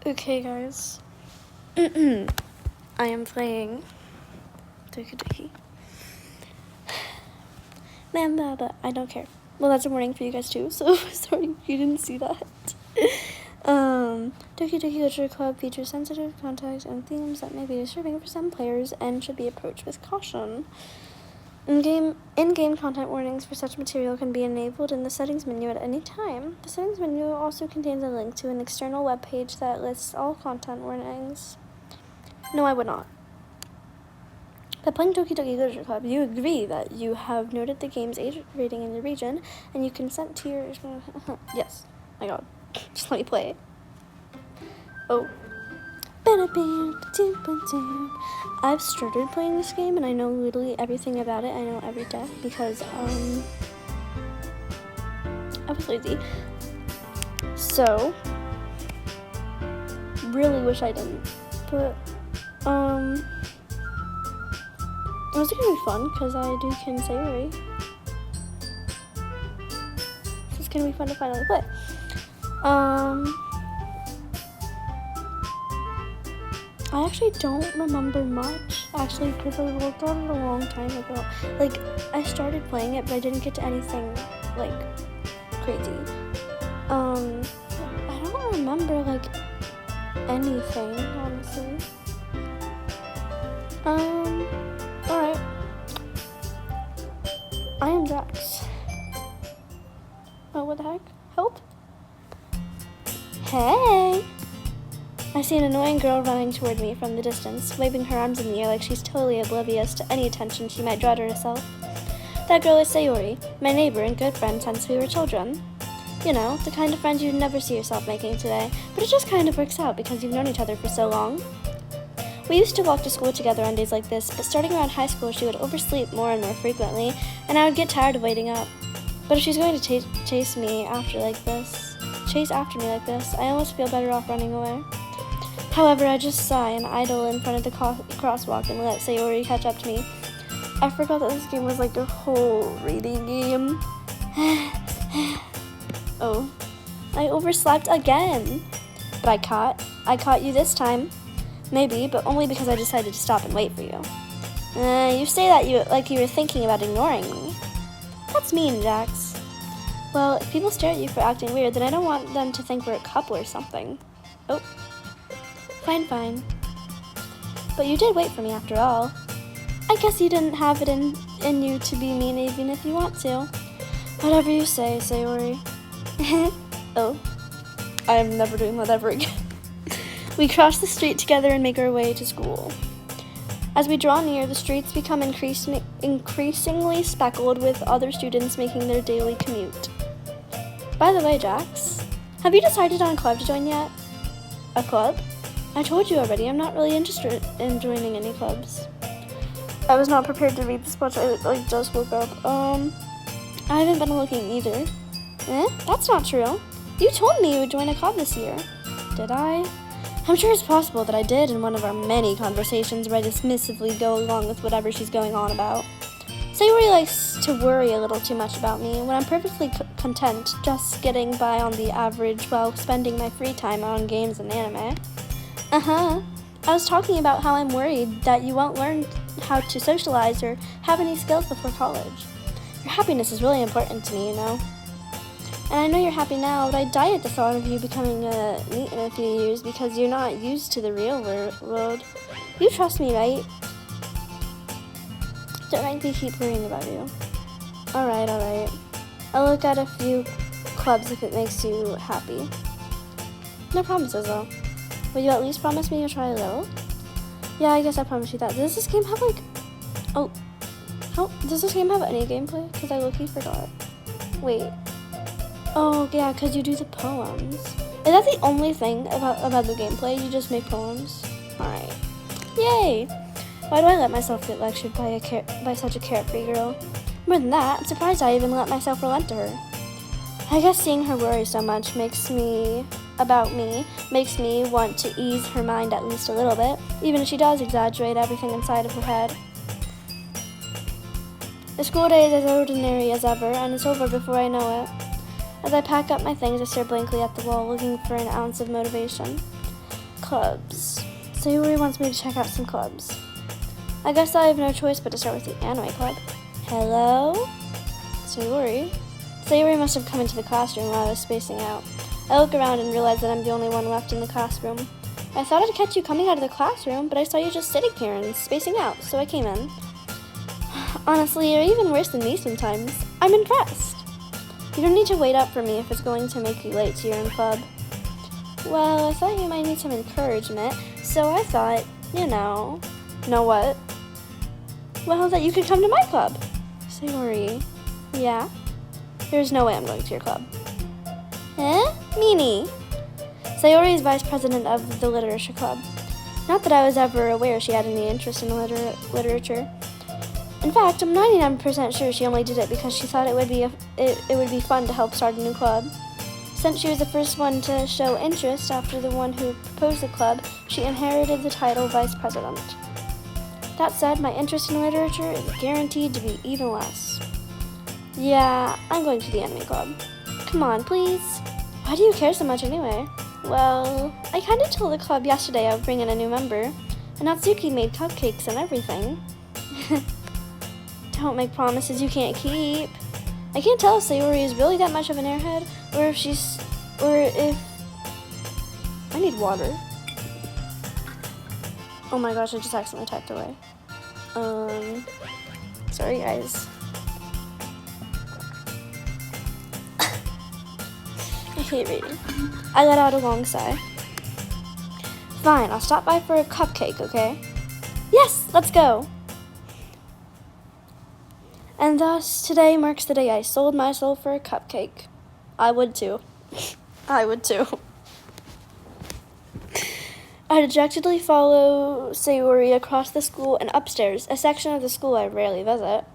Okay, guys. I am playing Ddlc. Man, but I don't care. Well, that's a warning for you guys too, so sorry if you didn't see that. Ddlc Literature Club features sensitive context and themes that may be disturbing for some players and should be approached with caution. In-game content warnings for such material can be enabled in the settings menu at any time. The settings menu also contains a link to an external web page that lists all content warnings. No, I would not. By playing Ddlc Literature Club, you agree that you have noted the game's age rating in your region, and you consent to your... Yes. My god. Just let me play it. Oh. I've started playing this game, and I know literally everything about it. I know every death because, I was lazy. So, really wish I didn't. But, it was gonna be fun because I do can say worry. It's gonna be fun to finally play. I actually don't remember much, actually, because I worked on it a long time ago. Like, I started playing it, but I didn't get to anything, like, crazy. I don't remember, like, anything, honestly. Alright. I am Jax. Oh, what the heck? Help? Hey! I see an annoying girl running toward me from the distance, waving her arms in the air like she's totally oblivious to any attention she might draw to herself. That girl is Sayori, my neighbor and good friend since we were children. You know, the kind of friend you'd never see yourself making today, but it just kind of works out because you've known each other for so long. We used to walk to school together on days like this, but starting around high school she would oversleep more and more frequently, and I would get tired of waiting up. But if she's going to chase after me like this, I almost feel better off running away. However, I just sigh and idle in front of the crosswalk and let Sayori catch up to me. I forgot that this game was like a whole reading game. Oh, I overslept again. But I caught you this time. Maybe, but only because I decided to stop and wait for you. You say that you were thinking about ignoring me. That's mean, Jax. Well, if people stare at you for acting weird, then I don't want them to think we're a couple or something. Oh. Fine. But you did wait for me after all. I guess you didn't have it in you to be mean even if you want to. Whatever you say, Sayori. Oh. I am never doing that ever again. We cross the street together and make our way to school. As we draw near, the streets become increasingly speckled with other students making their daily commute. By the way, Jax, have you decided on a club to join yet? A club? I told you already, I'm not really interested in joining any clubs. I was not prepared to read this much, I just woke up. I haven't been looking either. That's not true. You told me you would join a club this year. Did I? I'm sure it's possible that I did in one of our many conversations where I dismissively go along with whatever she's going on about. Sayori likes to worry a little too much about me when I'm perfectly content just getting by on the average while spending my free time on games and anime. I was talking about how I'm worried that you won't learn how to socialize or have any skills before college. Your happiness is really important to me, you know. And I know you're happy now, but I die at the thought of you becoming a NEET in a few years because you're not used to the real world. You trust me, right? Don't make me keep worrying about you. Alright. I'll look at a few clubs if it makes you happy. No promises, though. Will you at least promise me you'll try a little? Yeah, I guess I promise you that. Does this game have, does this game have any gameplay? Because I low-key forgot. Wait. Oh, yeah, because you do the poems. Is that the only thing about the gameplay? You just make poems? Alright. Yay! Why do I let myself get lectured by such a carefree girl? More than that, I'm surprised I even let myself relent to her. I guess seeing her worry so much makes me want to ease her mind at least a little bit, even if she does exaggerate everything inside of her head. The school day is as ordinary as ever, and it's over before I know it. As I pack up my things, I stare blankly at the wall, looking for an ounce of motivation. Clubs. Sayori wants me to check out some clubs. I guess I have no choice but to start with the anime club. Hello? Sayori? Sayori must have come into the classroom while I was spacing out. I look around and realize that I'm the only one left in the classroom. I thought I'd catch you coming out of the classroom, but I saw you just sitting here and spacing out, so I came in. Honestly, you're even worse than me sometimes. I'm impressed. You don't need to wait up for me if it's going to make you late to your own club. Well, I thought you might need some encouragement, so I thought, Know what? Well, that you could come to my club. Sayori. Yeah? There's no way I'm going to your club. Meanie. Sayori is vice president of the literature club. Not that I was ever aware she had any interest in literature. In fact, I'm 99% sure she only did it because she thought it would be fun to help start a new club. Since she was the first one to show interest after the one who proposed the club, she inherited the title vice president. That said, my interest in literature is guaranteed to be even less. Yeah, I'm going to the anime club. Come on, please. Why do you care so much anyway? Well, I kind of told the club yesterday I would bring in a new member, and Natsuki made cupcakes and everything. Don't make promises you can't keep. I can't tell if Sayori is really that much of an airhead, or if I need water. Oh my gosh, I just accidentally typed away. Sorry guys. I hate reading. I let out a long sigh. Fine, I'll stop by for a cupcake, okay? Yes, let's go! And thus, today marks the day I sold my soul for a cupcake. I would too. I would too. I dejectedly follow Sayori across the school and upstairs, a section of the school I rarely visit.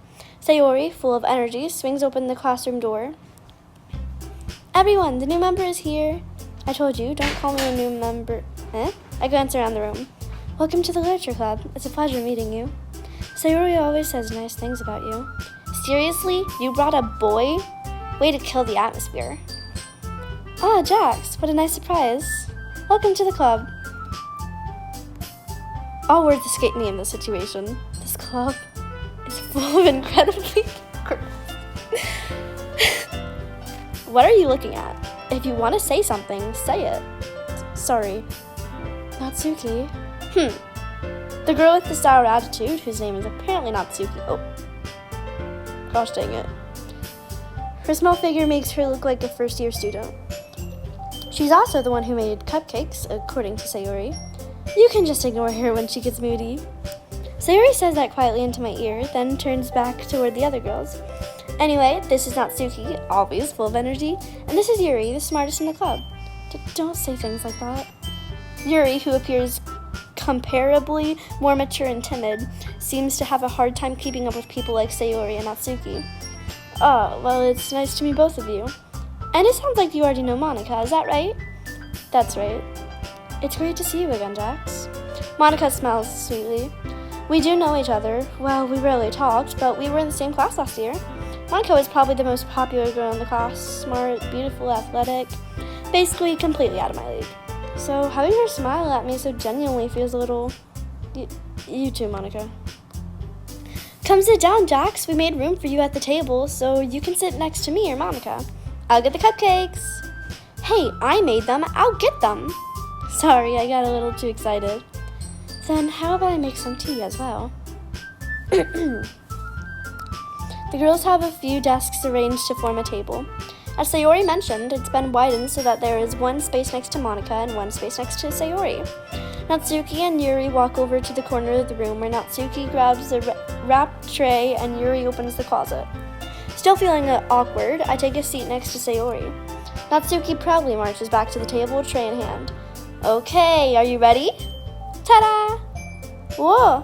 Sayori, full of energy, swings open the classroom door. Everyone, the new member is here. I told you, don't call me a new member. I glance around the room. Welcome to the literature club. It's a pleasure meeting you. Sayori always says nice things about you. Seriously? You brought a boy? Way to kill the atmosphere. Ah, Jax, what a nice surprise. Welcome to the club. All words escape me in this situation. This club is full of incredibly... What are you looking at? If you want to say something, say it. Sorry. Natsuki? The girl with the sour attitude, whose name is apparently Natsuki. Oh. Gosh dang it. Her small figure makes her look like a first-year student. She's also the one who made cupcakes, according to Sayori. You can just ignore her when she gets moody. Sayori says that quietly into my ear, then turns back toward the other girls. Anyway, this is Natsuki, always full of energy, and this is Yuri, the smartest in the club. Don't say things like that. Yuri, who appears comparably more mature and timid, seems to have a hard time keeping up with people like Sayori and Natsuki. Oh, well, it's nice to meet both of you. And it sounds like you already know Monica, is that right? That's right. It's great to see you again, Jax. Monica smiles sweetly. We do know each other. Well, we rarely talked, but we were in the same class last year. Monica was probably the most popular girl in the class. Smart, beautiful, athletic. Basically, completely out of my league. So, having her smile at me so genuinely feels a little... You too, Monica. Come sit down, Jax. We made room for you at the table, so you can sit next to me or Monica. I'll get the cupcakes. Hey, I made them. I'll get them. Sorry, I got a little too excited. Then how about I make some tea as well? The girls have a few desks arranged to form a table. As Sayori mentioned, it's been widened so that there is one space next to Monica and one space next to Sayori. Natsuki and Yuri walk over to the corner of the room where Natsuki grabs the wrapped tray and Yuri opens the closet. Still feeling awkward, I take a seat next to Sayori. Natsuki proudly marches back to the table, tray in hand. Okay, are you ready? Ta-da! Whoa!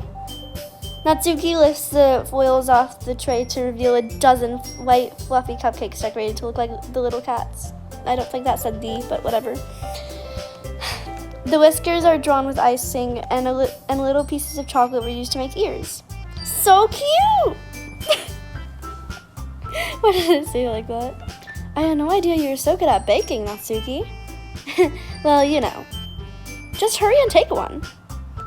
Natsuki lifts the foils off the tray to reveal a dozen white, fluffy cupcakes decorated to look like the little cats. I don't think that said the, but whatever. The whiskers are drawn with icing, and little pieces of chocolate were used to make ears. So cute! Why did it say like that? I had no idea you were so good at baking, Natsuki. Well, you know. Just hurry and take one.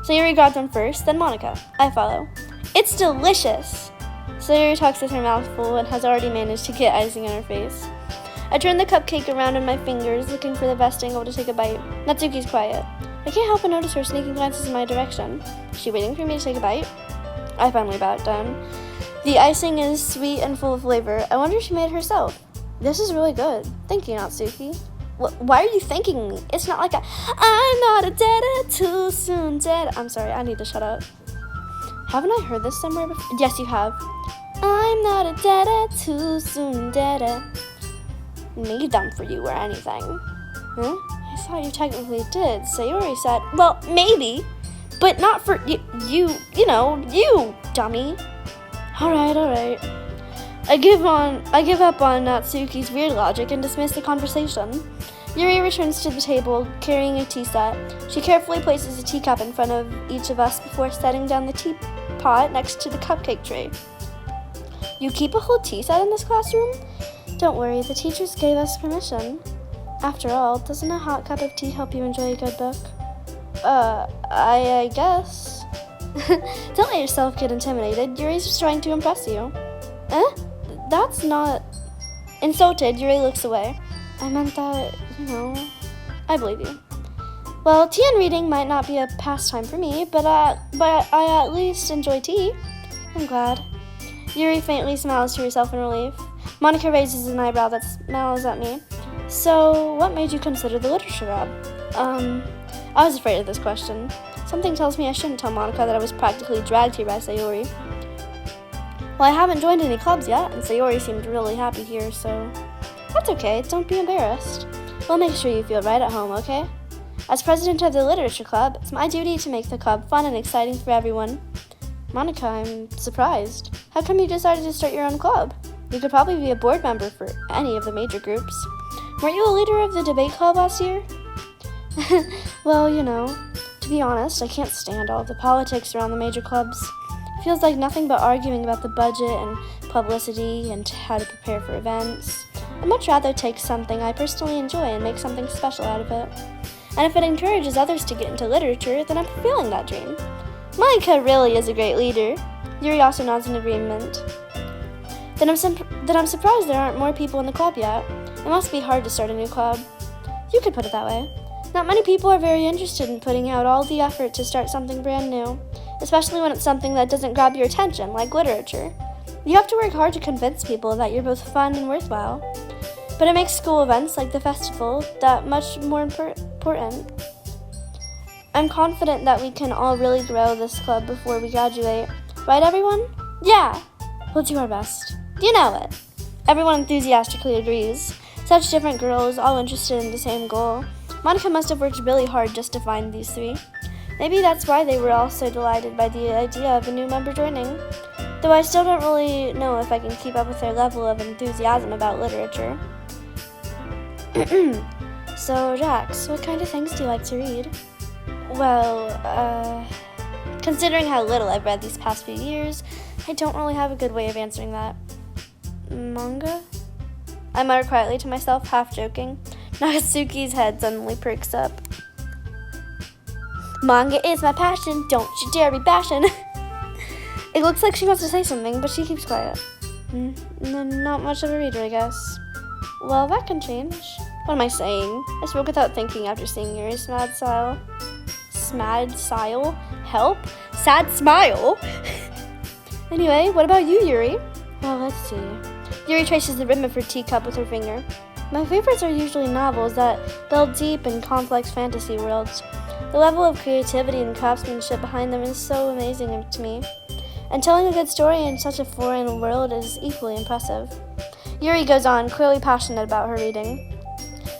Sayuri grabs one first, then Monica. I follow. It's delicious. Sayuri talks with her mouth full and has already managed to get icing on her face. I turn the cupcake around in my fingers, looking for the best angle to take a bite. Natsuki's quiet. I can't help but notice her sneaking glances in my direction. Is she waiting for me to take a bite? I finally bow down. The icing is sweet and full of flavor. I wonder if she made it herself. This is really good. Thank you, Natsuki. Why are you thanking me? It's not like I'm not a debtor, too soon dead. I'm sorry, I need to shut up. Haven't I heard this somewhere before? Yes, you have. I'm not a debtor, too soon debtor. Me done for you or anything. Huh? I thought you technically did. Sayori said, well, maybe, but not for you dummy. Alright. I give up on Natsuki's weird logic and dismiss the conversation. Yuri returns to the table, carrying a tea set. She carefully places a teacup in front of each of us before setting down the teapot next to the cupcake tray. You keep a whole tea set in this classroom? Don't worry, the teachers gave us permission. After all, doesn't a hot cup of tea help you enjoy a good book? I guess. Don't let yourself get intimidated. Yuri's just trying to impress you. That's not... Insulted, Yuri looks away. I meant that, I believe you. Well, tea and reading might not be a pastime for me, but I at least enjoy tea. I'm glad. Yuri faintly smiles to herself in relief. Monica raises an eyebrow that smiles at me. So, what made you consider the literature lab? I was afraid of this question. Something tells me I shouldn't tell Monica that I was practically dragged here by Sayori. Well, I haven't joined any clubs yet, and Sayori seemed really happy here, so... That's okay, don't be embarrassed. We'll make sure you feel right at home, okay? As president of the literature club, it's my duty to make the club fun and exciting for everyone. Monica, I'm surprised. How come you decided to start your own club? You could probably be a board member for any of the major groups. Weren't you a leader of the debate club last year? Well, to be honest, I can't stand all of the politics around the major clubs. It feels like nothing but arguing about the budget and publicity and how to prepare for events. I'd much rather take something I personally enjoy and make something special out of it. And if it encourages others to get into literature, then I'm fulfilling that dream. Monica really is a great leader. Yuri also nods in agreement. Then I'm surprised there aren't more people in the club yet. It must be hard to start a new club. You could put it that way. Not many people are very interested in putting out all the effort to start something brand new, especially when it's something that doesn't grab your attention, like literature. You have to work hard to convince people that you're both fun and worthwhile. But it makes school events like the festival that much more important. I'm confident that we can all really grow this club before we graduate. Right, everyone? Yeah! We'll do our best. You know it. Everyone enthusiastically agrees. Such different girls, all interested in the same goal. Monica must have worked really hard just to find these three. Maybe that's why they were all so delighted by the idea of a new member joining. Though I still don't really know if I can keep up with their level of enthusiasm about literature. So, Jax, what kind of things do you like to read? Well, considering how little I've read these past few years, I don't really have a good way of answering that. Manga? I mutter quietly to myself, half joking. Natsuki's head suddenly perks up. Manga is my passion, don't you dare be bashing. It looks like she wants to say something, but she keeps quiet. Not much of a reader, I guess. Well, that can change. What am I saying? I spoke without thinking after seeing Yuri's sad smile. Smad smile? Help? Sad smile? Anyway, what about you, Yuri? Well, let's see. Yuri traces the rim of her teacup with her finger. My favorites are usually novels that build deep and complex fantasy worlds. The level of creativity and craftsmanship behind them is so amazing to me. And telling a good story in such a foreign world is equally impressive. Yuri goes on, clearly passionate about her reading.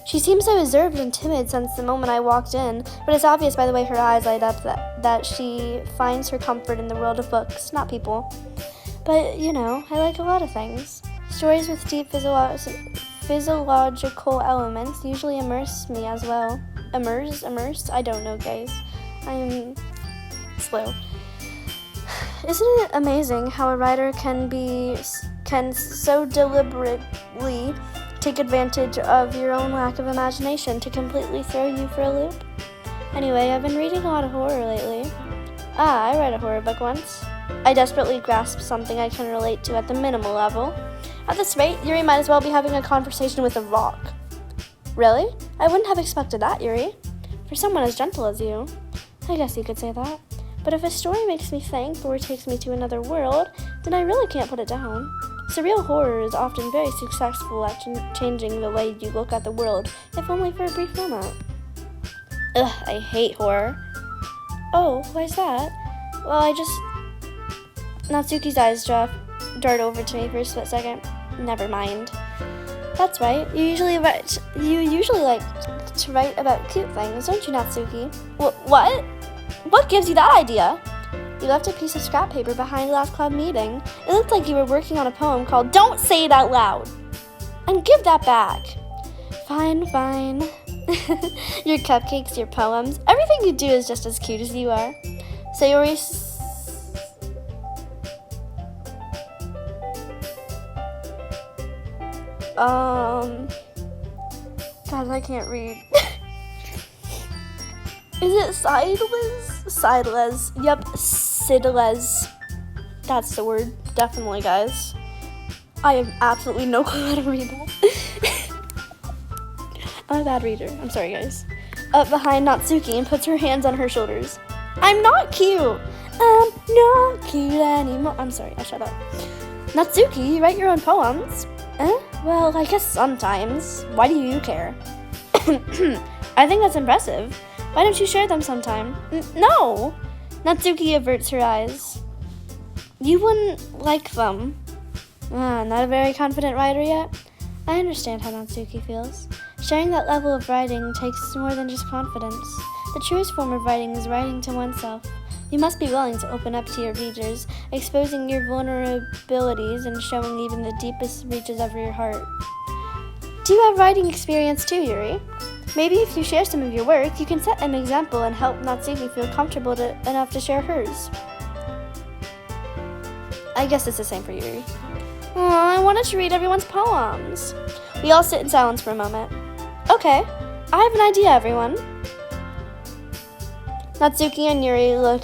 She seems so reserved and timid since the moment I walked in, but it's obvious by the way her eyes light up that she finds her comfort in the world of books, not people. But, I like a lot of things. Stories with deep physiological elements usually immerse me as well. Immerse? I don't know, guys. I'm slow. Isn't it amazing how a writer can so deliberately take advantage of your own lack of imagination to completely throw you for a loop? Anyway, I've been reading a lot of horror lately. I read a horror book once. I desperately grasped something I can relate to at the minimal level. At this rate, Yuri might as well be having a conversation with a rock. Really? I wouldn't have expected that, Yuri. For someone as gentle as you. I guess you could say that. But if a story makes me think or takes me to another world, then I really can't put it down. Surreal horror is often very successful at changing the way you look at the world, if only for a brief moment. Ugh, I hate horror. Oh, why's that? Well, Natsuki's eyes dart over to me for a split second. Never mind. That's right. You usually like to write about cute things, don't you, Natsuki? What? What gives you that idea? You left a piece of scrap paper behind last club meeting. It looked like you were working on a poem called "Don't Say It Out Loud." And give that back. Fine. Your cupcakes, your poems, everything you do is just as cute as you are. Sayori God, I can't read. Is it Sidelez? Sidelez. Yep, Sidelez. That's the word. Definitely, guys. I have absolutely no clue how to read that. I'm a bad reader. I'm sorry, guys. Up behind Natsuki and puts her hands on her shoulders. I'm not cute. I'm not cute anymore. I'm sorry, I'll shut up. Natsuki, you write your own poems? Well, I guess sometimes. Why do you care? I think that's impressive. Why don't you share them sometime? No! Natsuki averts her eyes. You wouldn't like them. Not a very confident writer yet? I understand how Natsuki feels. Sharing that level of writing takes more than just confidence. The truest form of writing is writing to oneself. You must be willing to open up to your readers, exposing your vulnerabilities and showing even the deepest reaches of your heart. Do you have writing experience too, Yuri? Maybe if you share some of your work, you can set an example and help Natsuki feel comfortable enough to share hers. I guess it's the same for Yuri. I wanted to read everyone's poems. We all sit in silence for a moment. Okay, I have an idea, everyone. Natsuki and Yuri look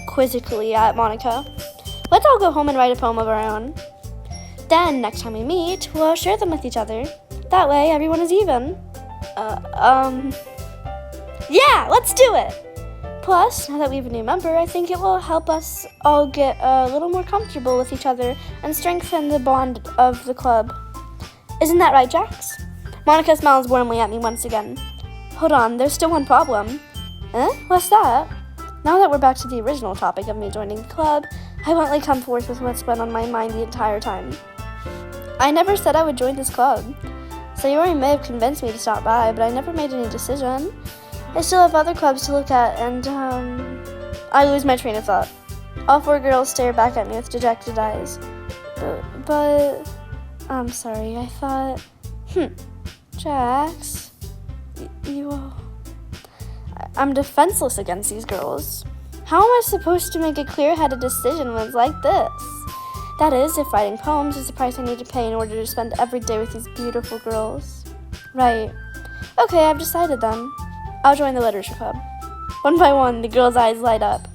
quizzically at Monica. Let's all go home and write a poem of our own. Then, next time we meet, we'll all share them with each other. That way, everyone is even. Yeah, let's do it! Plus, now that we have a new member, I think it will help us all get a little more comfortable with each other and strengthen the bond of the club. Isn't that right, Jax? Monica smiles warmly at me once again. Hold on, there's still one problem. What's that? Now that we're back to the original topic of me joining the club, I won't come forth with what's been on my mind the entire time. I never said I would join this club. Sayori may have convinced me to stop by, but I never made any decision. I still have other clubs to look at, and, I lose my train of thought. All four girls stare back at me with dejected eyes. But I'm sorry, I thought... Jax... I'm defenseless against these girls. How am I supposed to make a clear-headed decision when it's like this? That is, if writing poems is the price I need to pay in order to spend every day with these beautiful girls. Right. Okay, I've decided then. I'll join the literature club. One by one, the girls' eyes light up.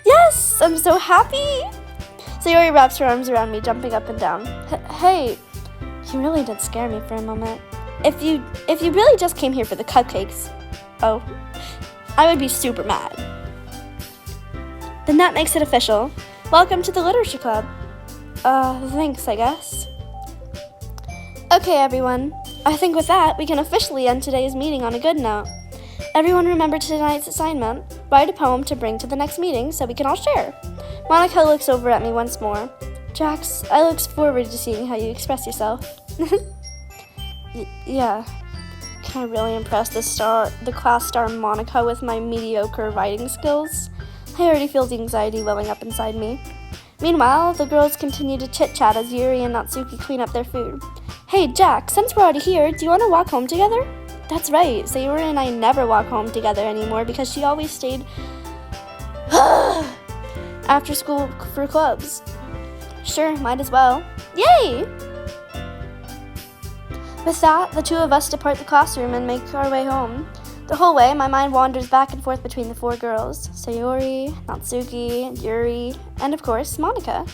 Yes! I'm so happy! Sayori wraps her arms around me, jumping up and down. Hey, you really did scare me for a moment. If you really just came here for the cupcakes, I would be super mad. Then that makes it official. Welcome to the literature club. Thanks, I guess. Okay, everyone. I think with that, we can officially end today's meeting on a good note. Everyone remember tonight's assignment. Write a poem to bring to the next meeting so we can all share. Monica looks over at me once more. Jax, I look forward to seeing how you express yourself. Yeah. Can I really impress the class star Monica with my mediocre writing skills? I already feel the anxiety welling up inside me. Meanwhile, the girls continue to chit-chat as Yuri and Natsuki clean up their food. Hey, Jack, since we're already here, do you want to walk home together? That's right, Sayori and I never walk home together anymore because she always stayed after school for clubs. Sure, might as well. Yay! With that, the two of us depart the classroom and make our way home. The whole way, my mind wanders back and forth between the 4 girls. Sayori, Natsuki, Yuri, and of course, Monica.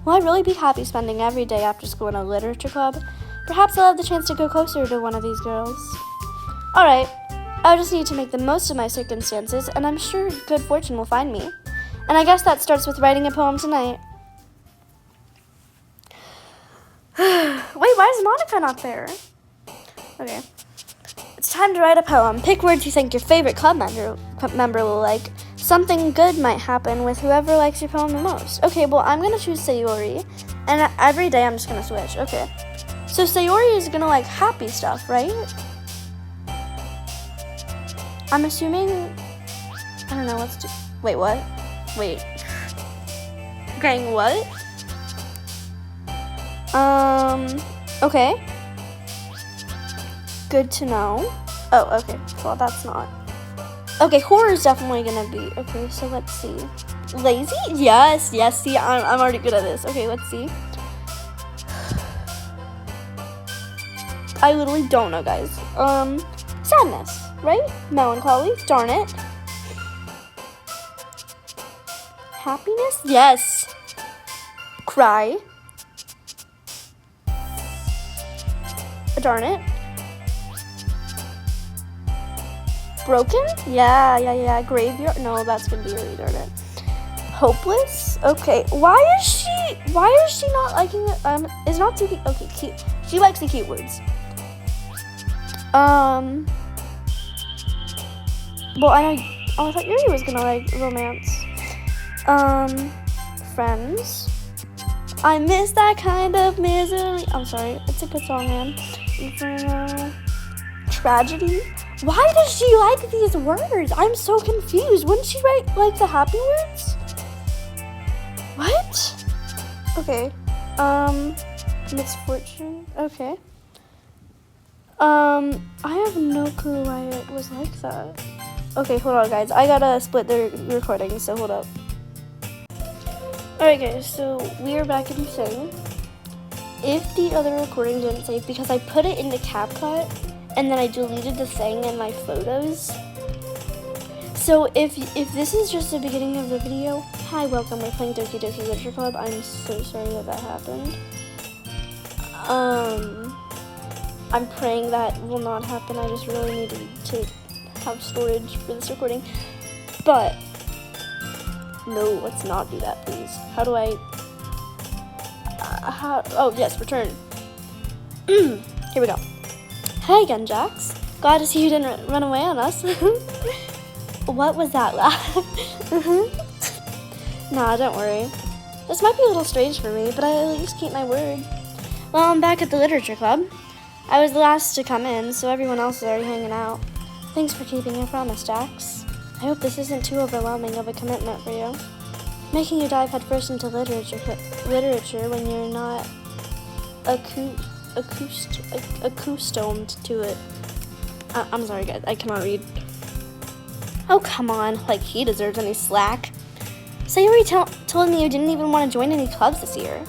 Will I really be happy spending every day after school in a literature club? Perhaps I'll have the chance to go closer to one of these girls. Alright, I just need to make the most of my circumstances, and I'm sure good fortune will find me. And I guess that starts with writing a poem tonight. Wait, why is Monica not there? Okay. It's time to write a poem. Pick words you think your favorite club member will like. Something good might happen with whoever likes your poem the most. Okay, well, I'm going to choose Sayori, and every day I'm just going to switch. Okay. So Sayori is going to like happy stuff, right? I'm assuming... I don't know, let's do... Wait, what? Wait. Okay, what? Okay. Good to know. Oh, okay. Well, that's not. Okay, horror is definitely gonna be. Okay, so let's see. Lazy? Yes, yes. See, I'm already good at this. Okay, let's see. I literally don't know, guys. Sadness, right? Melancholy. Darn it. Happiness? Yes. Cry. Darn it. Broken? Yeah. Graveyard? No, that's gonna be really darn it. Hopeless? Okay. Why is she not liking it? Is not too cute. Okay, cute. She likes the cute words. Well, I thought Yuri was gonna like romance. Friends. I miss that kind of misery. I'm sorry, it's a good song, man. Inferno. Tragedy. Why does she like these words? I'm so confused. Wouldn't she write like the happy words? What? Okay. Misfortune. Okay. I have no clue why it was like that. Okay, hold on, guys. I gotta split the recording, so hold up. Alright, guys, so we are back in the thing. If the other recording didn't save, because I put it into CapCut, and then I deleted the thing in my photos. So if this is just the beginning of the video, hi, welcome, we're playing Ddlc Literature Club. I'm so sorry that happened. I'm praying that will not happen. I just really needed to have storage for this recording. But, no, let's not do that, please. How do I... oh, yes, return. Here we go. Hi again, Jax. Glad to see you didn't run away on us. What was that laugh? Nah, don't worry. This might be a little strange for me, but I at least keep my word. Well, I'm back at the literature club. I was the last to come in, so everyone else is already hanging out. Thanks for keeping your promise, Jax. I hope this isn't too overwhelming of a commitment for you. Making you dive headfirst into literature when you're not accustomed to it. I'm sorry, guys. I cannot read. Oh, come on. Like he deserves any slack. Sayori told me you didn't even want to join any clubs this year.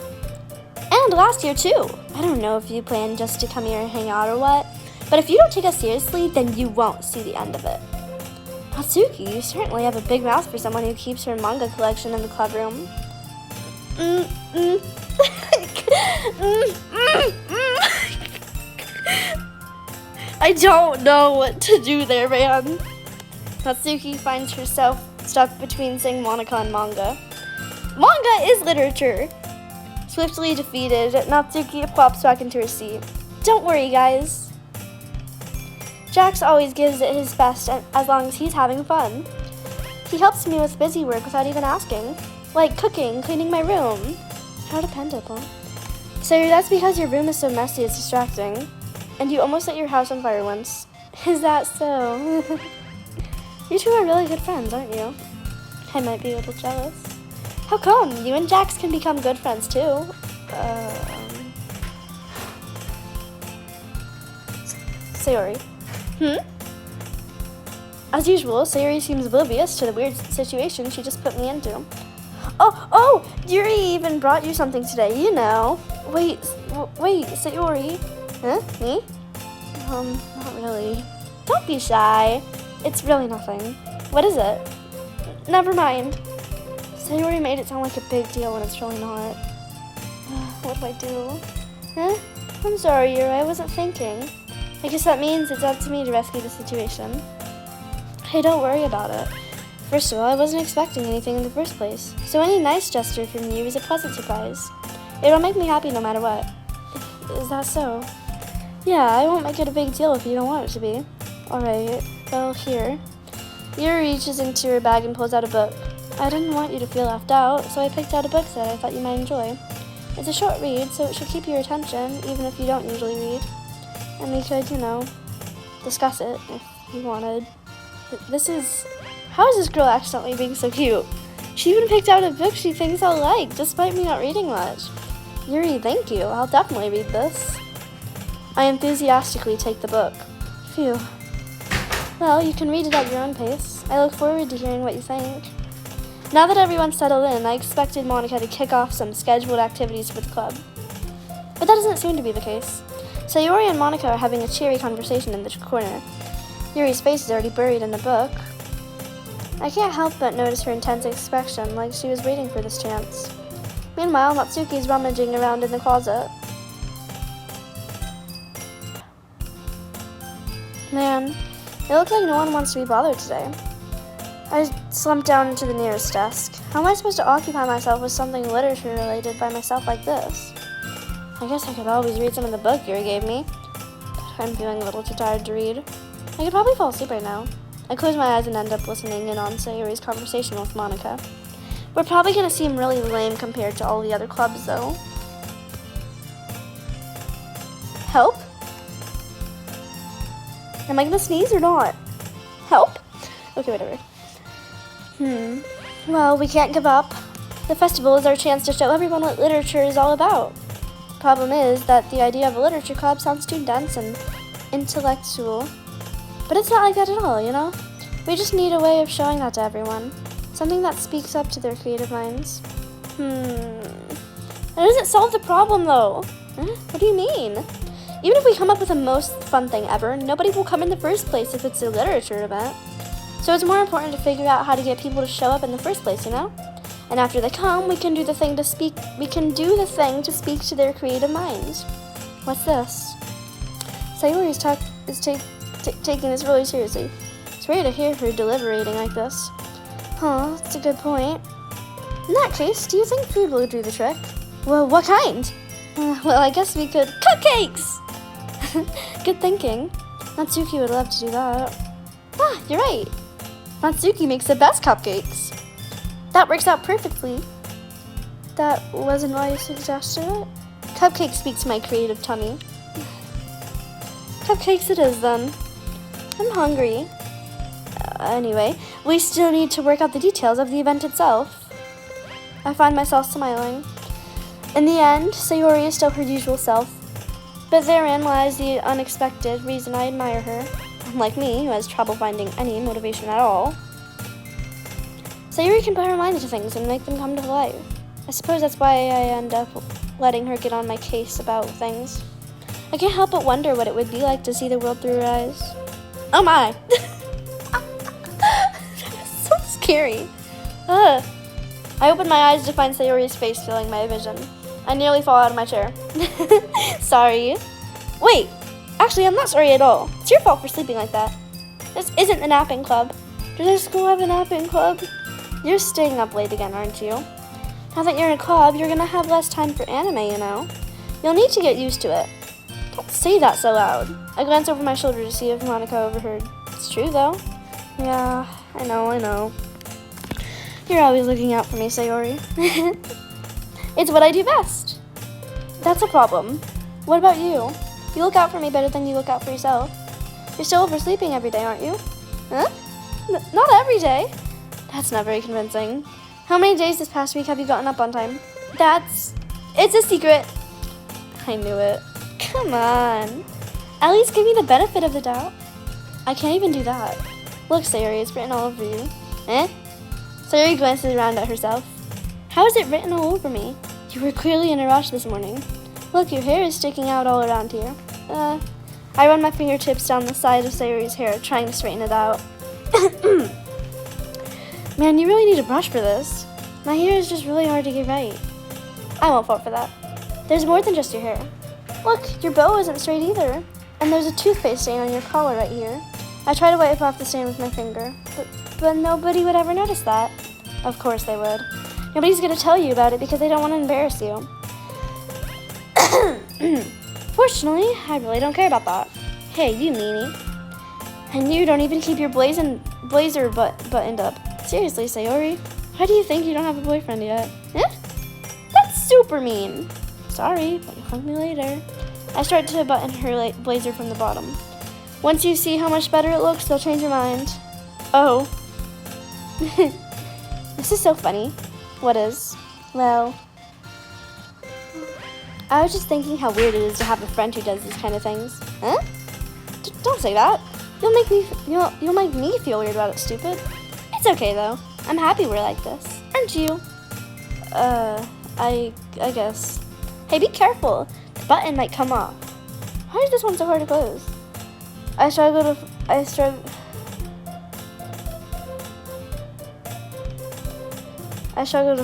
And last year, too. I don't know if you plan just to come here and hang out or what, but if you don't take us seriously, then you won't see the end of it. Natsuki, you certainly have a big mouth for someone who keeps her manga collection in the club room. I don't know what to do there, man. Natsuki finds herself stuck between saying Monica and manga. Manga is literature. Swiftly defeated, Natsuki plops back into her seat. Don't worry, guys. Jax always gives it his best as long as he's having fun. He helps me with busy work without even asking, like cooking, cleaning my room. How dependable. So that's because your room is so messy it's distracting. And you almost set your house on fire once. Is that so? You two are really good friends, aren't you? I might be a little jealous. How come? You and Jax can become good friends too. Sayori. As usual, Sayori seems oblivious to the weird situation she just put me into. Oh, Yuri even brought you something today, you know. Wait, Sayori. Huh? Me? Not really. Don't be shy. It's really nothing. What is it? Never mind. Sayori made it sound like a big deal when it's really not. What do I do? Huh? I'm sorry, Yuri, I wasn't thinking. I guess that means it's up to me to rescue the situation. Hey, don't worry about it. First of all, I wasn't expecting anything in the first place, so any nice gesture from you is a pleasant surprise. It'll make me happy no matter what. Is that so? Yeah, I won't make it a big deal if you don't want it to be. Alright, well, here. Yuri reaches into her bag and pulls out a book. I didn't want you to feel left out, so I picked out a book that I thought you might enjoy. It's a short read, so it should keep your attention, even if you don't usually read. And we could, discuss it if you wanted. How is this girl accidentally being so cute? She even picked out a book she thinks I'll like, despite me not reading much. Yuri, thank you. I'll definitely read this. I enthusiastically take the book. Phew. Well, you can read it at your own pace. I look forward to hearing what you think. Now that everyone's settled in, I expected Monica to kick off some scheduled activities for the club. But that doesn't seem to be the case. Sayori and Monica are having a cheery conversation in the corner. Yuri's face is already buried in the book. I can't help but notice her intense expression, like she was waiting for this chance. Meanwhile, Natsuki's rummaging around in the closet. Man, it looks like no one wants to be bothered today. I slumped down into the nearest desk. How am I supposed to occupy myself with something literature-related by myself like this? I guess I could always read some of the book Yuri gave me, but I'm feeling a little too tired to read. I could probably fall asleep right now. I close my eyes and end up listening in on Sayori's conversation with Monica. We're probably going to seem really lame compared to all the other clubs, though. Help? Am I going to sneeze or not? Help? Okay, whatever. Well, we can't give up. The festival is our chance to show everyone what literature is all about. The problem is that the idea of a literature club sounds too dense and intellectual. But it's not like that at all, We just need a way of showing that to everyone. Something that speaks up to their creative minds. That doesn't solve the problem, though. What do you mean? Even if we come up with the most fun thing ever, nobody will come in the first place if it's a literature event. So it's more important to figure out how to get people to show up in the first place, And after they come, we can do the thing to speak to their creative minds. What's this? Sayori is taking this really seriously. It's rare to hear her deliberating like this. Huh, that's a good point. In that case, do you think food will do the trick? Well, what kind? Well, I guess we could... Cupcakes! Good thinking. Natsuki would love to do that. Ah, you're right. Natsuki makes the best cupcakes. That works out perfectly. That wasn't why you suggested it? Cupcakes speak to my creative tummy. Cupcakes it is, then. I'm hungry. Anyway, we still need to work out the details of the event itself. I find myself smiling. In the end, Sayori is still her usual self. But therein lies the unexpected reason I admire her. Unlike me, who has trouble finding any motivation at all. Sayori can put her mind to things and make them come to life. I suppose that's why I end up letting her get on my case about things. I can't help but wonder what it would be like to see the world through her eyes. Oh my! So scary. I open my eyes to find Sayori's face filling my vision. I nearly fall out of my chair. Sorry. Wait, actually I'm not sorry at all. It's your fault for sleeping like that. This isn't the napping club. Does our school have a napping club? You're staying up late again, aren't you? Now that you're in a club, you're gonna have less time for anime, You'll need to get used to it. Don't say that so loud. I glance over my shoulder to see if Monica overheard. It's true, though. Yeah, I know. You're always looking out for me, Sayori. It's what I do best. That's a problem. What about you? You look out for me better than you look out for yourself. You're still oversleeping every day, aren't you? Huh? Not every day. That's not very convincing. How many days this past week have you gotten up on time? It's a secret. I knew it. Come on. At least give me the benefit of the doubt. I can't even do that. Look, Sayori, it's written all over you. Sayori glances around at herself. How is it written all over me? You were clearly in a rush this morning. Look, your hair is sticking out all around here. I run my fingertips down the side of Sayori's hair, trying to straighten it out. Man, you really need a brush for this. My hair is just really hard to get right. I won't fall for that. There's more than just your hair. Look, your bow isn't straight either. And there's a toothpaste stain on your collar right here. I tried to wipe off the stain with my finger, but nobody would ever notice that. Of course they would. Nobody's gonna tell you about it because they don't want to embarrass you. Fortunately, I really don't care about that. Hey, you meanie. And you don't even keep your blazer buttoned up. Seriously, Sayori, why do you think you don't have a boyfriend yet? Eh? That's super mean. Sorry, but you'll thank me later. I start to button her blazer from the bottom. Once you see how much better it looks, they'll change your mind. Oh. This is so funny. What is? Well, I was just thinking how weird it is to have a friend who does these kind of things. Huh? Don't say that. You'll make me feel weird about it, stupid. It's okay though. I'm happy we're like this. Aren't you? I guess. Hey, be careful. The button might come off. Why is this one so hard to close? I struggle to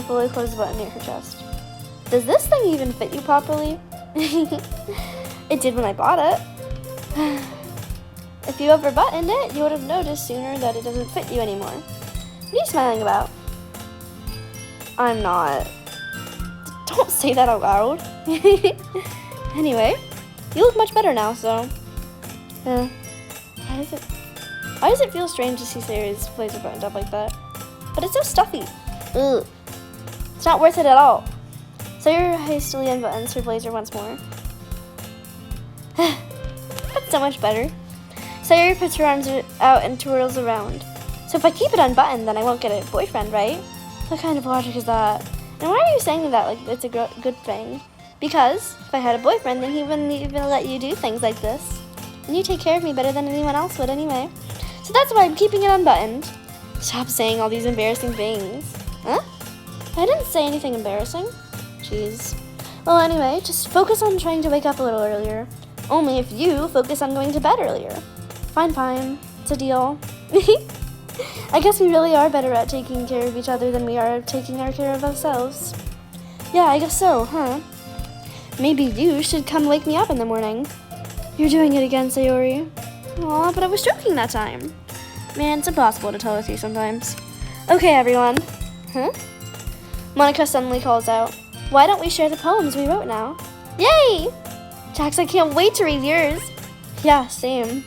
fully close the button near her chest. Does this thing even fit you properly? It did when I bought it. If you ever buttoned it, you would have noticed sooner that it doesn't fit you anymore. What are you smiling about? I'm not. Don't say that out loud. Anyway, you look much better now, so. Why does it feel strange to see Sayori's blazer buttoned up like that? But it's so stuffy. Ugh. It's not worth it at all. Sayori hastily unbuttons her blazer once more. That's so much better. Sayori puts her arms out and twirls around. So if I keep it unbuttoned, then I won't get a boyfriend, right? What kind of logic is that? And why are you saying that like it's a good thing? Because if I had a boyfriend, then he wouldn't even let you do things like this. And you take care of me better than anyone else would anyway. So that's why I'm keeping it unbuttoned. Stop saying all these embarrassing things. Huh? I didn't say anything embarrassing. Jeez. Well, anyway, just focus on trying to wake up a little earlier. Only if you focus on going to bed earlier. Fine. It's a deal. I guess we really are better at taking care of each other than we are taking care of ourselves. Yeah, I guess so, huh? Maybe you should come wake me up in the morning. You're doing it again, Sayori. Aw, but I was joking that time. Man, it's impossible to tell with you sometimes. Okay, everyone. Huh? Monica suddenly calls out, why don't we share the poems we wrote now? Yay! Jax, I can't wait to read yours. Yeah, same.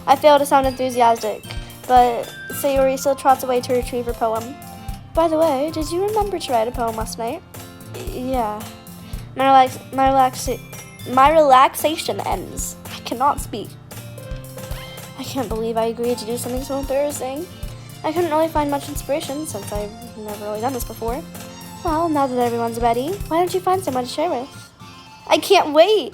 I fail to sound enthusiastic, but Sayori still trots away to retrieve her poem. By the way, did you remember to write a poem last night? Yeah. My relaxation ends. I cannot speak. I can't believe I agreed to do something so embarrassing. I couldn't really find much inspiration since I've never really done this before. Well, now that everyone's ready, why don't you find someone to share with? I can't wait!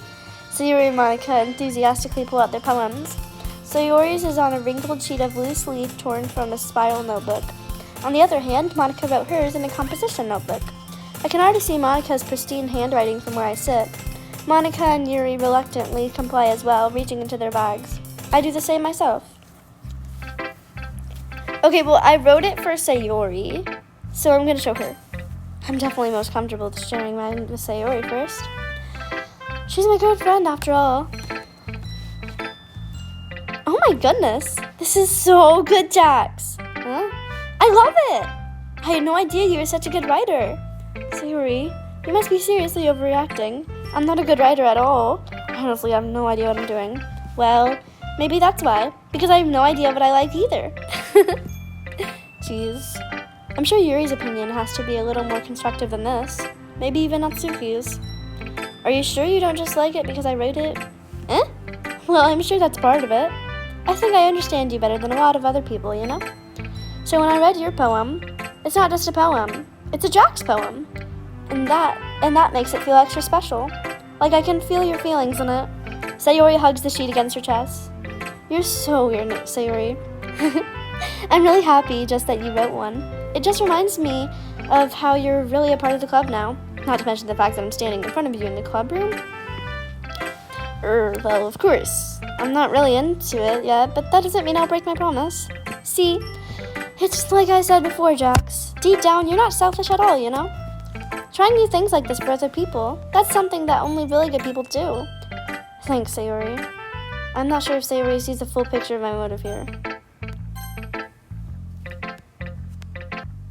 Sayori and Monica enthusiastically pull out their poems. Sayori's is on a wrinkled sheet of loose leaf torn from a spiral notebook. On the other hand, Monica wrote hers in a composition notebook. I can already see Monica's pristine handwriting from where I sit. Monica and Yuri reluctantly comply as well, reaching into their bags. I do the same myself. Okay, well, I wrote it for Sayori, so I'm going to show her. I'm definitely most comfortable sharing mine with Sayori first. She's my good friend, after all. Oh my goodness, this is so good, Jax. Huh? I love it. I had no idea you were such a good writer. Sayori, you must be seriously overreacting. I'm not a good writer at all. Honestly, I have no idea what I'm doing. Well, maybe that's why, because I have no idea what I like either. Jeez. I'm sure Yuri's opinion has to be a little more constructive than this. Maybe even Natsuki's. Are you sure you don't just like it because I wrote it? Eh? Well, I'm sure that's part of it. I think I understand you better than a lot of other people, you know? So when I read your poem, it's not just a poem. It's a Jax poem. And that makes it feel extra special. Like I can feel your feelings in it. Sayori hugs the sheet against her chest. You're so weird, Sayori. I'm really happy just that you wrote one. It just reminds me of how you're really a part of the club now. Not to mention the fact that I'm standing in front of you in the club room. Well, of course. I'm not really into it yet, but that doesn't mean I'll break my promise. See, it's like I said before, Jax. Deep down, you're not selfish at all, you know? Trying new things like this for other people, that's something that only really good people do. Thanks, Sayori. I'm not sure if Sayori sees the full picture of my motive here.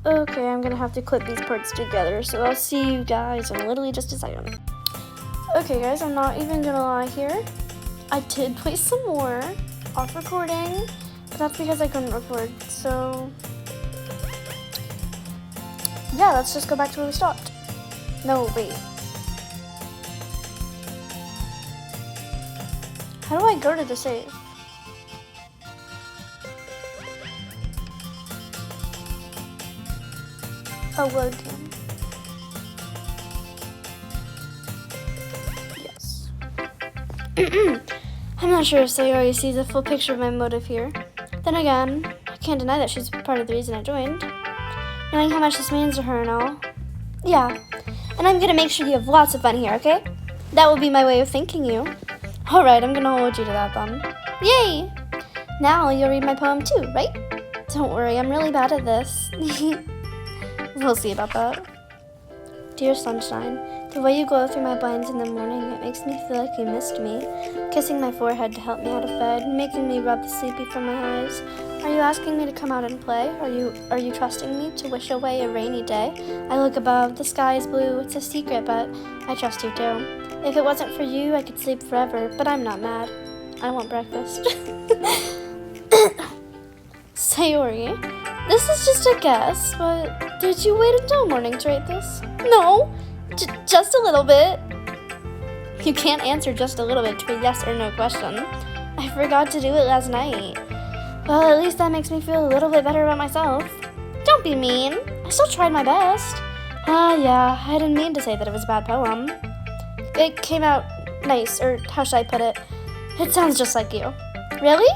Okay, I'm gonna have to clip these parts together, so I'll see you guys in literally just a second. Okay guys, I'm not even gonna lie here. I did play some more off recording, but that's because I couldn't record, so yeah, let's just go back to where we stopped. No, wait. How do I go to the save? Oh, load game. Yes. I'm not sure if Sayori sees the full picture of my motive here. Then again, I can't deny that she's part of the reason I joined. Knowing how much this means to her and all. Yeah, and I'm gonna make sure you have lots of fun here, okay? That will be my way of thanking you. Alright, I'm gonna hold you to that then. Yay! Now you'll read my poem too, right? Don't worry, I'm really bad at this. We'll see about that. Dear sunshine, the way you glow through my blinds in the morning, it makes me feel like you missed me. Kissing my forehead to help me out of bed, making me rub the sleepy from my eyes. Are you asking me to come out and play? Are you trusting me to wish away a rainy day? I look above, the sky is blue, it's a secret, but I trust you too. If it wasn't for you, I could sleep forever, but I'm not mad. I want breakfast. Sayori, this is just a guess, but did you wait until morning to write this? No, just a little bit. You can't answer just a little bit to a yes or no question. I forgot to do it last night. Well, at least that makes me feel a little bit better about myself. Don't be mean. I still tried my best. Yeah, I didn't mean to say that it was a bad poem. It came out nice, or how should I put it? It sounds just like you. Really?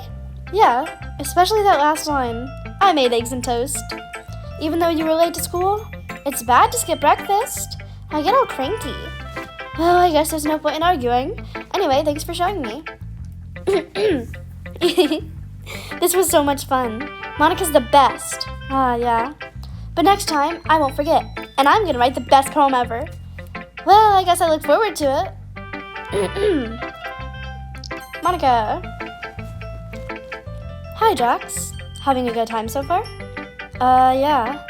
Yeah, especially that last line. I made eggs and toast. Even though you were late to school, it's bad to skip breakfast. I get all cranky. Well, I guess there's no point in arguing. Anyway, thanks for showing me. This was so much fun. Monica's the best. Yeah. But next time, I won't forget. And I'm gonna write the best poem ever. Well, I guess I look forward to it. Monica. Hi, Jax. Having a good time so far? Yeah.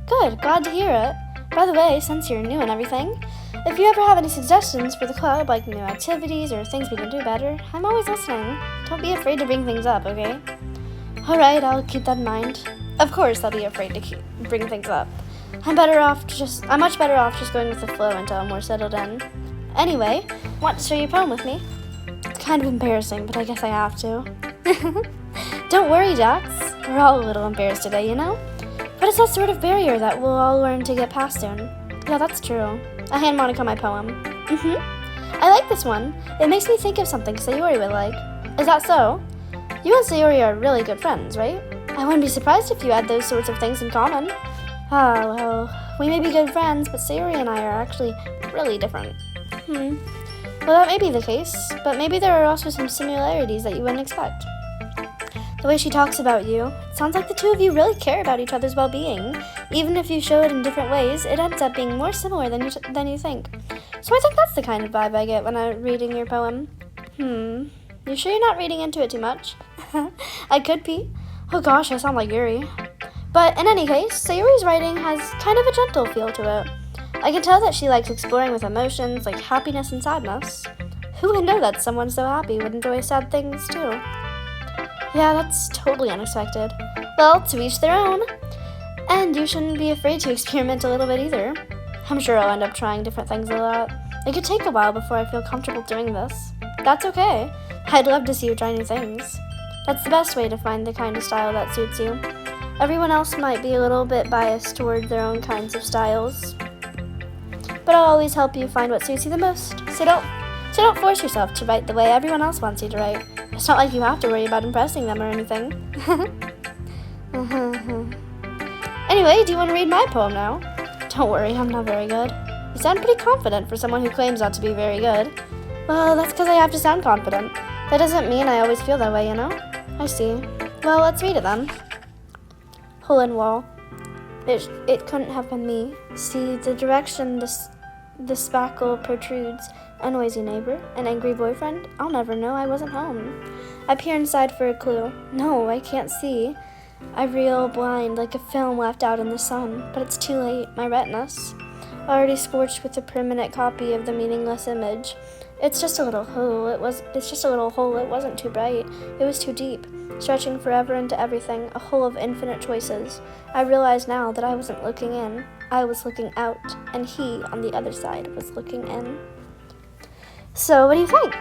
Good, glad to hear it. By the way, since you're new and everything, if you ever have any suggestions for the club, like new activities or things we can do better, I'm always listening. Don't be afraid to bring things up, okay? Alright, I'll keep that in mind. Of course I'll be afraid to bring things up. I'm much better off just going with the flow until I'm more settled in. Anyway, want to share your poem with me? It's kind of embarrassing, but I guess I have to. Don't worry, Jax. We're all a little embarrassed today, you know? But it's that sort of barrier that we'll all learn to get past soon. Yeah, that's true. I hand Monica my poem. I like this one. It makes me think of something Sayori would like. Is that so? You and Sayori are really good friends, right? I wouldn't be surprised if you had those sorts of things in common. Well, we may be good friends, but Sayori and I are actually really different. Well, that may be the case, but maybe there are also some similarities that you wouldn't expect. The way she talks about you, it sounds like the two of you really care about each other's well-being. Even if you show it in different ways, it ends up being more similar than you think. So I think that's the kind of vibe I get when I'm reading your poem. You sure you're not reading into it too much? I could be. Oh gosh, I sound like Yuri. But in any case, Sayori's writing has kind of a gentle feel to it. I can tell that she likes exploring with emotions like happiness and sadness. Who would know that someone so happy would enjoy sad things too? Yeah, that's totally unexpected. Well, to each their own. And you shouldn't be afraid to experiment a little bit either. I'm sure I'll end up trying different things a lot. It could take a while before I feel comfortable doing this. That's okay. I'd love to see you try new things. That's the best way to find the kind of style that suits you. Everyone else might be a little bit biased toward their own kinds of styles. But I'll always help you find what suits you the most. So don't force yourself to write the way everyone else wants you to write. It's not like you have to worry about impressing them or anything. Anyway, do you want to read my poem now? Don't worry, I'm not very good. You sound pretty confident for someone who claims not to be very good. Well, that's because I have to sound confident. That doesn't mean I always feel that way, you know? I see. Well, let's read it then. hole in wall. It couldn't have been me. See, the direction the spackle protrudes. A noisy neighbor, an angry boyfriend. I'll never know. I wasn't home. I peer inside for a clue. No, I can't see. I reel blind like a film left out in the sun, but it's too late. My retinas, already scorched with a permanent copy of the meaningless image. It's just a little hole. It's just a little hole. It wasn't too bright. It was too deep, stretching forever into everything, a hole of infinite choices. I realize now that I wasn't looking in. I was looking out, and he, on the other side, was looking in. So, what do you think?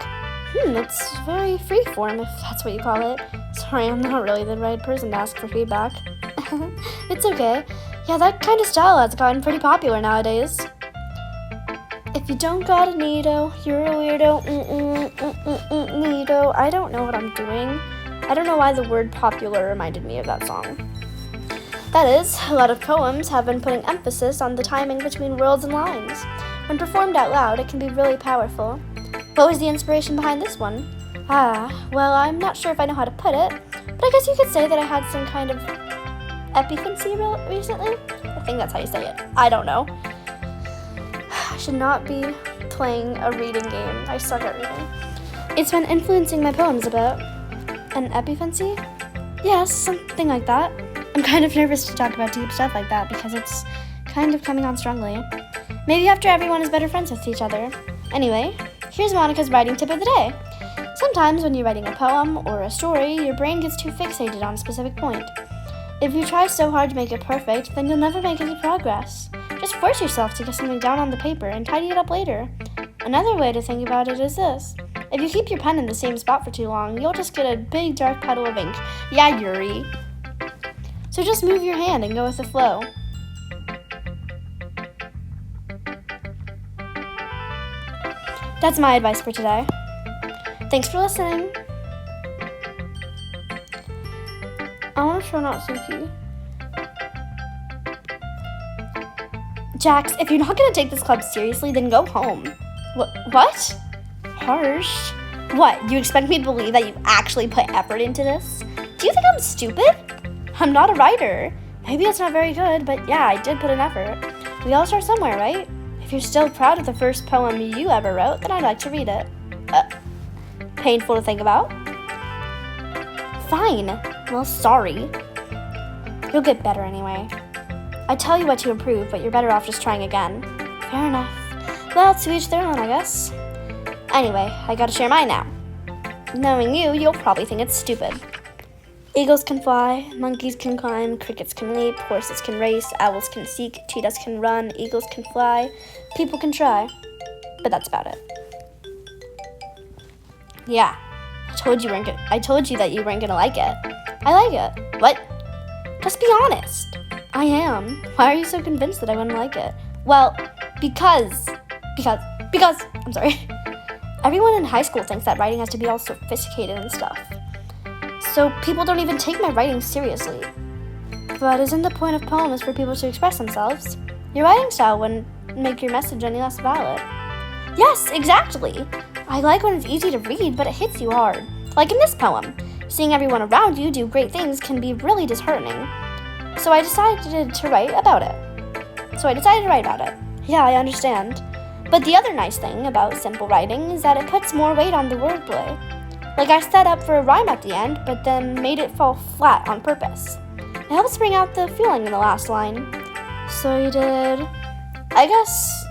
It's very freeform, if that's what you call it. Sorry, I'm not really the right person to ask for feedback. It's okay. Yeah, that kind of style has gotten pretty popular nowadays. If you don't got a neato, you're a weirdo. Neato. I don't know what I'm doing. I don't know why the word popular reminded me of that song. That is, a lot of poems have been putting emphasis on the timing between words and lines. When performed out loud, it can be really powerful. What was the inspiration behind this one? Well, I'm not sure if I know how to put it, but I guess you could say that I had some kind of epiphancy recently? I think that's how you say it. I don't know. I should not be playing a reading game. I suck at reading. It's been influencing my poems a bit. An epiphancy? Yes, something like that. I'm kind of nervous to talk about deep stuff like that because it's kind of coming on strongly. Maybe after everyone is better friends with each other. Anyway, here's Monica's writing tip of the day. Sometimes when you're writing a poem or a story, your brain gets too fixated on a specific point. If you try so hard to make it perfect, then you'll never make any progress. Just force yourself to get something down on the paper and tidy it up later. Another way to think about it is this. If you keep your pen in the same spot for too long, you'll just get a big dark puddle of ink. Yeah, Yuri. So just move your hand and go with the flow. That's my advice for today. Thanks for listening. I want to show Natsuki. Jax, if you're not going to take this club seriously, then go home. What? Harsh. What, you expect me to believe that you actually put effort into this? Do you think I'm stupid? I'm not a writer. Maybe it's not very good, but yeah, I did put an effort. We all start somewhere, right? If you're still proud of the first poem you ever wrote, then I'd like to read it. Painful to think about? Fine. Well, sorry. You'll get better anyway. I tell you what to improve, but you're better off just trying again. Fair enough. Well, to each their own, I guess. Anyway, I gotta share mine now. Knowing you, you'll probably think it's stupid. Eagles can fly, monkeys can climb, crickets can leap, horses can race, owls can seek, cheetahs can run, eagles can fly, people can try. But that's about it. Yeah, I told you that you weren't gonna like it. I like it. What? Just be honest. I am. Why are you so convinced that I wouldn't like it? Well, because, I'm sorry. Everyone in high school thinks that writing has to be all sophisticated and stuff. So people don't even take my writing seriously. But isn't the point of poems for people to express themselves? Your writing style wouldn't make your message any less valid. Yes, exactly. I like when it's easy to read, but it hits you hard. Like in this poem, seeing everyone around you do great things can be really disheartening. So I decided to write about it. Yeah, I understand. But the other nice thing about simple writing is that it puts more weight on the wordplay. Like I set up for a rhyme at the end, but then made it fall flat on purpose. It helps bring out the feeling in the last line. So you did, I guess,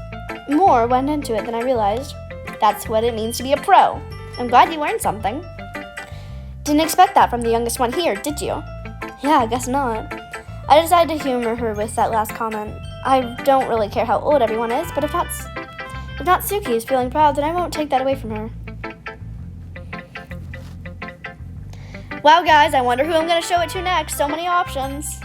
more went into it than I realized. That's what it means to be a pro. I'm glad you learned something. Didn't expect that from the youngest one here, did you? Yeah, I guess not. I decided to humor her with that last comment. I don't really care how old everyone is, but if Natsuki is feeling proud, then I won't take that away from her. Wow, guys, I wonder who I'm going to show it to next. So many options.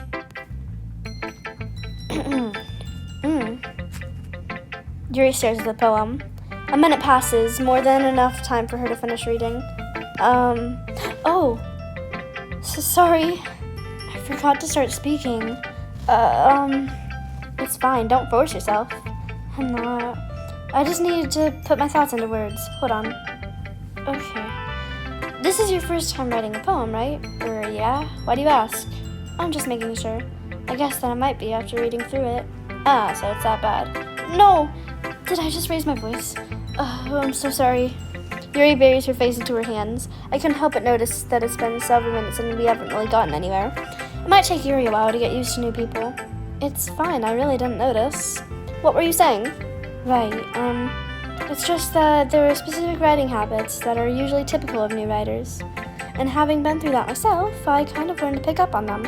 Yuri stares at the poem. A minute passes, more than enough time for her to finish reading. Sorry. I forgot to start speaking. It's fine, don't force yourself. I'm not. I just needed to put my thoughts into words. Hold on. Okay. This is your first time writing a poem, right? Yeah? Why do you ask? I'm just making sure. I guess that it might be after reading through it. Ah, so it's that bad. No! Did I just raise my voice? Oh, I'm so sorry. Yuri buries her face into her hands. I couldn't help but notice that it's been several minutes and we haven't really gotten anywhere. It might take Yuri a while to get used to new people. It's fine, I really didn't notice. What were you saying? Right, it's just that there are specific writing habits that are usually typical of new writers. And having been through that myself, I kind of learned to pick up on them.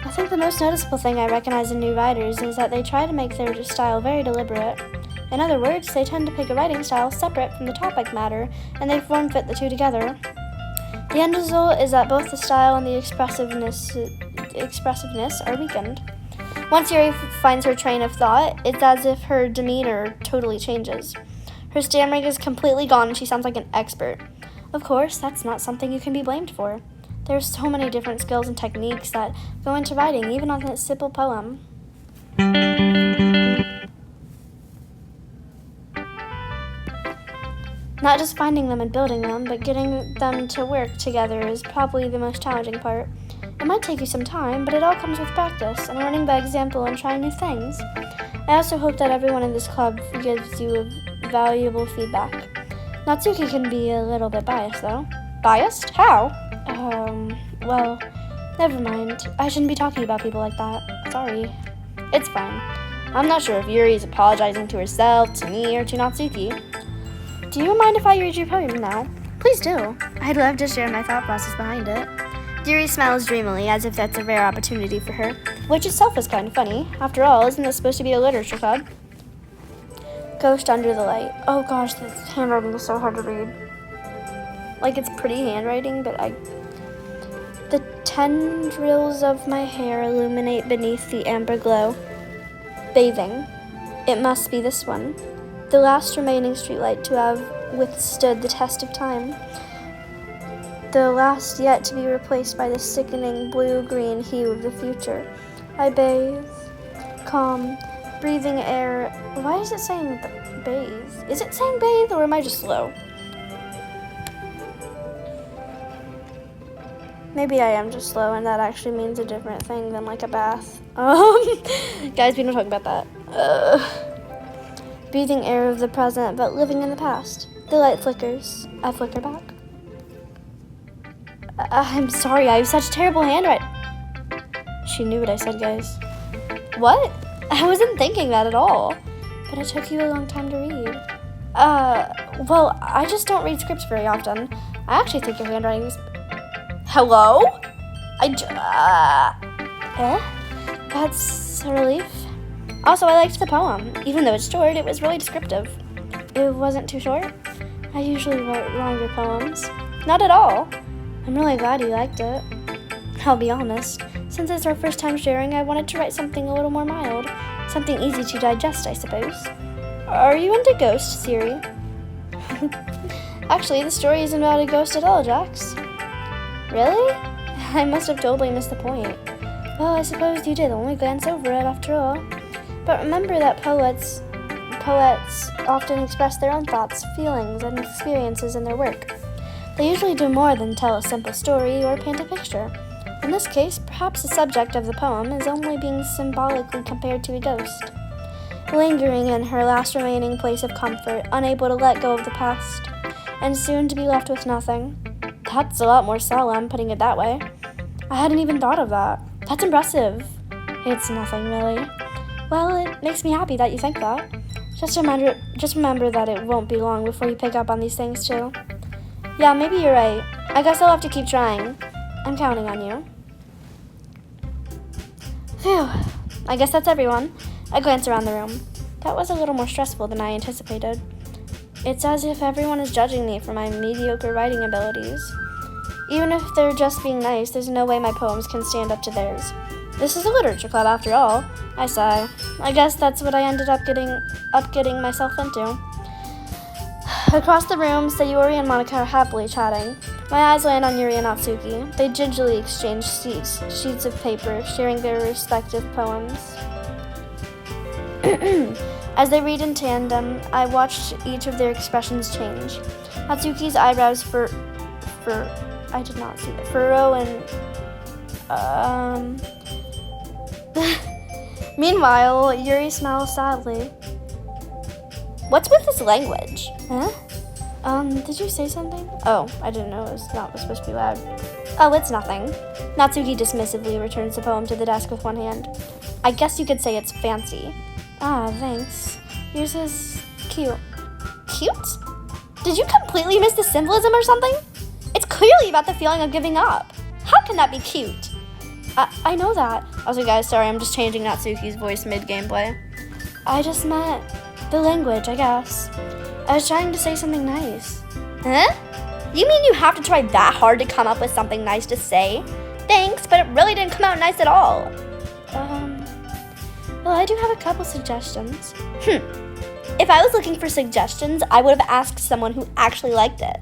I think the most noticeable thing I recognize in new writers is that they try to make their style very deliberate. In other words, they tend to pick a writing style separate from the topic matter, and they form-fit the two together. The end result is that both the style and the expressiveness are weakened. Once Yuri finds her train of thought, it's as if her demeanor totally changes. Her stammering is completely gone and she sounds like an expert. Of course, that's not something you can be blamed for. There are so many different skills and techniques that go into writing, even on a simple poem. Not just finding them and building them, but getting them to work together is probably the most challenging part. It might take you some time, but it all comes with practice and learning by example and trying new things. I also hope that everyone in this club gives you valuable feedback. Natsuki can be a little bit biased, though. Biased? How? Well, never mind. I shouldn't be talking about people like that. Sorry. It's fine. I'm not sure if Yuri is apologizing to herself, to me, or to Natsuki. Do you mind if I read your poem now? Please do. I'd love to share my thought process behind it. Yuri smiles dreamily, as if that's a rare opportunity for her, which itself is kind of funny. After all, isn't this supposed to be a literature club? Ghost Under the Light. Oh gosh, this handwriting is so hard to read. Like, it's pretty handwriting, but The tendrils of my hair illuminate beneath the amber glow. Bathing. It must be this one. The last remaining streetlight to have withstood the test of time. The last yet to be replaced by the sickening blue-green hue of the future. I bathe. Calm. Breathing air. Why is it saying bathe? Is it saying bathe, or am I just slow? Maybe I am just slow, and that actually means a different thing than like a bath. Guys, we don't talk about that. Breathing air of the present, but living in the past. The light flickers. I flicker back. I'm sorry, I have such terrible handwriting. She knew what I said, guys. What? I wasn't thinking that at all. But it took you a long time to read. Well, I just don't read scripts very often. I actually think your handwriting is... Hello? That's a relief. Also, I liked the poem. Even though it's short, it was really descriptive. It wasn't too short. I usually write longer poems. Not at all. I'm really glad you liked it. I'll be honest. Since it's our first time sharing, I wanted to write something a little more mild. Something easy to digest, I suppose. Are you into ghosts, Yuri? Actually, the story isn't about a ghost at all, Jax. Really? I must have totally missed the point. Well, I suppose you did only glance over it after all. But remember that poets often express their own thoughts, feelings, and experiences in their work. They usually do more than tell a simple story or paint a picture. In this case, perhaps the subject of the poem is only being symbolically compared to a ghost. Lingering in her last remaining place of comfort, unable to let go of the past, and soon to be left with nothing. That's a lot more solemn, putting it that way. I hadn't even thought of that. That's impressive. It's nothing, really. Well, it makes me happy that you think that. Just remember that it won't be long before you pick up on these things, too. Yeah, maybe you're right. I guess I'll have to keep trying. I'm counting on you. Phew. I guess that's everyone. I glance around the room. That was a little more stressful than I anticipated. It's as if everyone is judging me for my mediocre writing abilities. Even if they're just being nice, there's no way my poems can stand up to theirs. This is a literature club after all. I sigh. I guess that's what I ended up getting myself into. Across the room, Sayuri and Monica are happily chatting. My eyes land on Yuri and Natsuki. They gingerly exchange sheets of paper, sharing their respective poems. As they read in tandem, I watched each of their expressions change. Natsuki's eyebrows furrow and Meanwhile, Yuri smiles sadly. What's with this language? Huh? Did you say something? Oh, I didn't know it was supposed to be loud. Oh, it's nothing. Natsuki dismissively returns the poem to the desk with one hand. I guess you could say it's fancy. Ah, thanks. Yours is cute. Cute? Did you completely miss the symbolism or something? It's clearly about the feeling of giving up. How can that be cute? I know that. Also, guys, sorry, I'm just changing Natsuki's voice mid-gameplay. I just meant the language, I guess. I was trying to say something nice. Huh? You mean you have to try that hard to come up with something nice to say? Thanks, but it really didn't come out nice at all. Well, I do have a couple suggestions. If I was looking for suggestions, I would have asked someone who actually liked it.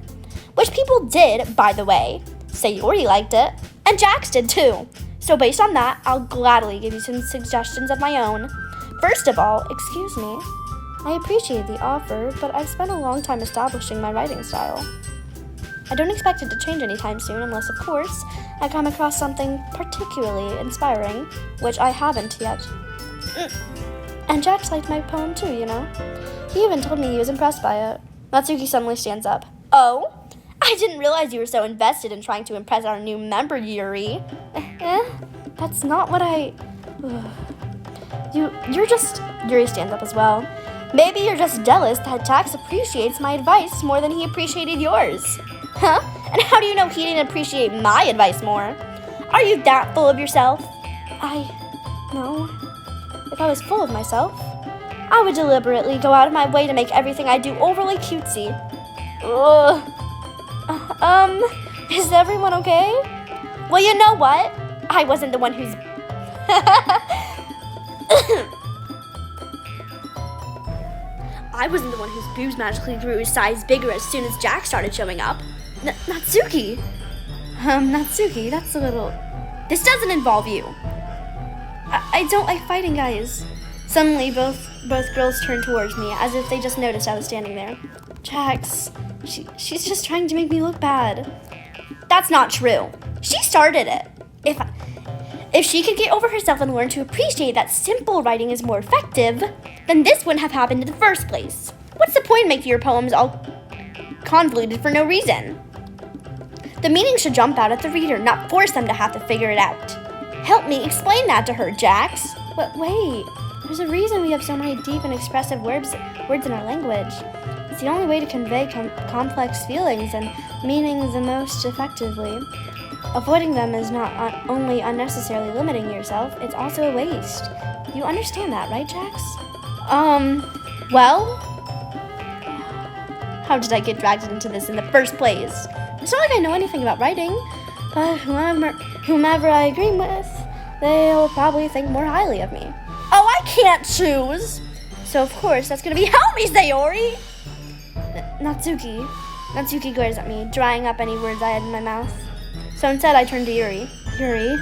Which people did, by the way. Sayori liked it, and Jax did too. So based on that, I'll gladly give you some suggestions of my own. First of all, excuse me. I appreciate the offer, but I've spent a long time establishing my writing style. I don't expect it to change anytime soon unless, of course, I come across something particularly inspiring, which I haven't yet. And Jax liked my poem too, you know? He even told me he was impressed by it. Natsuki suddenly stands up. Oh? I didn't realize you were so invested in trying to impress our new member, Yuri. That's not what I... You're just... Yuri stands up as well. Maybe you're just jealous that Jax appreciates my advice more than he appreciated yours. Huh? And how do you know he didn't appreciate my advice more? Are you that full of yourself? No. If I was full of myself, I would deliberately go out of my way to make everything I do overly cutesy. Ugh. Is everyone okay? Well, you know what? I wasn't the one who's... I wasn't the one whose boobs magically grew a size bigger as soon as Jack started showing up. Natsuki? Natsuki, that's a little... This doesn't involve you. I don't like fighting, guys. Suddenly, both girls turned towards me, as if they just noticed I was standing there. Jax, she's just trying to make me look bad. That's not true. She started it. If she could get over herself and learn to appreciate that simple writing is more effective, then this wouldn't have happened in the first place. What's the point in making your poems all convoluted for no reason? The meaning should jump out at the reader, not force them to have to figure it out. Help me explain that to her, Jax. But wait, there's a reason we have so many deep and expressive words in our language. It's the only way to convey complex feelings and meanings the most effectively. Avoiding them is not only unnecessarily limiting yourself, it's also a waste. You understand that, right, Jax? Well? How did I get dragged into this in the first place? It's not like I know anything about writing, but whomever I agree with, they'll probably think more highly of me. Oh, I can't choose! So of course, that's gonna be help me, Sayori! Natsuki glares at me, drying up any words I had in my mouth. So instead, I turn to Yuri. Yuri?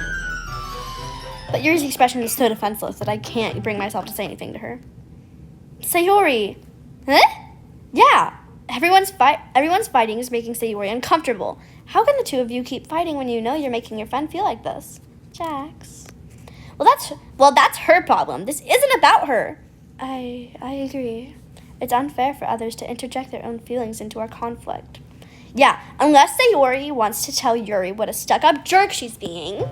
But Yuri's expression is so defenseless that I can't bring myself to say anything to her. Sayori! Huh? Yeah! Everyone's fighting is making Sayori uncomfortable. How can the two of you keep fighting when you know you're making your friend feel like this? Jax. Well, that's her problem. This isn't about her. I agree. It's unfair for others to interject their own feelings into our conflict. Yeah, unless Sayori wants to tell Yuri what a stuck-up jerk she's being.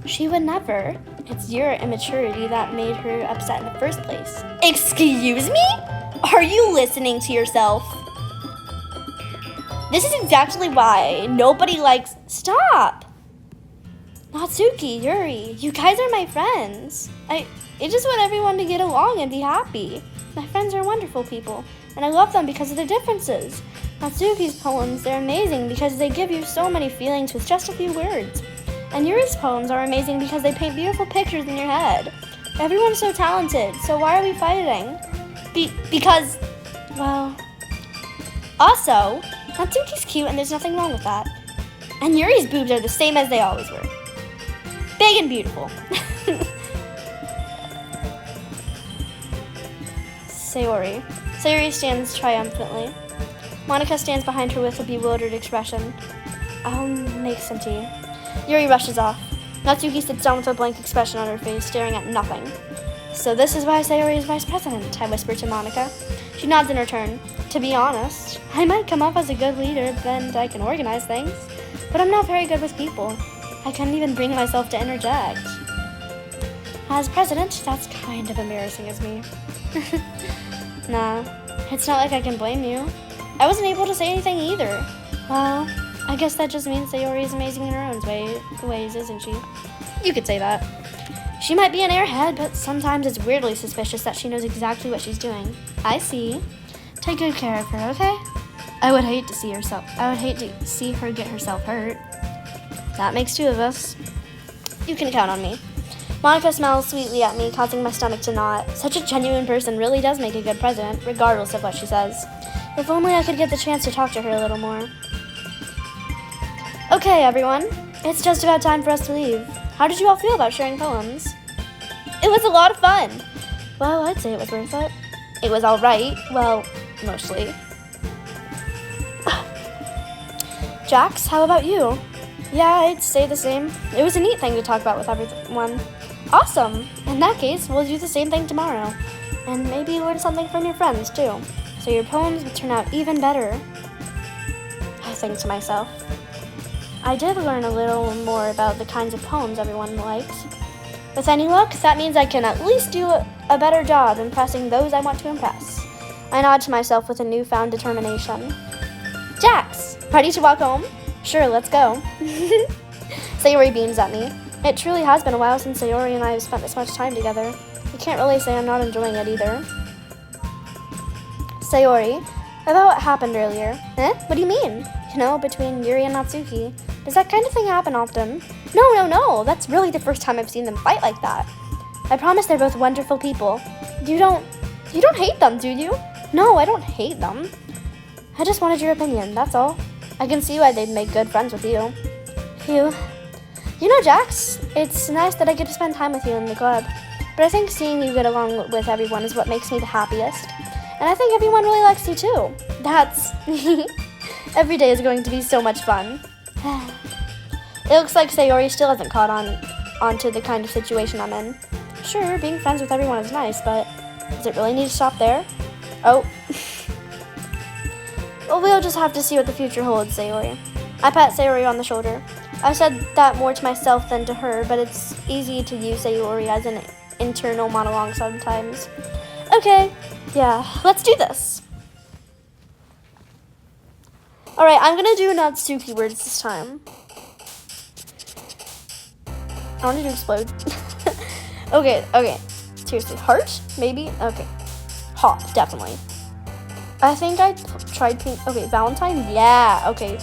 She would never. It's your immaturity that made her upset in the first place. Excuse me? Are you listening to yourself? This is exactly why nobody likes... Stop! Natsuki, Yuri, you guys are my friends. I just want everyone to get along and be happy. My friends are wonderful people, and I love them because of their differences. Natsuki's poems, they're amazing because they give you so many feelings with just a few words. And Yuri's poems are amazing because they paint beautiful pictures in your head. Everyone's so talented, so why are we fighting? Because, well... Also, Natsuki's cute and there's nothing wrong with that. And Yuri's boobs are the same as they always were. Big and beautiful. Sayori stands triumphantly. Monica stands behind her with a bewildered expression. I'll make some tea. Yuri rushes off. Natsuki sits down with a blank expression on her face, staring at nothing. So this is why Sayori is vice president, I whisper to Monica. She nods in return. To be honest, I might come off as a good leader, and I can organize things, but I'm not very good with people. I couldn't even bring myself to interject. As president, that's kind of embarrassing as me. Nah, it's not like I can blame you. I wasn't able to say anything either. Well, I guess that just means Sayori is amazing in her own ways, isn't she? You could say that. She might be an airhead, but sometimes it's weirdly suspicious that she knows exactly what she's doing. I see. Take good care of her, okay? I would hate to see her get herself hurt. That makes two of us. You can count on me. Monica smiles sweetly at me, causing my stomach to knot. Such a genuine person really does make a good president, regardless of what she says. If only I could get the chance to talk to her a little more. Okay, everyone. It's just about time for us to leave. How did you all feel about sharing poems? It was a lot of fun. Well, I'd say it was worth it. It was all right. Well, mostly. Jax, how about you? Yeah, I'd say the same. It was a neat thing to talk about with everyone. Awesome! In that case, we'll do the same thing tomorrow. And maybe learn something from your friends, too. So your poems will turn out even better. I think to myself. I did learn a little more about the kinds of poems everyone likes. With any luck, that means I can at least do a better job impressing those I want to impress. I nod to myself with a newfound determination. Jax, ready to walk home? Sure, let's go. Sayori beams at me. It truly has been a while since Sayori and I have spent this much time together. I can't really say I'm not enjoying it either. Sayori, about what happened earlier. What do you mean? You know, between Yuri and Natsuki. Does that kind of thing happen often? No. That's really the first time I've seen them fight like that. I promise they're both wonderful people. You don't hate them, do you? No, I don't hate them. I just wanted your opinion, that's all. I can see why they'd make good friends with you. You know, Jax, it's nice that I get to spend time with you in the club, but I think seeing you get along with everyone is what makes me the happiest. And I think everyone really likes you too. That's... Every day is going to be so much fun. It looks like Sayori still hasn't caught on to the kind of situation I'm in. Sure, being friends with everyone is nice, but does it really need to stop there? Oh. Well, we'll just have to see what the future holds, Sayori. I pat Sayori on the shoulder. I said that more to myself than to her, but it's easy to use Sayori as an internal monologue sometimes. Okay, yeah, let's do this. Alright, I'm gonna do Natsuki words this time. I want it to explode. Okay. Seriously, heart? Maybe? Okay. Hot, definitely. I think I tried pink. Okay, Valentine? Yeah, okay.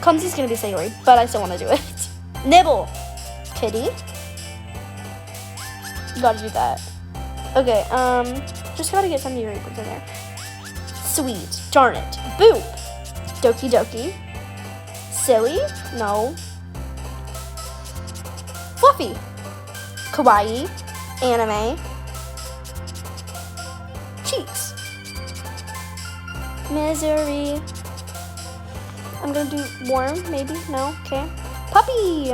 Clumsy's gonna be Sayori, but I still want to do it. Nibble! Kitty? Gotta do that. Okay, just gotta get some Yuri words in there. Sweet. Darn it. Boop! Doki doki. Silly? No. Fluffy. Kawaii. Anime. Cheeks. Misery. I'm gonna do warm, maybe? No? Okay. Puppy!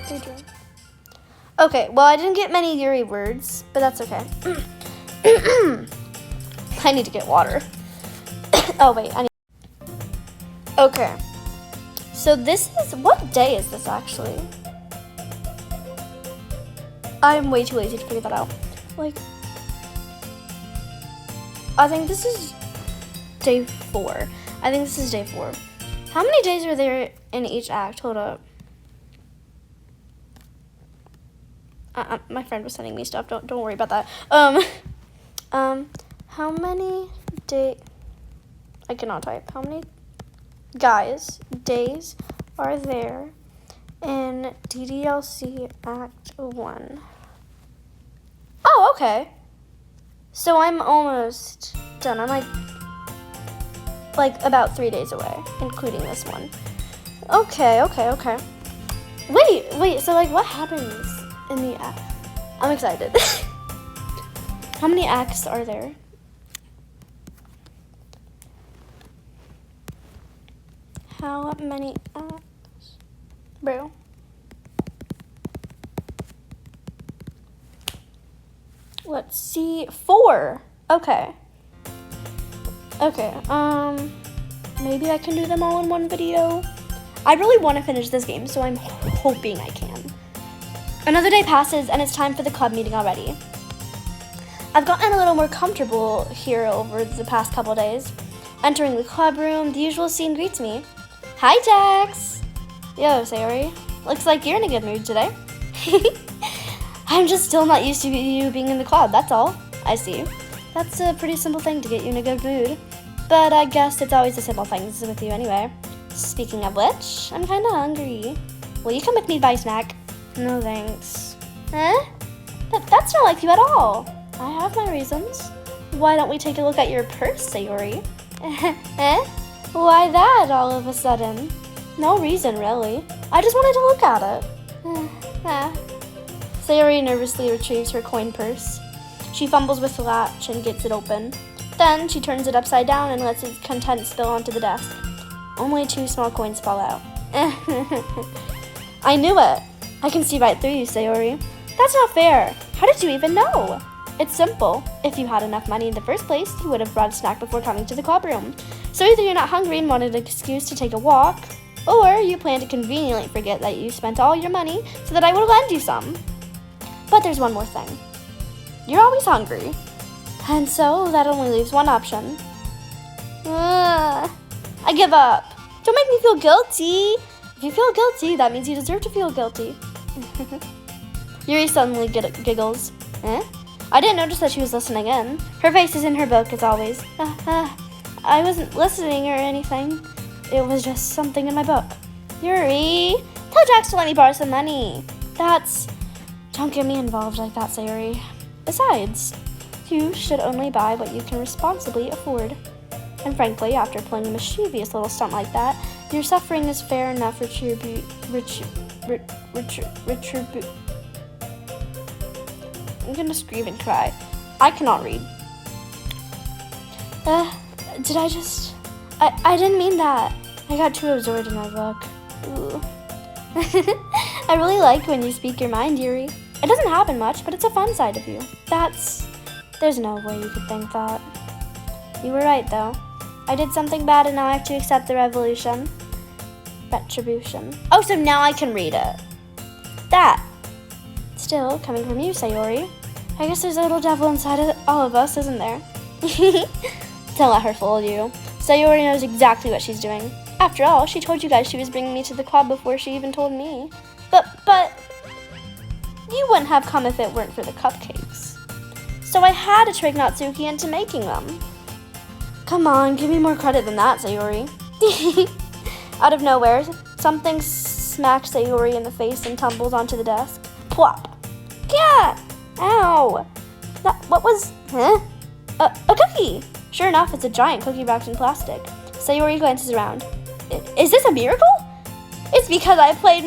Daydream. Okay, well, I didn't get many Yuri words, but that's okay. I need to get water. Oh, wait, Okay. So this is... What day is this, actually? I'm way too lazy to figure that out. Like... I think this is... Day 4. I think this is day 4. How many days are there in each act? Hold up. My friend was sending me stuff. Don't worry about that. How many I cannot type. How many days are there in Ddlc Act 1? Oh, okay. So I'm almost done. I'm like about 3 days away, including this one. Okay. Wait, so like what happens in the act? I'm excited. How many acts are there? How many acts Bro. Let's see. 4. Okay. Maybe I can do them all in one video. I really want to finish this game, so I'm hoping I can. Another day passes, and it's time for the club meeting already. I've gotten a little more comfortable here over the past couple days. Entering the club room, the usual scene greets me. Hi, Jax! Yo, Sayori. Looks like you're in a good mood today. I'm just still not used to you being in the club, that's all. I see. That's a pretty simple thing to get you in a good mood. But I guess it's always the simple things with you anyway. Speaking of which, I'm kinda hungry. Will you come with me to buy a snack? No thanks. That's not like you at all. I have my reasons. Why don't we take a look at your purse, Sayori? Why that all of a sudden? No reason, really. I just wanted to look at it. Sayori nervously retrieves her coin purse. She fumbles with the latch and gets it open. Then she turns it upside down and lets its contents spill onto the desk. Only 2 small coins fall out. I knew it. I can see right through you, Sayori. That's not fair. How did you even know? It's simple. If you had enough money in the first place, you would have brought a snack before coming to the club room. So either you're not hungry and wanted an excuse to take a walk, or you plan to conveniently forget that you spent all your money so that I would lend you some. But there's one more thing. You're always hungry. And so that only leaves one option. I give up. Don't make me feel guilty. If you feel guilty, that means you deserve to feel guilty. Yuri suddenly giggles. I didn't notice that she was listening in. Her face is in her book as always. I wasn't listening or anything. It was just something in my book. Yuri, tell Jax to let me borrow some money. Don't get me involved like that, Sayori. Besides, you should only buy what you can responsibly afford. And frankly, after pulling a mischievous little stunt like that, your suffering is fair enough I'm gonna scream and cry. I cannot read. Did I just... I didn't mean that. I got too absorbed in my book. Ooh. I really like when you speak your mind, Yuri. It doesn't happen much, but it's a fun side of you. There's no way you could think that. You were right, though. I did something bad and now I have to accept the retribution. Oh, so now I can read it. That. Still, coming from you, Sayori. I guess there's a little devil inside of all of us, isn't there? Don't let her fool you. Sayori knows exactly what she's doing. After all, she told you guys she was bringing me to the club before she even told me. But you wouldn't have come if it weren't for the cupcakes. So I had to trick Natsuki into making them. Come on, give me more credit than that, Sayori. Out of nowhere, something smacks Sayori in the face and tumbles onto the desk. Plop. Yeah! Ow! What was... A cookie! Sure enough, it's a giant cookie wrapped in plastic. Sayori glances around. Is this a miracle? It's because I paid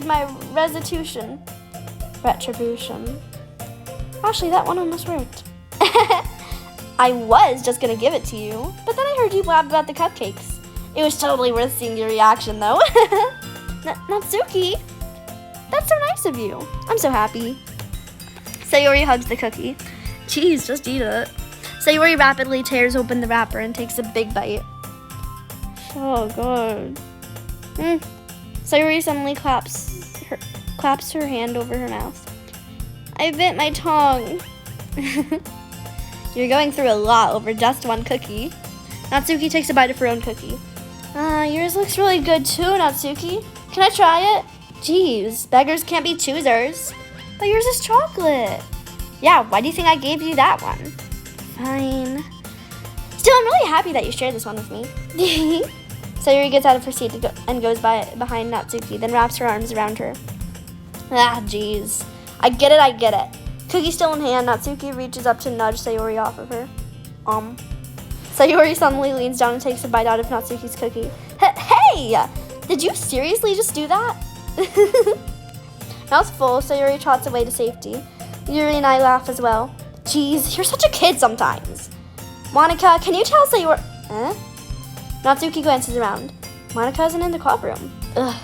my restitution. Retribution. Actually, that one almost worked. I was just gonna give it to you, but then I heard you blab about the cupcakes. It was totally worth seeing your reaction, though. Natsuki, that's so nice of you. I'm so happy. Sayori hugs the cookie. Jeez, just eat it. Sayori rapidly tears open the wrapper and takes a big bite. Oh, God. Sayori suddenly claps her hand over her mouth. I bit my tongue. You're going through a lot over just one cookie. Natsuki takes a bite of her own cookie. Yours looks really good too, Natsuki. Can I try it? Jeez, beggars can't be choosers. But yours is chocolate. Yeah, why do you think I gave you that one? Fine. Still, I'm really happy that you shared this one with me. Sayori gets out of her seat and goes behind Natsuki, then wraps her arms around her. Jeez. I get it. Cookie still in hand, Natsuki reaches up to nudge Sayori off of her. Sayori suddenly leans down and takes a bite out of Natsuki's cookie. Hey! Did you seriously just do that? Mouth full, Sayori trots away to safety. Yuri and I laugh as well. Jeez, you're such a kid sometimes. Monica, can you tell Sayori... Natsuki glances around. Monica isn't in the club room. Ugh.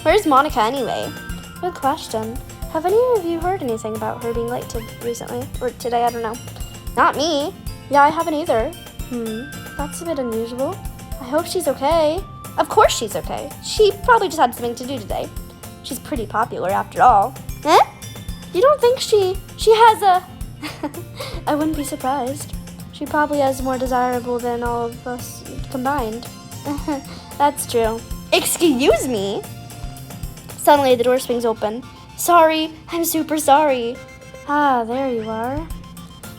Where's Monica anyway? Good question. Have any of you heard anything about her being late recently? Or today, I don't know. Not me. Yeah, I haven't either. That's a bit unusual. I hope she's okay. Of course she's okay. She probably just had something to do today. She's pretty popular after all. Eh? You don't think she has a... I wouldn't be surprised. She probably is more desirable than all of us combined. That's true. Excuse me? Suddenly the door swings open. Sorry, I'm super sorry. Ah, there you are.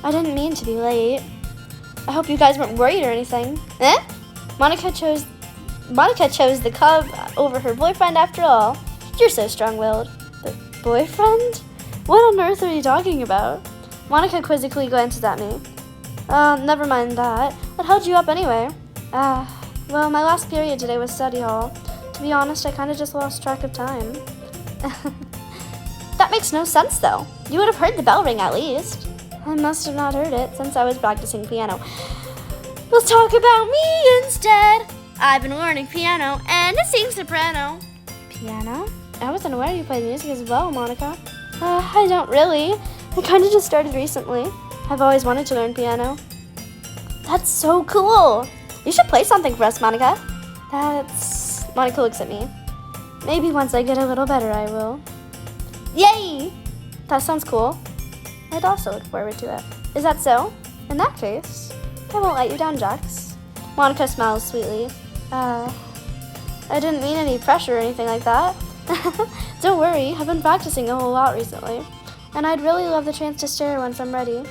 I didn't mean to be late. I hope you guys weren't worried or anything. Eh? Monica chose the cub over her boyfriend after all. You're so strong-willed. But boyfriend? What on earth are you talking about? Monica quizzically glances at me. Never mind that. What held you up anyway? Well, my last period today was study hall. To be honest, I kind of just lost track of time. That makes no sense, though. You would have heard the bell ring at least. I must have not heard it since I was practicing piano. Let's talk about me instead. I've been learning piano and to sing soprano. Piano? I wasn't aware you played music as well, Monica. I don't really. I kind of just started recently. I've always wanted to learn piano. That's so cool. You should play something for us, Monica. Monica looks at me. Maybe once I get a little better, I will. Yay! That sounds cool. I'd also look forward to it. Is that so? In that case, I won't let you down, Jax. Monica smiles sweetly. I didn't mean any pressure or anything like that. Don't worry, I've been practicing a whole lot recently, and I'd really love the chance to share once I'm ready.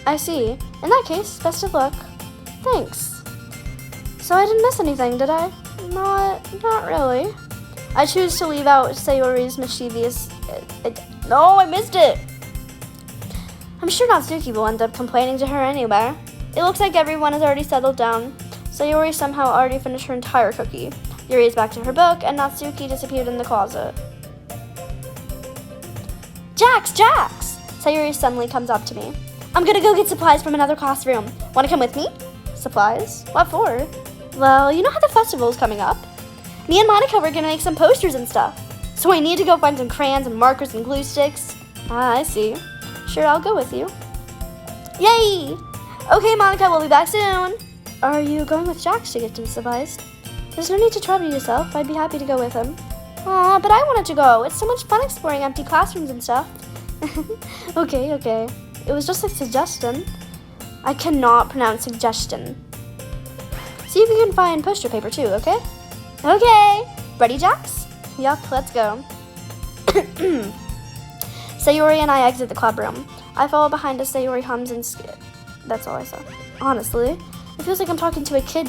I see. In that case, best of luck. Thanks. So I didn't miss anything, did I? Not really. I choose to leave out Sayori's mischievous... No, I missed it! I'm sure Natsuki will end up complaining to her anyway. It looks like everyone has already settled down. Sayori somehow already finished her entire cookie. Yuri is back to her book, and Natsuki disappeared in the closet. Jax! Sayori suddenly comes up to me. I'm gonna go get supplies from another classroom. Wanna come with me? Supplies? What for? Well, you know how the festival's coming up? Me and Monica were gonna make some posters and stuff. So I need to go find some crayons and markers and glue sticks. Ah, I see. Sure, I'll go with you. Yay! Okay, Monica, we'll be back soon. Are you going with Jax to get some supplies? There's no need to trouble yourself. I'd be happy to go with him. Aw, but I wanted to go. It's so much fun exploring empty classrooms and stuff. Okay. It was just a suggestion. I cannot pronounce suggestion. See if you can find poster paper too, okay? Okay. Ready, Jax? Yup, let's go. Sayori and I exit the clubroom. I follow behind as Sayori hums and that's all I saw. Honestly, it feels like I'm talking to a kid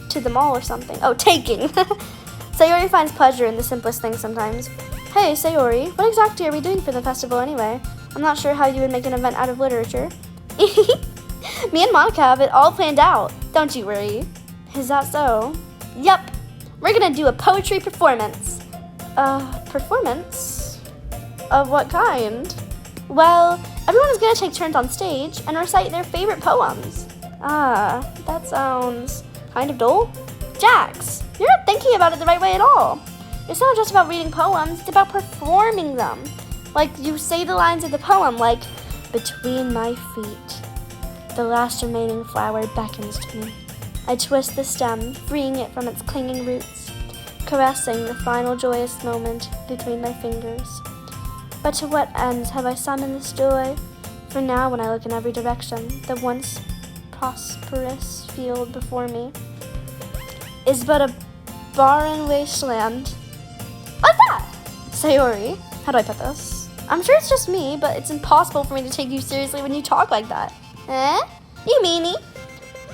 to the mall or something. Oh, taking. Sayori finds pleasure in the simplest things sometimes. Hey, Sayori, what exactly are we doing for the festival anyway? I'm not sure how you would make an event out of literature. Me and Monica have it all planned out. Don't you worry. Is that so? Yup. We're gonna do a poetry performance. Performance? Of what kind? Well, everyone is gonna take turns on stage and recite their favorite poems. Ah, that sounds kind of dull. Jax, you're not thinking about it the right way at all. It's not just about reading poems, it's about performing them. Like, you say the lines of the poem, like, between my feet, the last remaining flower beckons to me. I twist the stem, freeing it from its clinging roots, caressing the final joyous moment between my fingers. But to what ends have I summoned this joy? For now, when I look in every direction, the once prosperous field before me is but a barren wasteland. What's that? Sayori, how do I put this? I'm sure it's just me, but it's impossible for me to take you seriously when you talk like that. Eh? You meanie?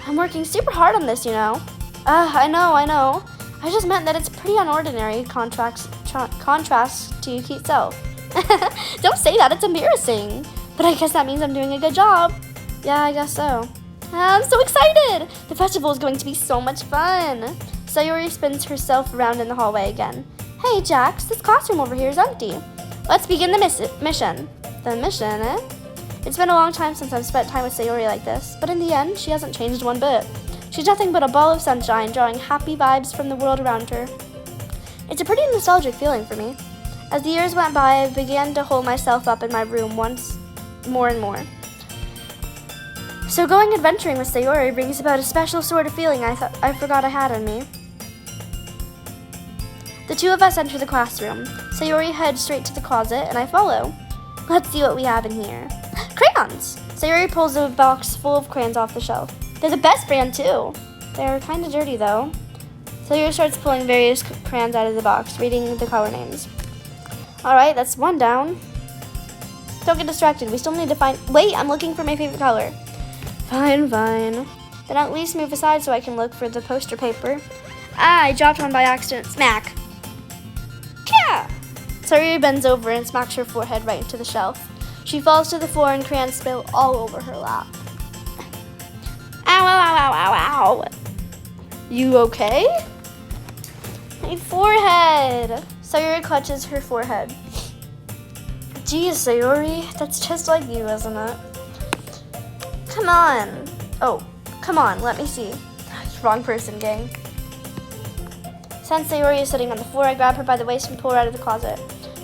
I'm working super hard on this, you know. I know. I just meant that it's pretty unordinary contrast to Yuki's self. Don't say that, it's embarrassing. But I guess that means I'm doing a good job. Yeah, I guess so. I'm so excited! The festival is going to be so much fun. Sayori spins herself around in the hallway again. Hey, Jax, this classroom over here is empty. Let's begin the mission. The mission, eh? It's been a long time since I've spent time with Sayori like this, but in the end, she hasn't changed one bit. She's nothing but a ball of sunshine, drawing happy vibes from the world around her. It's a pretty nostalgic feeling for me. As the years went by, I began to hold myself up in my room once more and more. So going adventuring with Sayori brings about a special sort of feeling I forgot I had in me. The two of us enter the classroom. Sayori heads straight to the closet, and I follow. Let's see what we have in here. Crayons! Sayori pulls a box full of crayons off the shelf. They're the best brand, too. They're kind of dirty, though. Sayori starts pulling various crayons out of the box, reading the color names. Alright, that's one down. Don't get distracted. We still need to find... Wait, I'm looking for my favorite color. Fine. Then at least move aside so I can look for the poster paper. I dropped one by accident. Smack. Yeah! Sayori bends over and smacks her forehead right into the shelf. She falls to the floor and crayons spill all over her lap. Ow. You okay? My forehead. Sayori clutches her forehead. Geez, Sayori, that's just like you, isn't it? Come on. Oh, come on, let me see. Wrong person, gang. Since Sayori is sitting on the floor, I grab her by the waist and pull her out of the closet.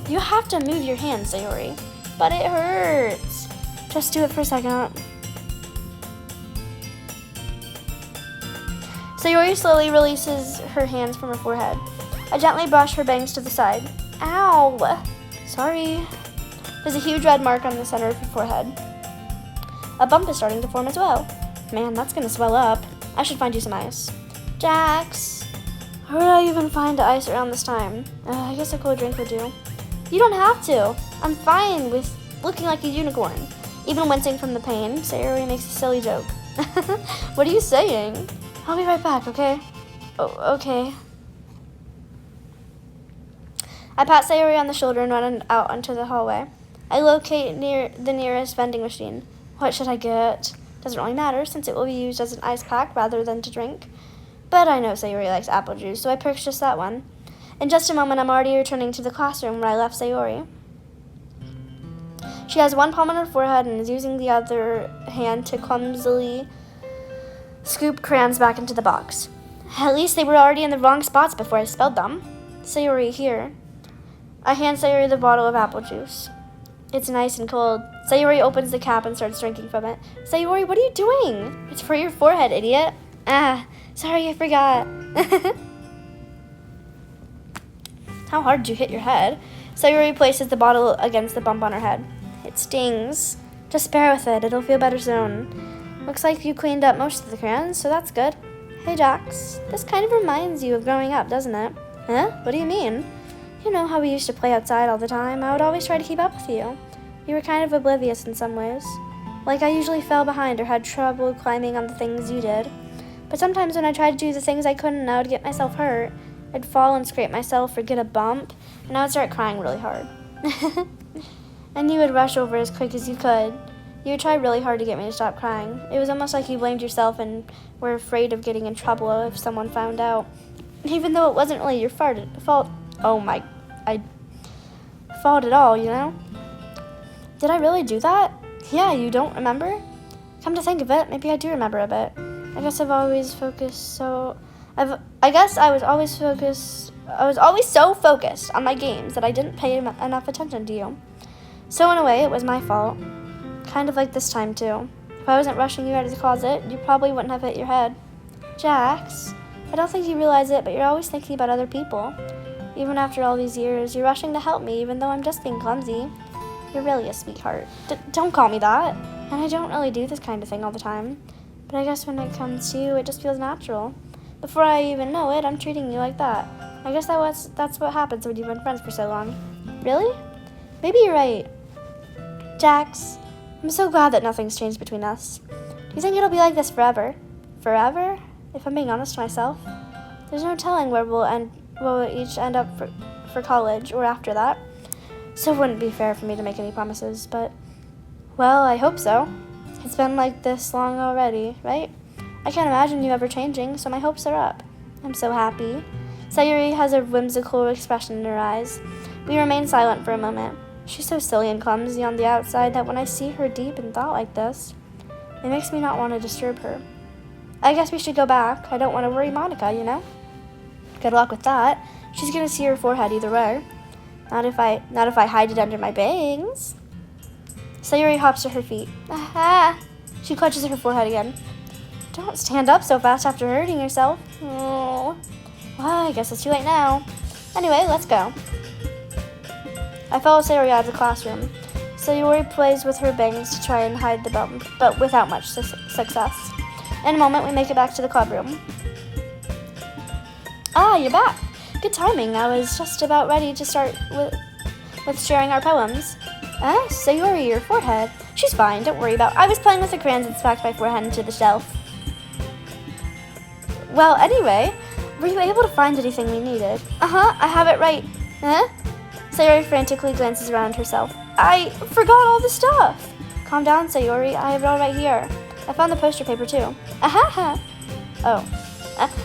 You have to move your hands, Sayori. But it hurts. Just do it for a second. Sayori slowly releases her hands from her forehead. I gently brush her bangs to the side. Ow! Sorry. There's a huge red mark on the center of her forehead. A bump is starting to form as well. Man, that's gonna swell up. I should find you some ice. Jax! Where would I even find ice around this time? I guess a cold drink would do. You don't have to. I'm fine with looking like a unicorn. Even wincing from the pain, Sayori makes a silly joke. What are you saying? I'll be right back, okay? Oh, okay. I pat Sayori on the shoulder and run out onto the hallway. I locate near the nearest vending machine. What should I get? Doesn't really matter since it will be used as an ice pack rather than to drink. But I know Sayori likes apple juice, so I purchased that one. In just a moment, I'm already returning to the classroom where I left Sayori. She has one palm on her forehead and is using the other hand to clumsily scoop crayons back into the box. At least they were already in the wrong spots before I spilled them. Sayori, here. I hand Sayori the bottle of apple juice. It's nice and cold. Sayori opens the cap and starts drinking from it. Sayori, what are you doing? It's for your forehead, idiot. Sorry, I forgot. How hard did you hit your head? Sayori places the bottle against the bump on her head. It stings. Just bear with it. It'll feel better soon. Looks like you cleaned up most of the crayons, so that's good. Hey, Jax. This kind of reminds you of growing up, doesn't it? Huh? What do you mean? You know how we used to play outside all the time? I would always try to keep up with you. You were kind of oblivious in some ways. Like I usually fell behind or had trouble climbing on the things you did. But sometimes when I tried to do the things I couldn't, I would get myself hurt. I'd fall and scrape myself or get a bump, and I would start crying really hard. And you would rush over as quick as you could. You would try really hard to get me to stop crying. It was almost like you blamed yourself and were afraid of getting in trouble if someone found out. Even though it wasn't really your fault. I fault at all, you know? Did I really do that? Yeah, you don't remember? Come to think of it, maybe I do remember a bit. I guess I was always so focused on my games that I didn't pay enough attention to you. So in a way, it was my fault. Kind of like this time, too. If I wasn't rushing you out of the closet, you probably wouldn't have hit your head. Jax, I don't think you realize it, but you're always thinking about other people. Even after all these years, you're rushing to help me, even though I'm just being clumsy. You're really a sweetheart. Don't call me that. And I don't really do this kind of thing all the time. But I guess when it comes to you, it just feels natural. Before I even know it, I'm treating you like that. I guess that's what happens when you've been friends for so long. Really? Maybe you're right. Jax, I'm so glad that nothing's changed between us. Do you think it'll be like this forever? Forever? If I'm being honest to myself. There's no telling where we'll each end up for college or after that. So it wouldn't be fair for me to make any promises, but, well, I hope so. It's been like this long already, right? I can't imagine you ever changing, so my hopes are up. I'm so happy. Sayori has a whimsical expression in her eyes. We remain silent for a moment. She's so silly and clumsy on the outside that when I see her deep in thought like this, it makes me not want to disturb her. I guess we should go back. I don't want to worry Monica, you know? Good luck with that. She's gonna see her forehead either way. Not if I hide it under my bangs. Sayuri hops to her feet. Aha! She clutches her forehead again. Don't stand up so fast after hurting yourself. Oh. Well, I guess it's too late now. Anyway, let's go. I follow Sayuri out of the classroom. Sayuri plays with her bangs to try and hide the bump, but without much success. In a moment, we make it back to the club room. Ah, you're back. Good timing. I was just about ready to start with sharing our poems. Ah, Sayuri, your forehead. She's fine, don't worry about it. I was playing with the crayons and smacked my forehead into the shelf. Well, anyway, were you able to find anything we needed? Uh-huh, I have it right. Huh? Sayuri frantically glances around herself. I forgot all the stuff. Calm down, Sayuri. I have it all right here. I found the poster paper, too. Aha! Oh.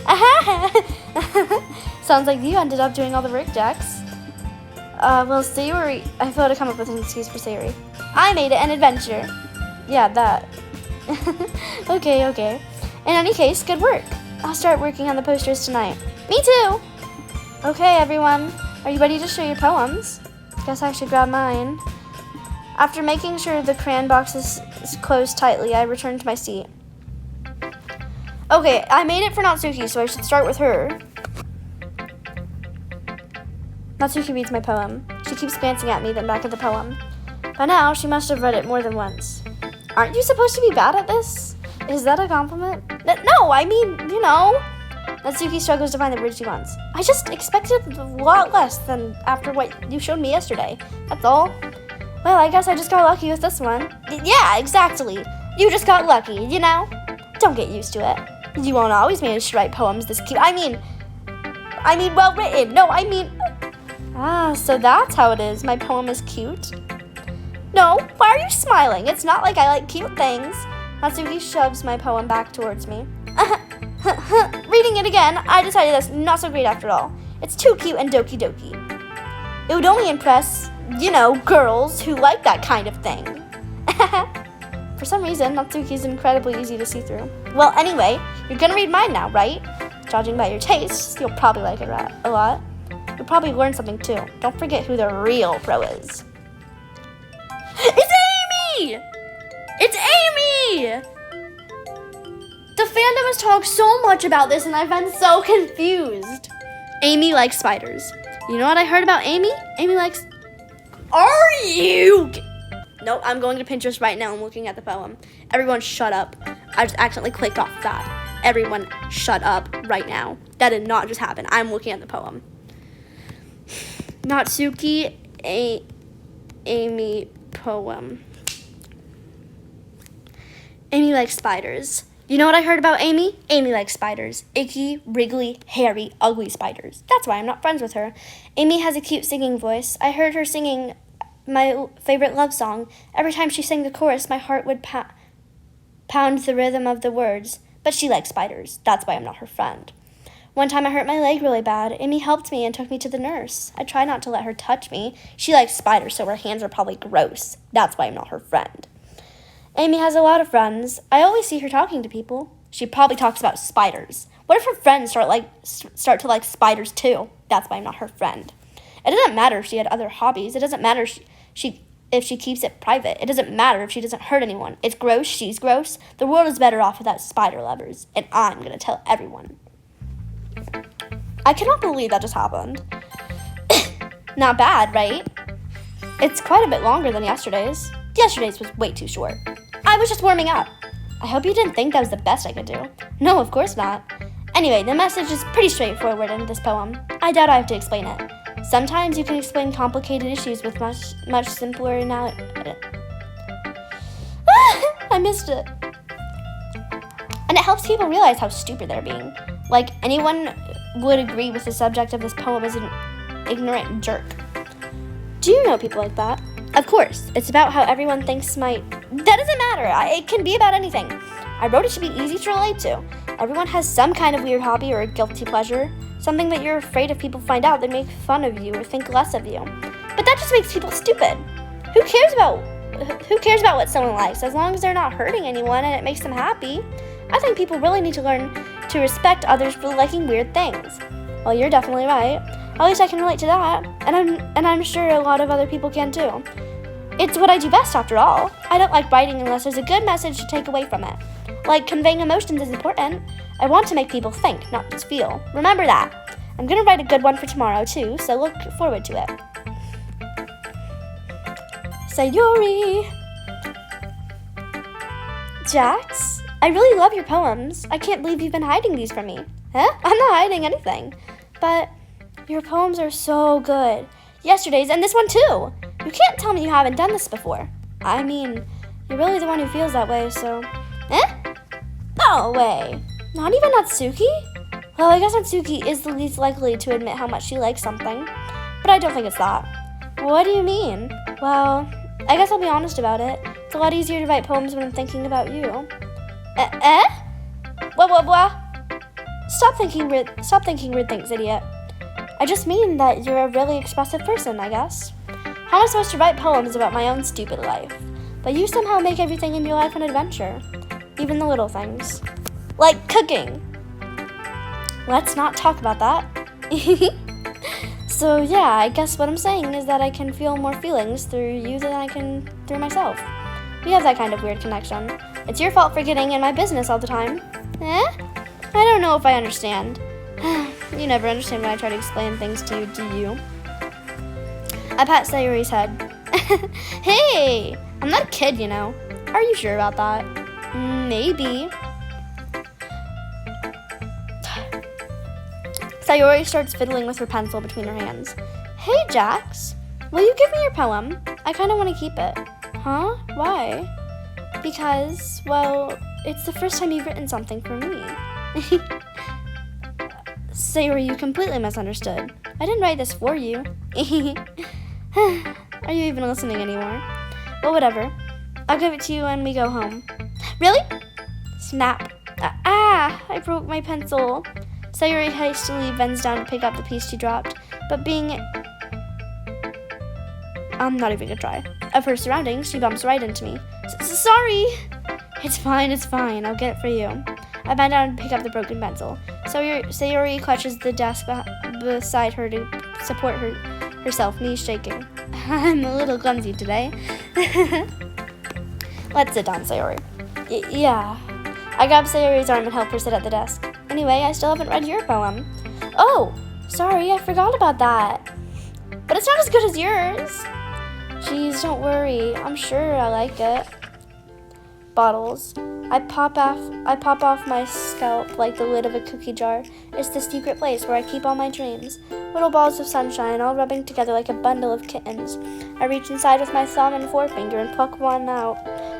Aha! Sounds like you ended up doing all the work, Jax. Well, Sayuri... I thought I'd come up with an excuse for Sayuri. I made it an adventure. Yeah, that. Okay. In any case, good work. I'll start working on the posters tonight. Me too! Okay, everyone. Are you ready to show your poems? Guess I should grab mine. After making sure the crayon box is closed tightly, I return to my seat. Okay, I made it for Natsuki, so I should start with her. Natsuki reads my poem. She keeps glancing at me, then back at the poem. By now, she must have read it more than once. Aren't you supposed to be bad at this? Is that a compliment? No, I mean, you know. Natsuki struggles to find the word she wants. I just expected a lot less than after what you showed me yesterday. That's all. Well, I guess I just got lucky with this one. Yeah, exactly. You just got lucky, you know? Don't get used to it. You won't always manage to write poems this cute. I mean well written. No, I mean... Ah, so that's how it is. My poem is cute. No, why are you smiling? It's not like I like cute things. Natsuki shoves my poem back towards me. Reading it again, I decided that's not so great after all. It's too cute and doki doki. It would only impress, you know, girls who like that kind of thing. For some reason, Natsuki's incredibly easy to see through. Well, anyway, you're gonna read mine now, right? Judging by your tastes, you'll probably like it a lot. You'll probably learn something too. Don't forget who the real pro is. It's Amy! It's Amy! The fandom has talked so much about this and I've been so confused. Amy likes spiders. You know what I heard about Amy? Amy likes... Are you... Nope, I'm going to Pinterest right now and looking at the poem. Everyone shut up. I just accidentally clicked off that. Everyone shut up right now. That did not just happen. I'm looking at the poem. Natsuki, Amy poem. Amy likes spiders. You know what I heard about Amy? Amy likes spiders. Icky, wriggly, hairy, ugly spiders. That's why I'm not friends with her. Amy has a cute singing voice. I heard her singing my favorite love song. Every time she sang the chorus, my heart would pound the rhythm of the words. But she likes spiders. That's why I'm not her friend. One time I hurt my leg really bad. Amy helped me and took me to the nurse. I try not to let her touch me. She likes spiders, so her hands are probably gross. That's why I'm not her friend. Amy has a lot of friends. I always see her talking to people. She probably talks about spiders. What if her friends start to like spiders too? That's why I'm not her friend. It doesn't matter if she had other hobbies. It doesn't matter if she keeps it private. It doesn't matter if she doesn't hurt anyone. It's gross. She's gross. The world is better off without spider lovers. And I'm going to tell everyone. I cannot believe that just happened. Not bad, right? It's quite a bit longer than yesterday's. Yesterday's was way too short. I was just warming up. I hope you didn't think that was the best I could do. No, of course not. Anyway, the message is pretty straightforward in this poem. I doubt I have to explain it. Sometimes you can explain complicated issues with much simpler now. I missed it. And it helps people realize how stupid they're being. Like, anyone would agree with the subject of this poem is an ignorant jerk. Do you know people like that? Of course, it's about how everyone thinks That doesn't matter. It can be about anything. I wrote it to be easy to relate to. Everyone has some kind of weird hobby or a guilty pleasure. Something that you're afraid if people find out, they make fun of you or think less of you. But that just makes people stupid. Who cares about what someone likes as long as they're not hurting anyone and it makes them happy? I think people really need to learn to respect others for liking weird things. Well, you're definitely right. At least I can relate to that, and I'm sure a lot of other people can too. It's what I do best, after all. I don't like writing unless there's a good message to take away from it. Like, conveying emotions is important. I want to make people think, not just feel. Remember that. I'm gonna write a good one for tomorrow too, so look forward to it. Sayori! Jax, I really love your poems. I can't believe you've been hiding these from me. Huh? I'm not hiding anything. But your poems are so good. Yesterday's and this one too. You can't tell me you haven't done this before. I mean, you're really the one who feels that way, so... No way. Not even Natsuki? Well, I guess Natsuki is the least likely to admit how much she likes something. But I don't think it's that. What do you mean? Well, I guess I'll be honest about it. It's a lot easier to write poems when I'm thinking about you. What? Stop thinking weird things, idiot. I just mean that you're a really expressive person, I guess. How am I supposed to write poems about my own stupid life? But you somehow make everything in your life an adventure. Even the little things. Like cooking. Let's not talk about that. So yeah, I guess what I'm saying is that I can feel more feelings through you than I can through myself. We have that kind of weird connection. It's your fault for getting in my business all the time. I don't know if I understand. You never understand when I try to explain things to you, do you? I pat Sayori's head. Hey! I'm not a kid, you know. Are you sure about that? Maybe. Sayori starts fiddling with her pencil between her hands. Hey, Jax. Will you give me your poem? I kind of want to keep it. Huh? Why? Because, well, it's the first time you've written something for me. Sayori, you completely misunderstood. I didn't write this for you. Are you even listening anymore? Well, whatever. I'll give it to you when we go home. Really? Snap. I broke my pencil. Sayori hastily bends down to pick up the piece she dropped, but being... I'm not even gonna try. Of her surroundings, she bumps right into me. Sorry! It's fine. I'll get it for you. I bend down to pick up the broken pencil. Sayori clutches the desk beside her to support herself, knees shaking. I'm a little clumsy today. Let's sit down, Sayori. Yeah. I grab Sayori's arm and help her sit at the desk. Anyway, I still haven't read your poem. Oh, sorry, I forgot about that. But it's not as good as yours. Jeez, don't worry. I'm sure I like it. Bottles. I pop off my scalp like the lid of a cookie jar. It's the secret place where I keep all my dreams. Little balls of sunshine all rubbing together like a bundle of kittens. I reach inside with my thumb and forefinger and pluck one out.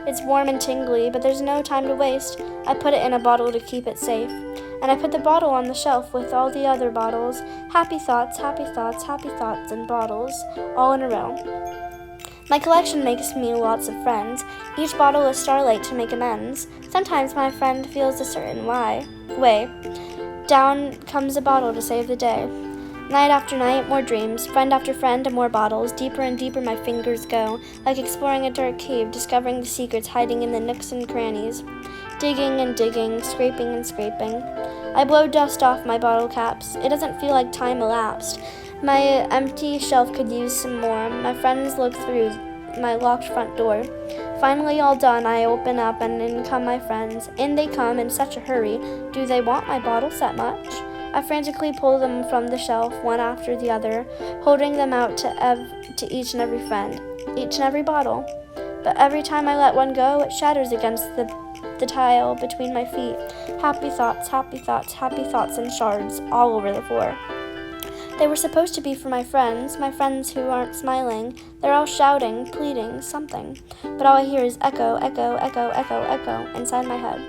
It's warm and tingly, but there's no time to waste. I put it in a bottle to keep it safe. And I put the bottle on the shelf with all the other bottles. Happy thoughts, and bottles, all in a row. My collection makes me lots of friends. Each bottle is starlight to make amends. Sometimes my friend feels a certain way. Down comes a bottle to save the day. Night after night, more dreams. Friend after friend, and more bottles. Deeper and deeper my fingers go, like exploring a dark cave, discovering the secrets hiding in the nooks and crannies. Digging and digging, scraping and scraping. I blow dust off my bottle caps. It doesn't feel like time elapsed. My empty shelf could use some more. My friends look through my locked front door. Finally all done, I open up and in come my friends. In they come in such a hurry. Do they want my bottles that much? I frantically pull them from the shelf, one after the other, holding them out to each and every friend, each and every bottle. But every time I let one go, it shatters against the tile between my feet. Happy thoughts, and shards all over the floor. They were supposed to be for my friends who aren't smiling. They're all shouting, pleading, something. But all I hear is echo, echo, echo, echo, echo inside my head.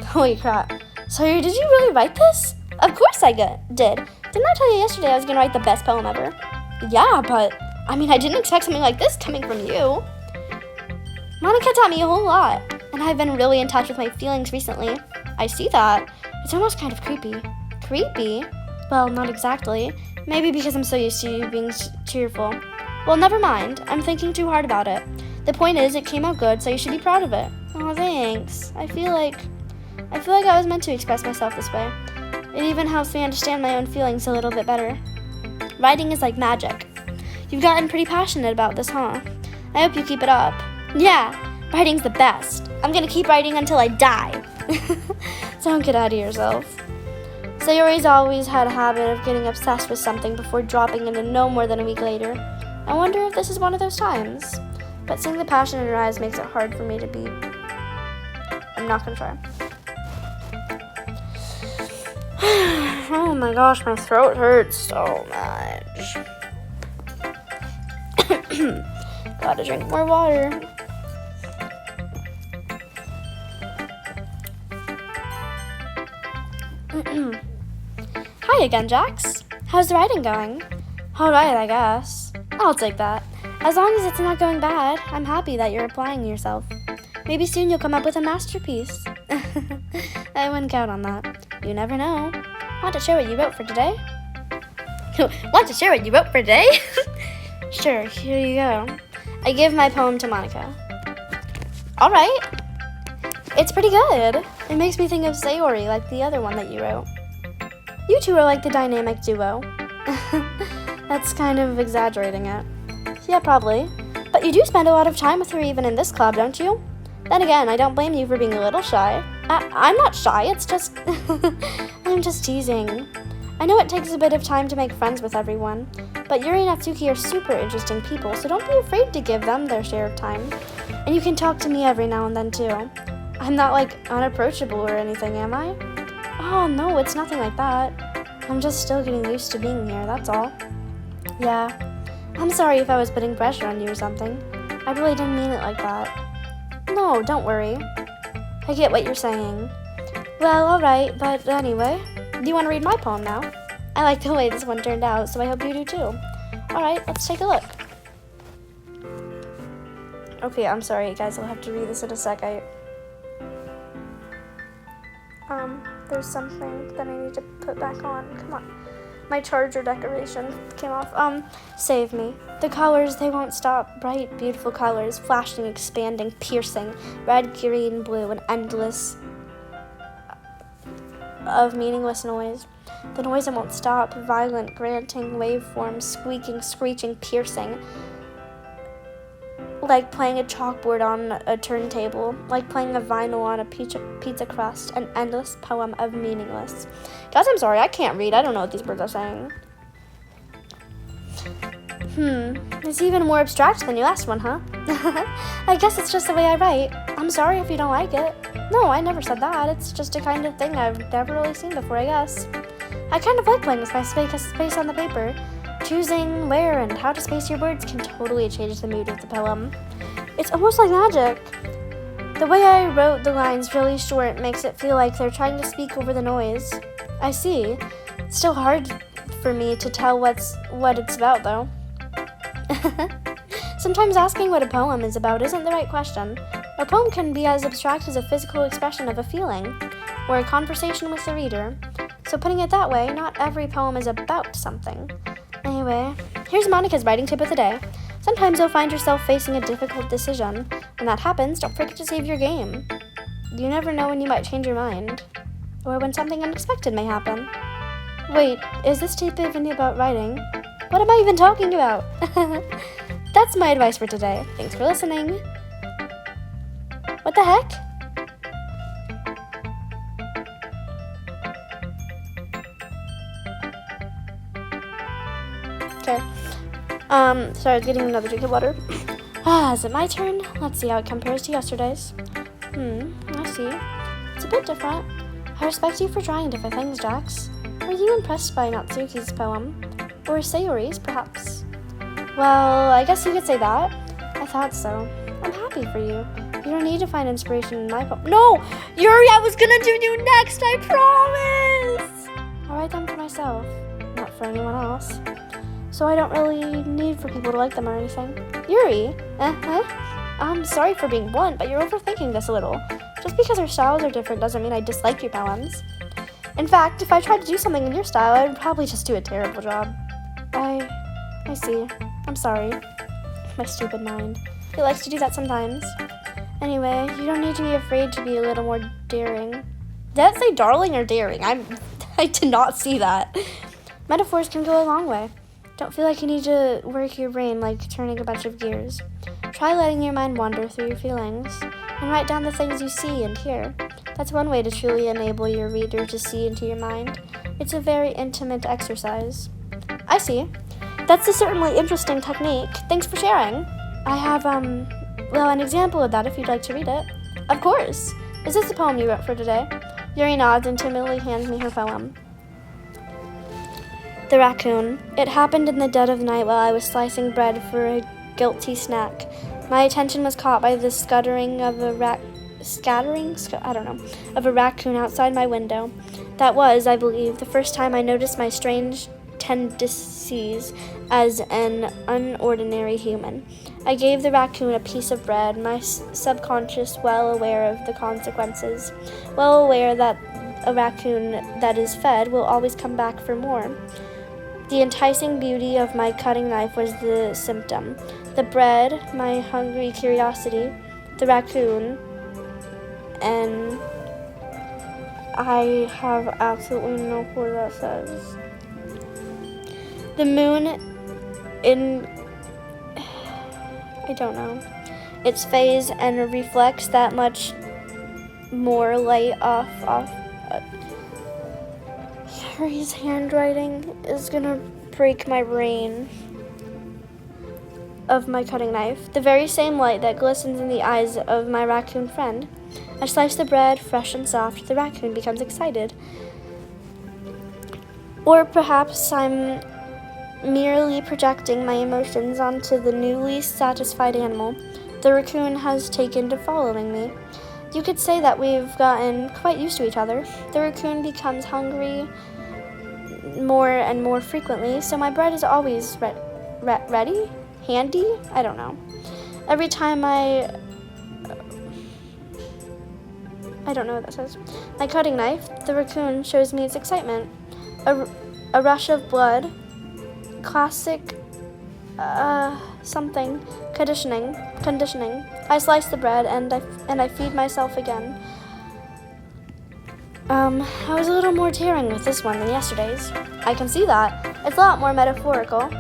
Holy crap. Sawyer, did you really write this? Of course I did. Didn't I tell you yesterday I was going to write the best poem ever? Yeah, but, I didn't expect something like this coming from you. Monica taught me a whole lot, and I've been really in touch with my feelings recently. I see that. It's almost kind of creepy. Creepy? Well, not exactly. Maybe because I'm so used to you being cheerful. Well, never mind. I'm thinking too hard about it. The point is, it came out good, so you should be proud of it. Oh, thanks. I feel like I was meant to express myself this way. It even helps me understand my own feelings a little bit better. Writing is like magic. You've gotten pretty passionate about this, huh? I hope you keep it up. Yeah, writing's the best. I'm gonna keep writing until I die. Don't get out of yourself. Sayori's always had a habit of getting obsessed with something before dropping into no more than a week later. I wonder if this is one of those times. But seeing the passion in her eyes makes it hard for me to be. I'm not gonna try. Oh my gosh, my throat hurts so much. Gotta drink more water. Hi again, Jax. How's the writing going? Alright, I guess. I'll take that. As long as it's not going bad, I'm happy that you're applying yourself. Maybe soon you'll come up with a masterpiece. I wouldn't count on that. You never know. Want to share what you wrote for today? Want to share what you wrote for today? Sure, here you go. I give my poem to Monica. Alright. It's pretty good. It makes me think of Sayori, like the other one that you wrote. You two are like the dynamic duo. That's kind of exaggerating it. Yeah, probably. But you do spend a lot of time with her even in this club, don't you? Then again, I don't blame you for being a little shy. I'm not shy, it's just... I'm just teasing. I know it takes a bit of time to make friends with everyone, but Yuri and Natsuki are super interesting people, so don't be afraid to give them their share of time. And you can talk to me every now and then, too. I'm not, like, unapproachable or anything, am I? Oh, no, it's nothing like that. I'm just still getting used to being here, that's all. Yeah. I'm sorry if I was putting pressure on you or something. I really didn't mean it like that. No, don't worry. I get what you're saying. Well, alright, but anyway, do you want to read my poem now? I like the way this one turned out, so I hope you do too. Alright, let's take a look. Okay, I'm sorry, guys, I'll have to read this in a sec. There's something that I need to put back on. Come on. My charger decoration came off. Save me. The colors, they won't stop. Bright, beautiful colors, flashing, expanding, piercing, red, green, blue, an endless of meaningless noise. The noise that won't stop, violent, granting, waveforms, squeaking, screeching, piercing. Like playing a chalkboard on a turntable, like playing a vinyl on a pizza crust, an endless poem of meaningless. Guys, I'm sorry, I can't read. I don't know what these words are saying. It's even more abstract than your last one, huh? I guess it's just the way I write. I'm sorry if you don't like it. No, I never said that. It's just a kind of thing I've never really seen before, I guess. I kind of like playing with my space on the paper. Choosing where and how to space your words can totally change the mood of the poem. It's almost like magic. The way I wrote the lines really short makes it feel like they're trying to speak over the noise. I see. It's still hard for me to tell what it's about, though. Sometimes asking what a poem is about isn't the right question. A poem can be as abstract as a physical expression of a feeling, or a conversation with the reader. So putting it that way, not every poem is about something. Anyway, here's Monica's writing tip of the day. Sometimes you'll find yourself facing a difficult decision. When that happens, don't forget to save your game. You never know when you might change your mind, or when something unexpected may happen. Wait, is this tip even about writing? What am I even talking about? That's my advice for today. Thanks for listening. What the heck? Okay. Sorry, I was getting another drink of water. Is it my turn? Let's see how it compares to yesterday's. I see. It's a bit different. I respect you for trying different things, Jax. Were you impressed by Natsuki's poem? Or Sayori's, perhaps? Well, I guess you could say that. I thought so. I'm happy for you. You don't need to find inspiration in my poem. No! Yuri, I was gonna do you next, I promise! I'll write them for myself, not for anyone else. So I don't really need for people to like them or anything. Yuri? I'm sorry for being blunt, but you're overthinking this a little. Just because our styles are different doesn't mean I dislike your poems. In fact, if I tried to do something in your style, I would probably just do a terrible job. I see. I'm sorry. My stupid mind. It likes to do that sometimes. Anyway, you don't need to be afraid to be a little more daring. Did that say darling or daring? I did not see that. Metaphors can go a long way. Don't feel like you need to work your brain like turning a bunch of gears. Try letting your mind wander through your feelings and write down the things you see and hear. That's one way to truly enable your reader to see into your mind. It's a very intimate exercise. I see. That's a certainly interesting technique. Thanks for sharing. I have, an example of that if you'd like to read it. Of course. Is this the poem you wrote for today? Yuri nods and timidly hands me her poem. The Raccoon. It happened in the dead of night while I was slicing bread for a guilty snack. My attention was caught by the scuttering of a raccoon outside my window. That was, I believe, the first time I noticed my strange tendencies as an unordinary human. I gave the raccoon a piece of bread, my subconscious well aware of the consequences, well aware that a raccoon that is fed will always come back for more. The enticing beauty of my cutting knife was the symptom. The bread, my hungry curiosity, the raccoon, and I have absolutely no clue what that says. The moon I don't know. Its phase and reflects that much more light off. Harry's handwriting is gonna break my brain. Of my cutting knife, the very same light that glistens in the eyes of my raccoon friend. I slice the bread, fresh and soft. The raccoon becomes excited. Or perhaps I'm merely projecting my emotions onto the newly satisfied animal. The raccoon has taken to following me. You could say that we've gotten quite used to each other. The raccoon becomes hungry more and more frequently, so my bread is always ready? Handy? I don't know. Every time I don't know what that says. My cutting knife, the raccoon shows me its excitement. A rush of blood. Classic, something. Conditioning. I slice the bread and I feed myself again. I was a little more daring with this one than yesterday's. I can see that. It's a lot more metaphorical.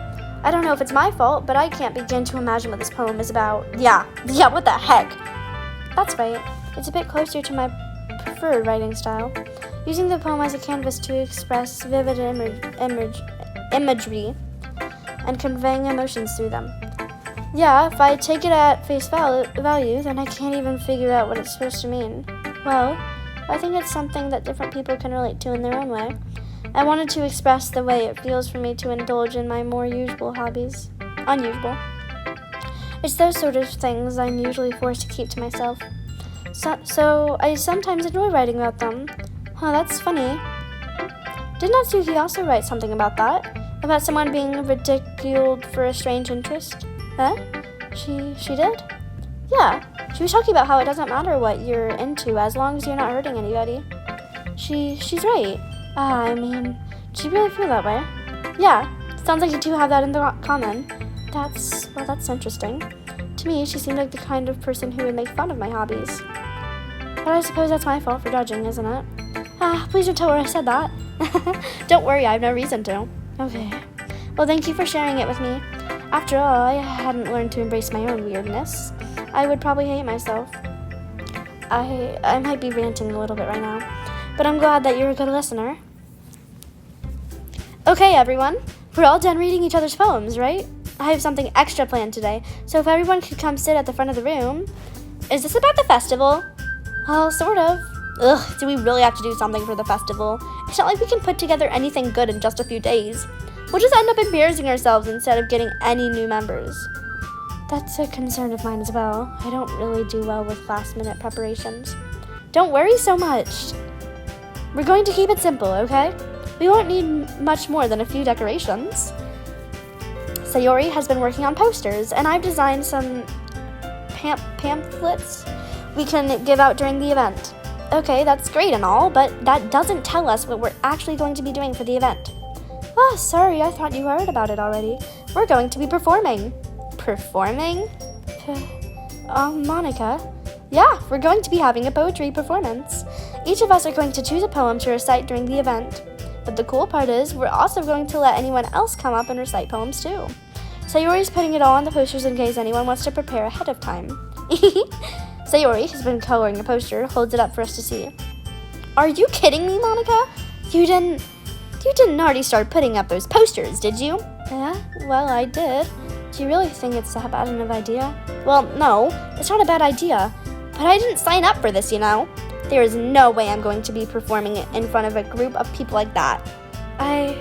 I don't know if it's my fault, but I can't begin to imagine what this poem is about. Yeah, what the heck? That's right. It's a bit closer to my preferred writing style. Using the poem as a canvas to express vivid imagery and conveying emotions through them. Yeah, if I take it at face value, then I can't even figure out what it's supposed to mean. Well, I think it's something that different people can relate to in their own way. I wanted to express the way it feels for me to indulge in my more unusual hobbies. It's those sort of things I'm usually forced to keep to myself. So I sometimes enjoy writing about them. Huh, that's funny. Did Natsuki also write something about that? About someone being ridiculed for a strange interest? Huh? She did? Yeah, she was talking about how it doesn't matter what you're into as long as you're not hurting anybody. She's right. Do you really feel that way? Yeah, sounds like you two have that in common. That's interesting. To me, she seemed like the kind of person who would make fun of my hobbies. But I suppose that's my fault for judging, isn't it? Please don't tell her I said that. Don't worry, I have no reason to. Okay. Well, thank you for sharing it with me. After all, I hadn't learned to embrace my own weirdness. I would probably hate myself. I might be ranting a little bit right now, but I'm glad that you're a good listener. Okay, everyone. We're all done reading each other's poems, right? I have something extra planned today, so if everyone could come sit at the front of the room. Is this about the festival? Well, sort of. Ugh, do we really have to do something for the festival? It's not like we can put together anything good in just a few days. We'll just end up embarrassing ourselves instead of getting any new members. That's a concern of mine as well. I don't really do well with last-minute preparations. Don't worry so much. We're going to keep it simple, okay? We won't need much more than a few decorations. Sayori has been working on posters, and I've designed some pamphlets we can give out during the event. Okay, that's great and all, but that doesn't tell us what we're actually going to be doing for the event. Oh, sorry, I thought you heard about it already. We're going to be performing. Performing? Monica? Yeah, we're going to be having a poetry performance. Each of us are going to choose a poem to recite during the event. But the cool part is, we're also going to let anyone else come up and recite poems too. Sayori's putting it all on the posters in case anyone wants to prepare ahead of time. Sayori, who's been coloring a poster, holds it up for us to see. Are you kidding me, Monica? You didn't already start putting up those posters, did you? Yeah, well, I did. Do you really think it's that bad of an idea? Well, no, it's not a bad idea. But I didn't sign up for this, you know? There is no way I'm going to be performing in front of a group of people like that. I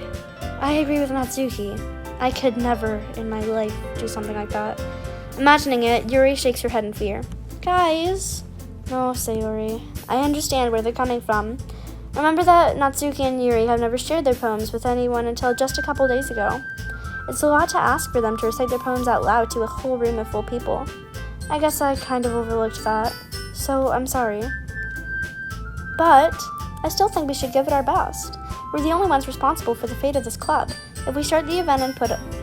agree with Natsuki. I could never in my life do something like that. Imagining it, Yuri shakes her head in fear. Guys. No, Sayori. I understand where they're coming from. Remember that Natsuki and Yuri have never shared their poems with anyone until just a couple days ago. It's a lot to ask for them to recite their poems out loud to a whole room of full people. I guess I kind of overlooked that, so I'm sorry. But I still think we should give it our best. We're the only ones responsible for the fate of this club. If we start the event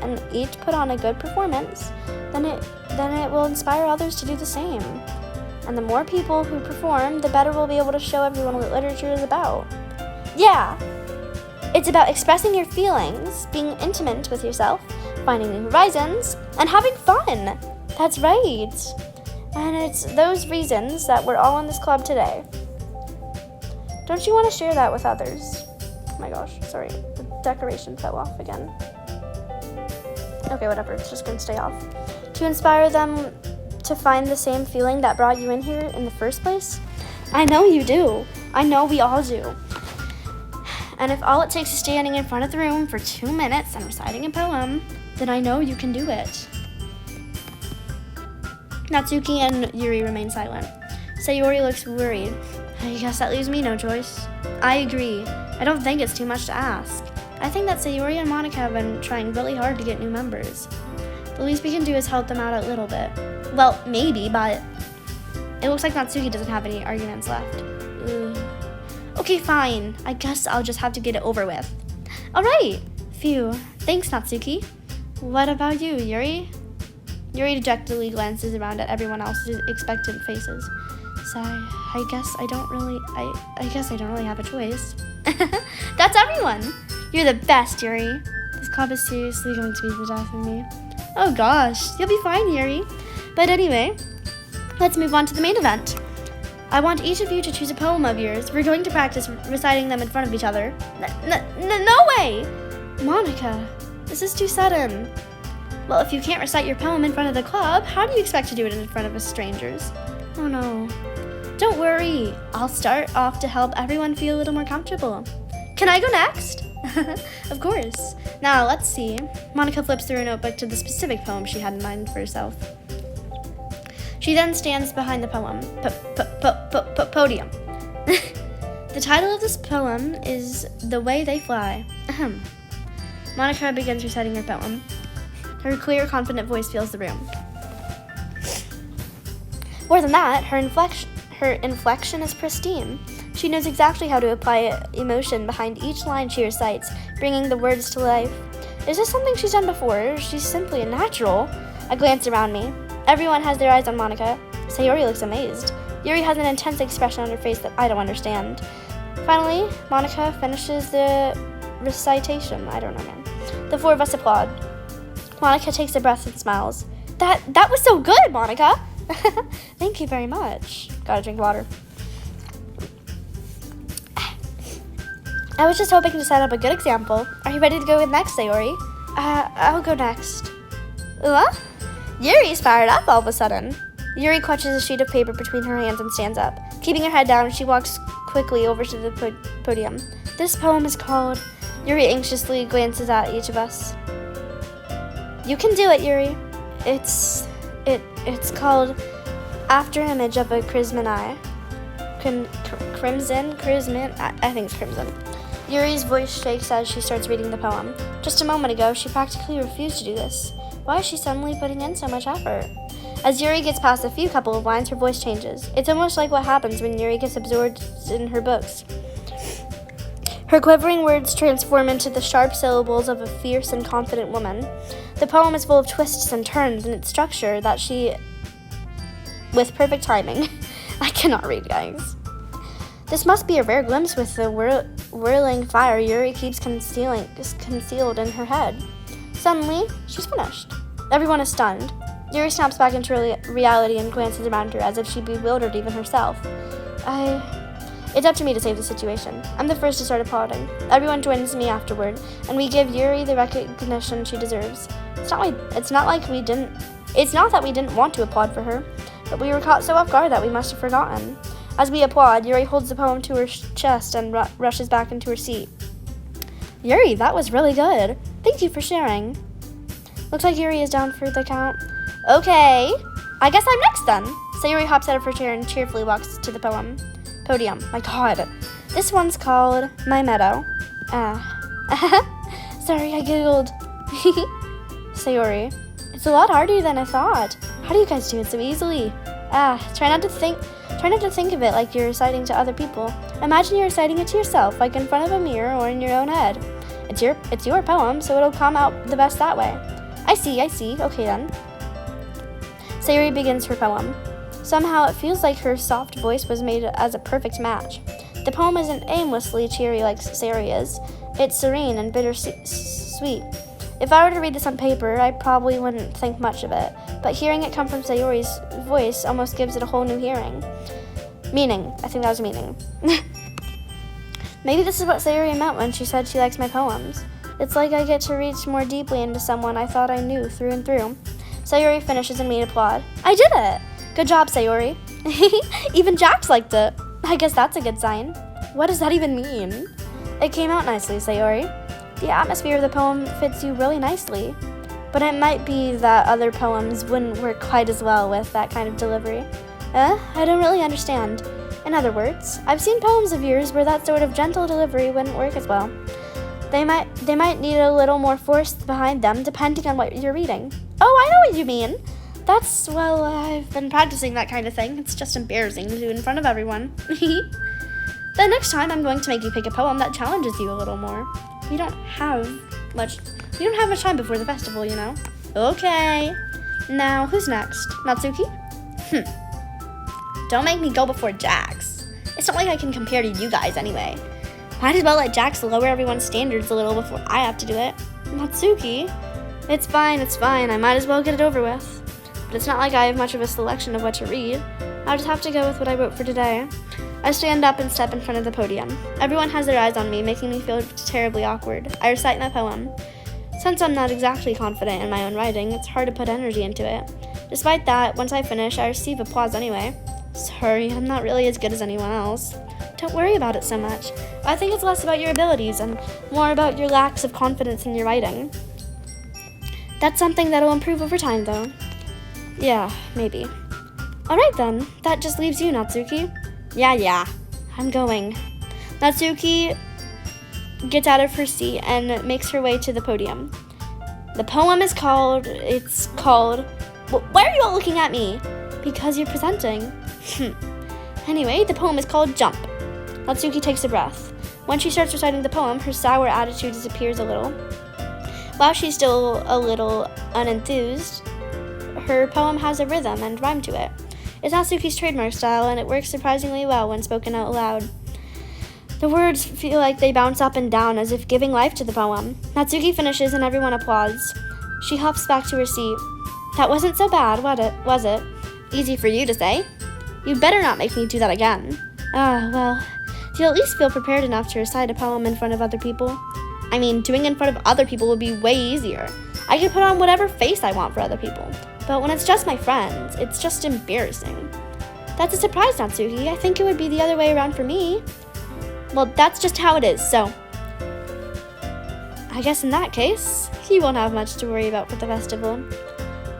and each put on a good performance, then it will inspire others to do the same. And the more people who perform, the better we'll be able to show everyone what literature is about. Yeah! It's about expressing your feelings, being intimate with yourself, finding new horizons, and having fun! That's right! And it's those reasons that we're all in this club today. Don't you want to share that with others? Oh my gosh, sorry. The decoration fell off again. Okay, whatever, it's just gonna stay off. To inspire them to find the same feeling that brought you in here in the first place? I know you do. I know we all do. And if all it takes is standing in front of the room for 2 minutes and reciting a poem, then I know you can do it. Natsuki and Yuri remain silent. Sayori looks worried. I guess that leaves me no choice. I agree. I don't think it's too much to ask. I think that Sayori and Monica have been trying really hard to get new members. The least we can do is help them out a little bit. Well, maybe, but it looks like Natsuki doesn't have any arguments left. Okay, fine. I guess I'll just have to get it over with. Alright. Phew. Thanks, Natsuki. What about you, Yuri? Yuri dejectedly glances around at everyone else's expectant faces. So I guess I don't really have a choice. That's everyone. You're the best, Yuri. This club is seriously going to be the death of me. Oh gosh, you'll be fine, Yuri. But anyway, let's move on to the main event. I want each of you to choose a poem of yours. We're going to practice reciting them in front of each other. No way! Monica, this is too sudden. Well, if you can't recite your poem in front of the club, how do you expect to do it in front of strangers? Oh no. Don't worry. I'll start off to help everyone feel a little more comfortable. Can I go next? Of course. Now, let's see. Monica flips through her notebook to the specific poem she had in mind for herself. She then stands behind the poem. Podium. The title of this poem is The Way They Fly. Monica begins reciting her poem. Her clear, confident voice fills the room. More than that, her inflection is pristine. She knows exactly how to apply emotion behind each line she recites, bringing the words to life. Is this something she's done before? She's simply a natural. I glance around me. Everyone has their eyes on Monica. Sayori looks amazed. Yuri has an intense expression on her face that I don't understand. Finally, Monica finishes the recitation. I don't know, man. The four of us applaud. Monica takes a breath and smiles. That was so good, Monica! Thank you very much. Gotta drink water. I was just hoping to set up a good example. Are you ready to go with next, Sayori? I'll go next. What? Yuri's fired up all of a sudden. Yuri clutches a sheet of paper between her hands and stands up. Keeping her head down, she walks quickly over to the podium. This poem is called... Yuri anxiously glances at each of us. You can do it, Yuri. It's called After Image of a Crimson Eye. Crimson? I think it's crimson. Yuri's voice shakes as she starts reading the poem. Just a moment ago, she practically refused to do this. Why is she suddenly putting in so much effort? As Yuri gets past a couple of lines, her voice changes. It's almost like what happens when Yuri gets absorbed in her books. Her quivering words transform into the sharp syllables of a fierce and confident woman. The poem is full of twists and turns in its structure that she... with perfect timing. I cannot read, guys. This must be a rare glimpse with the whirling fire Yuri keeps concealed in her head. Suddenly, she's finished. Everyone is stunned. Yuri snaps back into reality and glances around her as if she'd bewildered even herself. It's up to me to save the situation. I'm the first to start applauding. Everyone joins me afterward, and we give Yuri the recognition she deserves. It's not that we didn't want to applaud for her, but we were caught so off guard that we must have forgotten. As we applaud, Yuri holds the poem to her chest and rushes back into her seat. Yuri, that was really good. Thank you for sharing. Looks like Yuri is down for the count. Okay, I guess I'm next then. Sayuri hops out of her chair and cheerfully walks to the podium. My god. This one's called My Meadow. Sorry, I giggled. Sayuri, it's a lot harder than I thought. How do you guys do it so easily? Try not to think of it like you're reciting to other people. Imagine you're reciting it to yourself, like in front of a mirror or in your own head. It's your poem, so it'll come out the best that way. I see. Okay then. Sayuri begins her poem. Somehow it feels like her soft voice was made as a perfect match. The poem isn't aimlessly cheery like Sayuri is. It's serene and bittersweet. If I were to read this on paper, I probably wouldn't think much of it, but hearing it come from Sayuri's voice almost gives it a whole new meaning. I think that was meaning. Maybe this is what Sayuri meant when she said she likes my poems. It's like I get to reach more deeply into someone I thought I knew through and through. Sayuri finishes and we applaud. I did it! Good job, Sayuri. Even Jax liked it. I guess that's a good sign. What does that even mean? It came out nicely, Sayuri. The atmosphere of the poem fits you really nicely. But it might be that other poems wouldn't work quite as well with that kind of delivery. I don't really understand. In other words, I've seen poems of yours where that sort of gentle delivery wouldn't work as well. They might need a little more force behind them depending on what you're reading. Oh, I know what you mean. I've been practicing that kind of thing. It's just embarrassing to do in front of everyone. The next time I'm going to make you pick a poem that challenges you a little more. We don't have much time before the festival, you know. Okay. Now, who's next? Natsuki? Don't make me go before Jax. It's not like I can compare to you guys anyway. Might as well let Jax lower everyone's standards a little before I have to do it. Natsuki? It's fine. I might as well get it over with. But it's not like I have much of a selection of what to read. I'll just have to go with what I wrote for today. I stand up and step in front of the podium. Everyone has their eyes on me, making me feel terribly awkward. I recite my poem. Since I'm not exactly confident in my own writing, it's hard to put energy into it. Despite that, once I finish, I receive applause anyway. Sorry, I'm not really as good as anyone else. Don't worry about it so much. I think it's less about your abilities and more about your lacks of confidence in your writing. That's something that'll improve over time, though. Yeah, maybe. Alright then, that just leaves you, Natsuki. Yeah, I'm going. Natsuki gets out of her seat and makes her way to the podium. The poem is called... Why are you all looking at me? Because you're presenting. Anyway, the poem is called Jump. Natsuki takes a breath. When she starts reciting the poem, her sour attitude disappears a little. While she's still a little unenthused, her poem has a rhythm and rhyme to it. It's Natsuki's trademark style, and it works surprisingly well when spoken out loud. The words feel like they bounce up and down as if giving life to the poem. Natsuki finishes and everyone applauds. She hops back to her seat. That wasn't so bad, was it? Easy for you to say. You'd better not make me do that again. Well, do you at least feel prepared enough to recite a poem in front of other people? I mean, doing it in front of other people would be way easier. I could put on whatever face I want for other people. But when it's just my friends, it's just embarrassing. That's a surprise, Natsuki. I think it would be the other way around for me. Well, that's just how it is, so... I guess in that case, you won't have much to worry about for the festival.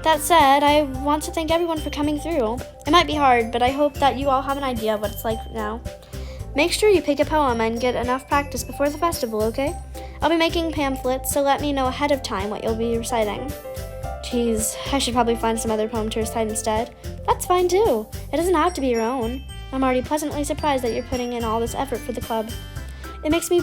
That said, I want to thank everyone for coming through. It might be hard, but I hope that you all have an idea of what it's like now. Make sure you pick a poem and get enough practice before the festival, okay? I'll be making pamphlets, so let me know ahead of time what you'll be reciting. Geez, I should probably find some other poem to recite instead. That's fine too. It doesn't have to be your own. I'm already pleasantly surprised that you're putting in all this effort for the club. It makes me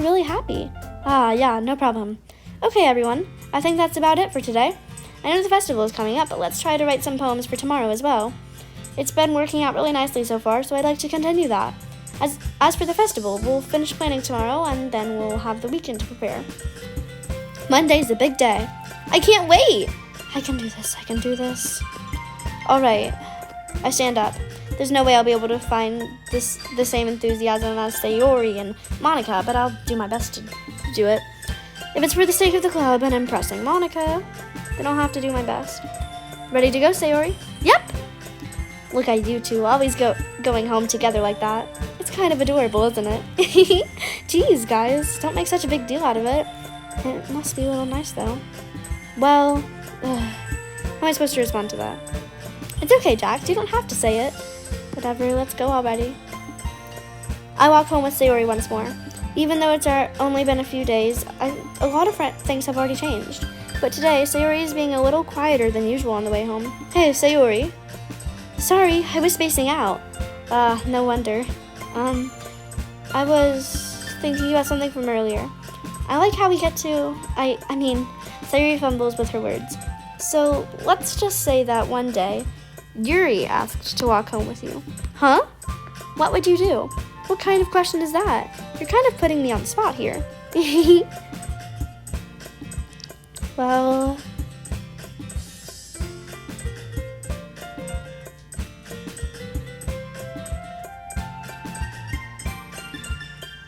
really happy. Yeah, no problem. Okay, everyone. I think that's about it for today. I know the festival is coming up, but let's try to write some poems for tomorrow as well. It's been working out really nicely so far, so I'd like to continue that. As for the festival, we'll finish planning tomorrow, and then we'll have the weekend to prepare. Monday's a big day. I can't wait! I can do this, I can do this. All right, I stand up. There's no way I'll be able to find the same enthusiasm as Sayori and Monica, but I'll do my best to do it. If it's for the sake of the club and impressing Monica, then I'll have to do my best. Ready to go, Sayori? Yep! Look at you two, always going home together like that. It's kind of adorable, isn't it? Geez, guys, don't make such a big deal out of it. It must be a little nice, though. Well, how am I supposed to respond to that? It's okay, Jax, you don't have to say it. Whatever, let's go already. I walk home with Sayori once more. Even though it's only been a few days, a lot of things have already changed. But today, Sayori is being a little quieter than usual on the way home. Hey, Sayori. Sorry, I was spacing out. No wonder. I was thinking about something from earlier. I like how we get to, Sayori fumbles with her words. So, let's just say that one day, Yuri asked to walk home with you. Huh? What would you do? What kind of question is that? You're kind of putting me on the spot here. Well...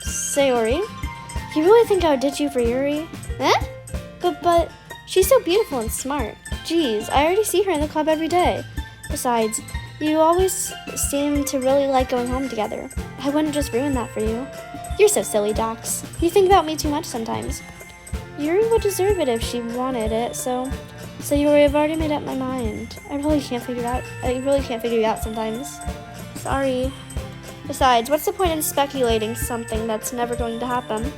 Sayori, you really think I would ditch you for Yuri? Eh? But she's so beautiful and smart. Geez, I already see her in the club every day. Besides, you always seem to really like going home together. I wouldn't just ruin that for you. You're so silly, Dax. You think about me too much sometimes. Yuri would deserve it if she wanted it, so Sayori, I've already made up my mind. I really can't figure you out sometimes. Sorry. Besides, what's the point in speculating something that's never going to happen?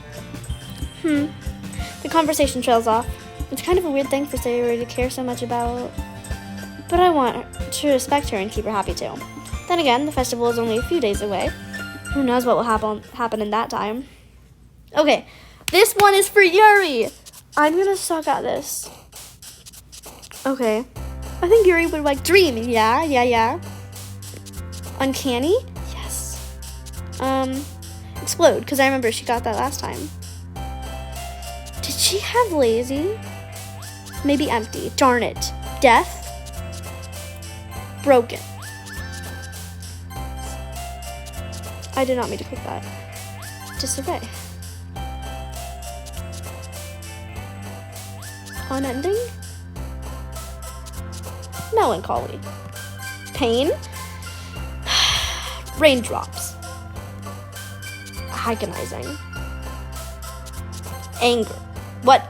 The conversation trails off. It's kind of a weird thing for Sayori to care so much about, but I want to respect her and keep her happy too. Then again, the festival is only a few days away. Who knows what will happen in that time. Okay, this one is for Yuri. I'm gonna suck at this. Okay, I think Yuri would like dream. Yeah. Uncanny? Yes. Explode, because I remember she got that last time. Did she have lazy? Maybe empty. Darn it. Death? Broken. I did not mean to click that. Disarray. Unending? Melancholy. Pain? Raindrops. Agonizing. Anger. What?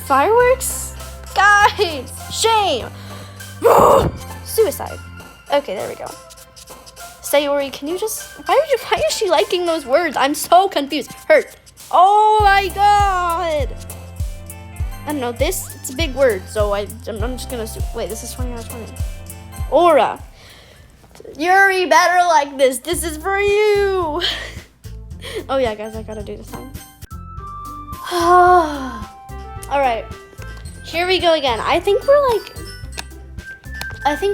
Fireworks? Guys! Shame! Suicide. Okay, there we go. Sayori, can you just... Why is she liking those words? I'm so confused. Hurt. Oh my god! I don't know, it's a big word, so I'm just gonna... Wait, this is 20 out of 20. Aura. Yuri, better like this. This is for you. Oh yeah, guys, I gotta do this song. Alright. Here we go again. I think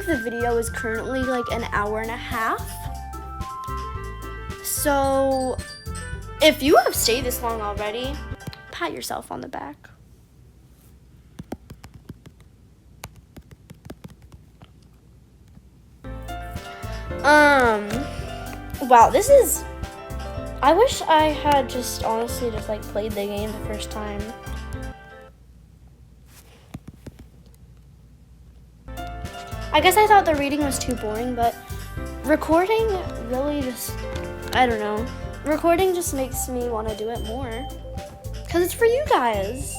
the video is currently like an hour and a half. So, if you have stayed this long already, pat yourself on the back. Wow, this is... I wish I had just honestly just like played the game the first time. I guess I thought the reading was too boring, but recording really just, I don't know. Recording just makes me want to do it more. Because it's for you guys.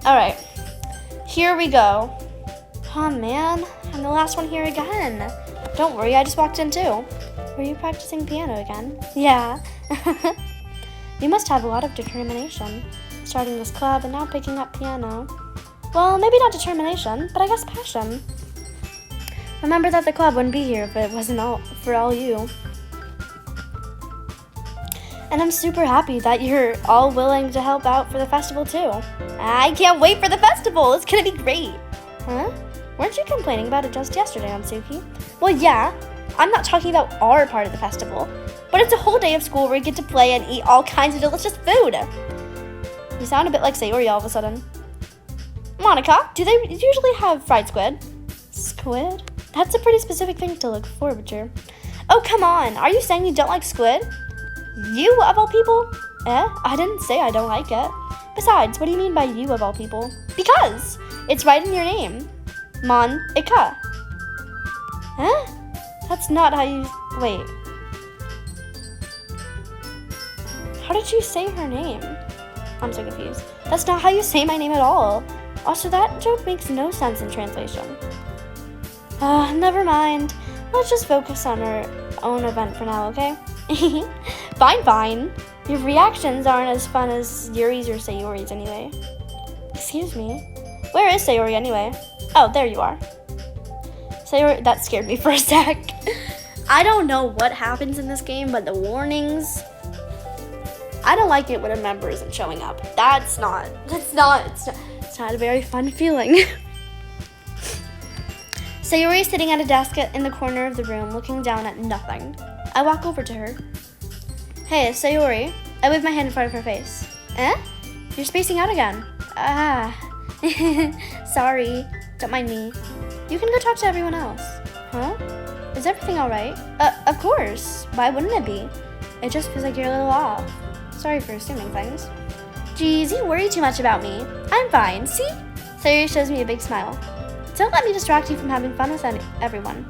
Alright, here we go. Oh man, I'm the last one here again. Don't worry, I just walked in too. Were you practicing piano again? Yeah. You must have a lot of determination. Starting this club and now picking up piano. Well, maybe not determination, but I guess passion. Remember that the club wouldn't be here if it wasn't for all you. And I'm super happy that you're all willing to help out for the festival too. I can't wait for the festival. It's gonna be great. Huh? Weren't you complaining about it just yesterday, Suki? Well, yeah. I'm not talking about our part of the festival, but it's a whole day of school where we get to play and eat all kinds of delicious food. You sound a bit like Sayori all of a sudden. Monica, do they usually have fried squid? Squid? That's a pretty specific thing to look forward to. Oh, come on. Are you saying you don't like squid? You, of all people? I didn't say I don't like it. Besides, what do you mean by you, of all people? Because it's right in your name. Mon-ika. That's not how you... Wait. How did you say her name? I'm so confused. That's not how you say my name at all. Also, that joke makes no sense in translation. Never mind. Let's just focus on our own event for now, okay? Fine. Your reactions aren't as fun as Yuri's or Sayori's anyway. Excuse me? Where is Sayori anyway? Oh, there you are. Sayori, that scared me for a sec. I don't know what happens in this game, but the warnings... I don't like it when a member isn't showing up. It's not a very fun feeling. Sayori is sitting at a desk in the corner of the room, looking down at nothing. I walk over to her. Hey, Sayori. I wave my hand in front of her face. You're spacing out again. Sorry. Don't mind me. You can go talk to everyone else. Huh? Is everything alright? Of course. Why wouldn't it be? It just feels like you're a little off. Sorry for assuming things. Geez, you worry too much about me. I'm fine. See? Sayori shows me a big smile. Don't let me distract you from having fun with everyone.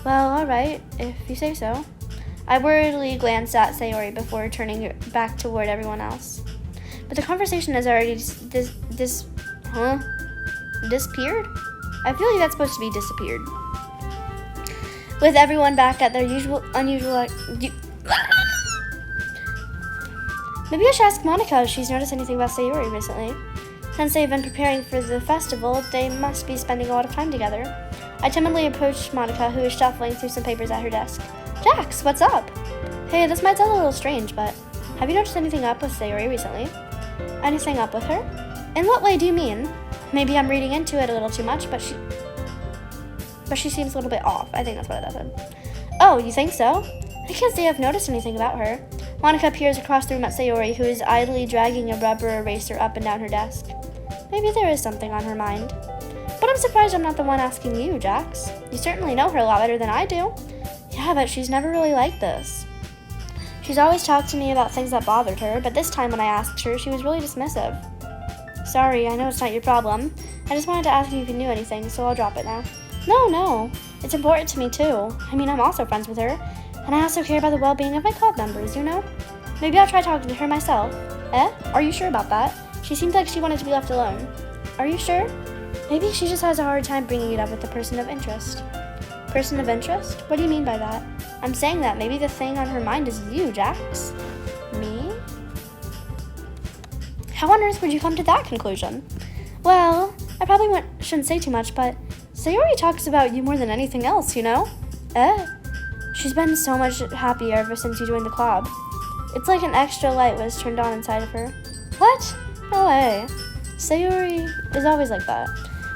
Well, alright, if you say so. I worriedly glanced at Sayori before turning back toward everyone else. But the conversation has already disappeared? I feel like that's supposed to be disappeared. With everyone back at their unusual... Maybe I should ask Monica if she's noticed anything about Sayori recently. Since they've been preparing for the festival, they must be spending a lot of time together. I timidly approached Monica, who is shuffling through some papers at her desk. Jax, what's up? Hey, this might sound a little strange, but have you noticed anything up with Sayori recently? Anything up with her? In what way do you mean? Maybe I'm reading into it a little too much, but she seems a little bit off. I think that's what I said. Oh, you think so? I can't say I've noticed anything about her. Monica peers across the room at Sayori, who is idly dragging a rubber eraser up and down her desk. Maybe there is something on her mind. But I'm surprised I'm not the one asking you, Jax. You certainly know her a lot better than I do. Yeah, but she's never really like this. She's always talked to me about things that bothered her, but this time when I asked her, she was really dismissive. Sorry, I know it's not your problem. I just wanted to ask you if you knew anything, so I'll drop it now. No. It's important to me, too. I mean, I'm also friends with her. And I also care about the well-being of my club members, you know? Maybe I'll try talking to her myself. Are you sure about that? She seemed like she wanted to be left alone. Are you sure? Maybe she just has a hard time bringing it up with the person of interest. Person of interest? What do you mean by that? I'm saying that maybe the thing on her mind is you, Jax. Me? How on earth would you come to that conclusion? Well, I probably shouldn't say too much, but Sayori talks about you more than anything else, you know? She's been so much happier ever since you joined the club. It's like an extra light was turned on inside of her. What? No way. Sayori is always like that.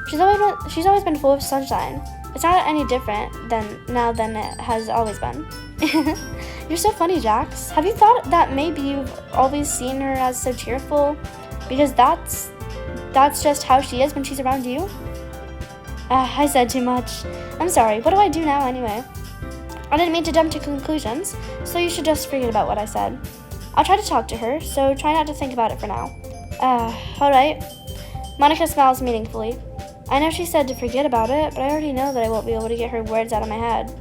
She's always been full of sunshine. It's not any different than it has always been. You're so funny, Jax. Have you thought that maybe you've always seen her as so cheerful? Because that's just how she is when she's around you? I said too much. I'm sorry. What do I do now anyway? I didn't mean to jump to conclusions, so you should just forget about what I said. I'll try to talk to her, so try not to think about it for now. Alright. Monica smiles meaningfully. I know she said to forget about it, but I already know that I won't be able to get her words out of my head.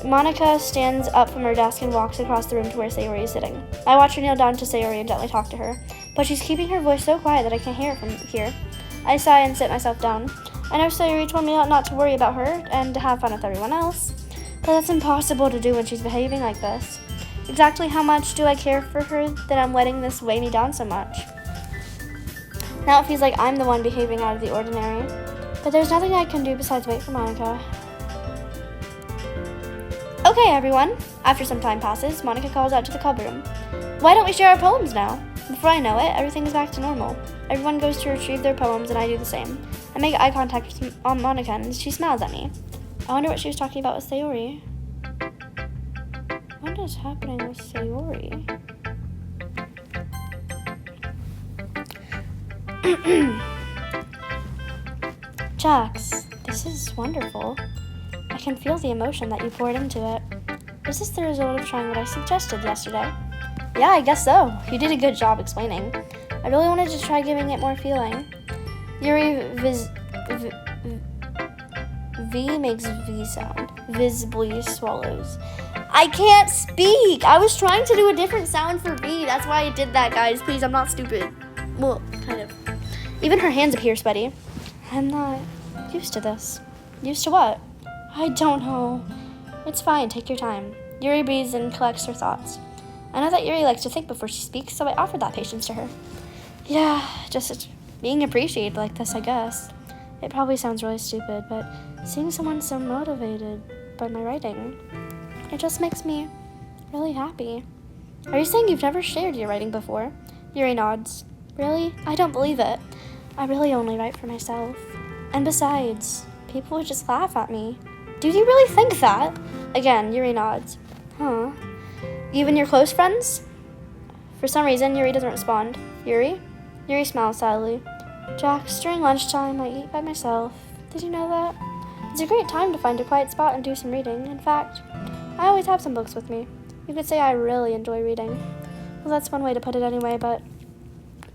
Monica stands up from her desk and walks across the room to where Sayori is sitting. I watch her kneel down to Sayori and gently talk to her, but she's keeping her voice so quiet that I can't hear it from here. I sigh and sit myself down. I know Sayori told me not to worry about her and to have fun with everyone else, but that's impossible to do when she's behaving like this. Exactly how much do I care for her that I'm letting this weigh me down so much? Now it feels like I'm the one behaving out of the ordinary, but there's nothing I can do besides wait for Monica. Okay, everyone. After some time passes, Monica calls out to the club room. Why don't we share our poems now? Before I know it, everything is back to normal. Everyone goes to retrieve their poems, and I do the same. I make eye contact with Monica, and she smiles at me. I wonder what she was talking about with Sayori. What is happening with Sayori? Jax, this is wonderful. I can feel the emotion that you poured into it. Is this the result of trying what I suggested yesterday? Yeah, I guess so. You did a good job explaining. I really wanted to try giving it more feeling. Yuri V makes V sound. Visibly swallows. I can't speak! I was trying to do a different sound for V. That's why I did that, guys. Please, I'm not stupid. Well, kind of. Even her hands appear sweaty. I'm not used to this. Used to what? I don't know. It's fine, take your time. Yuri breathes and collects her thoughts. I know that Yuri likes to think before she speaks, so I offered that patience to her. Yeah, just being appreciated like this, I guess. It probably sounds really stupid, but seeing someone so motivated by my writing, it just makes me really happy. Are you saying you've never shared your writing before? Yuri nods. Really? I don't believe it. I really only write for myself. And besides, people would just laugh at me. Do you really think that? Again, Yuri nods. Huh. Even your close friends? For some reason, Yuri doesn't respond. Yuri? Yuri smiles sadly. Jax, during lunchtime, I eat by myself. Did you know that? It's a great time to find a quiet spot and do some reading. In fact, I always have some books with me. You could say I really enjoy reading. Well, that's one way to put it anyway, but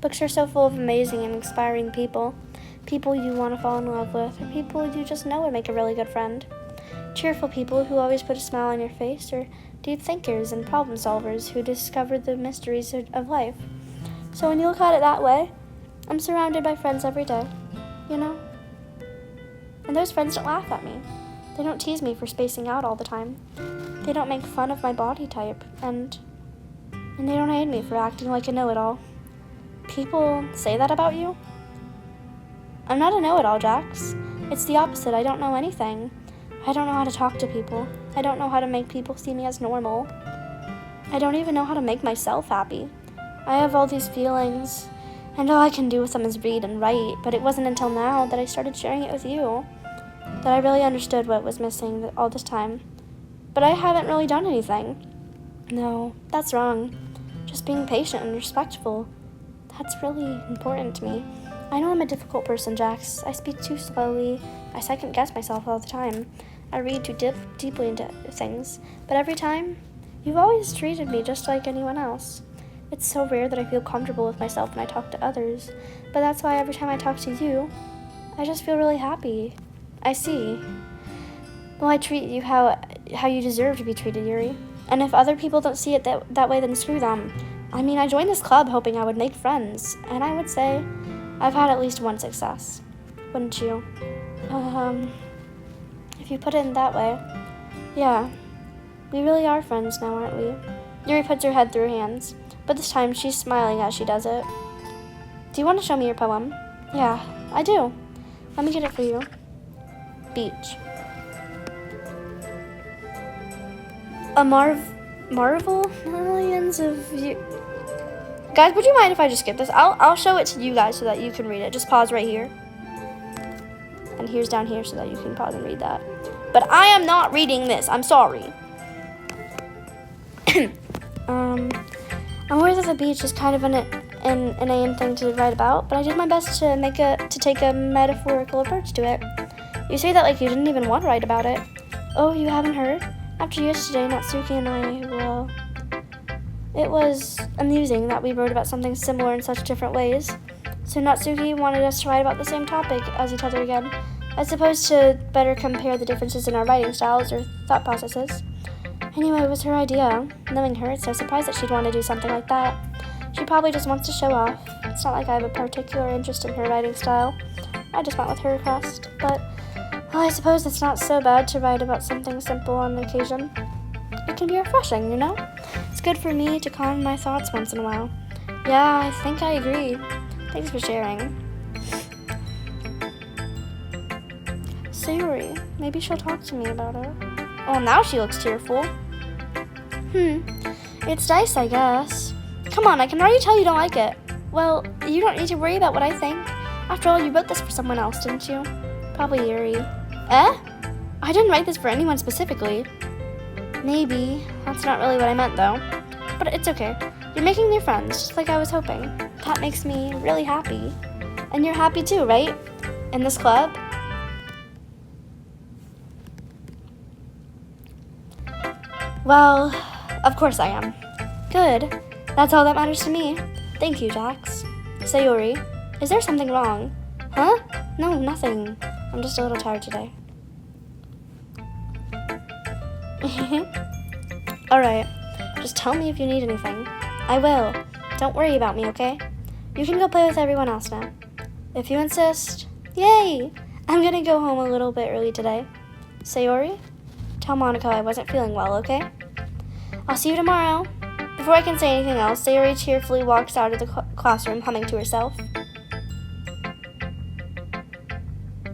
books are so full of amazing and inspiring people. People you want to fall in love with, or people you just know would make a really good friend. Cheerful people who always put a smile on your face, or deep thinkers and problem solvers who discover the mysteries of life. So when you look at it that way, I'm surrounded by friends every day, you know? And those friends don't laugh at me. They don't tease me for spacing out all the time. They don't make fun of my body type, and they don't hate me for acting like a know-it-all. People say that about you? I'm not a know-it-all, Jax. It's the opposite. I don't know anything. I don't know how to talk to people. I don't know how to make people see me as normal. I don't even know how to make myself happy. I have all these feelings, and all I can do with them is read and write, but it wasn't until now that I started sharing it with you that I really understood what was missing all this time. But I haven't really done anything. No, that's wrong. Just being patient and respectful. That's really important to me. I know I'm a difficult person, Jax. I speak too slowly. I second-guess myself all the time. I read too deeply into things. But every time, you've always treated me just like anyone else. It's so rare that I feel comfortable with myself when I talk to others. But that's why every time I talk to you, I just feel really happy. I see. Well, I treat you how you deserve to be treated, Yuri. And if other people don't see it that way, then screw them. I mean, I joined this club hoping I would make friends, and I would say I've had at least one success. Wouldn't you? If you put it in that way, yeah. We really are friends now, aren't we? Yuri puts her head through her hands, but this time she's smiling as she does it. Do you want to show me your poem? Yeah, I do. Let me get it for you. Beach. A marvel millions of you. Guys, would you mind if I just skip this? I'll show it to you guys so that you can read it. Just pause right here. And here's down here so that you can pause and read that. But I am not reading this. I'm sorry. I'm aware that the beach is kind of an inane thing to write about, but I did my best to take a metaphorical approach to it. You say that like you didn't even want to write about it. Oh, you haven't heard? After yesterday, Natsuki and I, well, it was amusing that we wrote about something similar in such different ways. So Natsuki wanted us to write about the same topic as each other again, as opposed to better compare the differences in our writing styles or thought processes. Anyway, it was her idea. Knowing her, it's no surprise that she'd want to do something like that. She probably just wants to show off. It's not like I have a particular interest in her writing style. I just went with her request. But, well, I suppose it's not so bad to write about something simple on occasion. It can be refreshing, you know? It's good for me to calm my thoughts once in a while. Yeah, I think I agree. Thanks for sharing. Sayori, maybe she'll talk to me about it. Oh, now she looks tearful. It's nice, I guess. Come on, I can already tell you don't like it. Well, you don't need to worry about what I think. After all, you wrote this for someone else, didn't you? Probably Yuri. Eh? I didn't write this for anyone specifically. Maybe. That's not really what I meant, though. But it's okay. You're making new friends, just like I was hoping. That makes me really happy. And you're happy too, right? In this club? Well, of course I am. Good. That's all that matters to me. Thank you, Jax. Sayori, is there something wrong? Huh? No, nothing. I'm just a little tired today. Alright, just tell me if you need anything. I will. Don't worry about me, okay? You can go play with everyone else now. If you insist. Yay! I'm gonna go home a little bit early today. Sayori, tell Monica I wasn't feeling well, okay? I'll see you tomorrow. Before I can say anything else, Sayori cheerfully walks out of the classroom, humming to herself.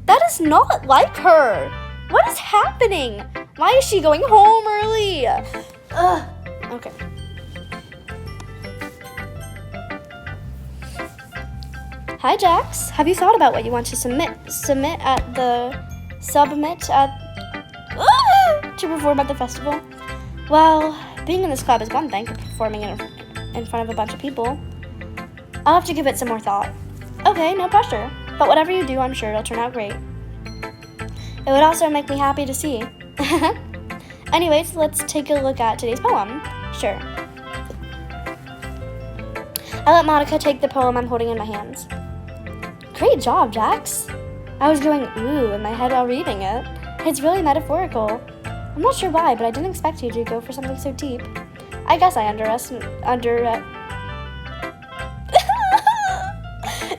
That is not like her! What is happening? Why is she going home early? Ugh. Okay. Hi, Jax. Have you thought about what you want to submit to perform at the festival? Well, being in this club is one thing, performing in front of a bunch of people. I'll have to give it some more thought. Okay, no pressure. But whatever you do, I'm sure it'll turn out great. It would also make me happy to see. Anyways, let's take a look at today's poem. Sure. I let Monica take the poem I'm holding in my hands. Great job, Jax. I was going ooh in my head while reading it. It's really metaphorical. I'm not sure why, but I didn't expect you to go for something so deep. I guess I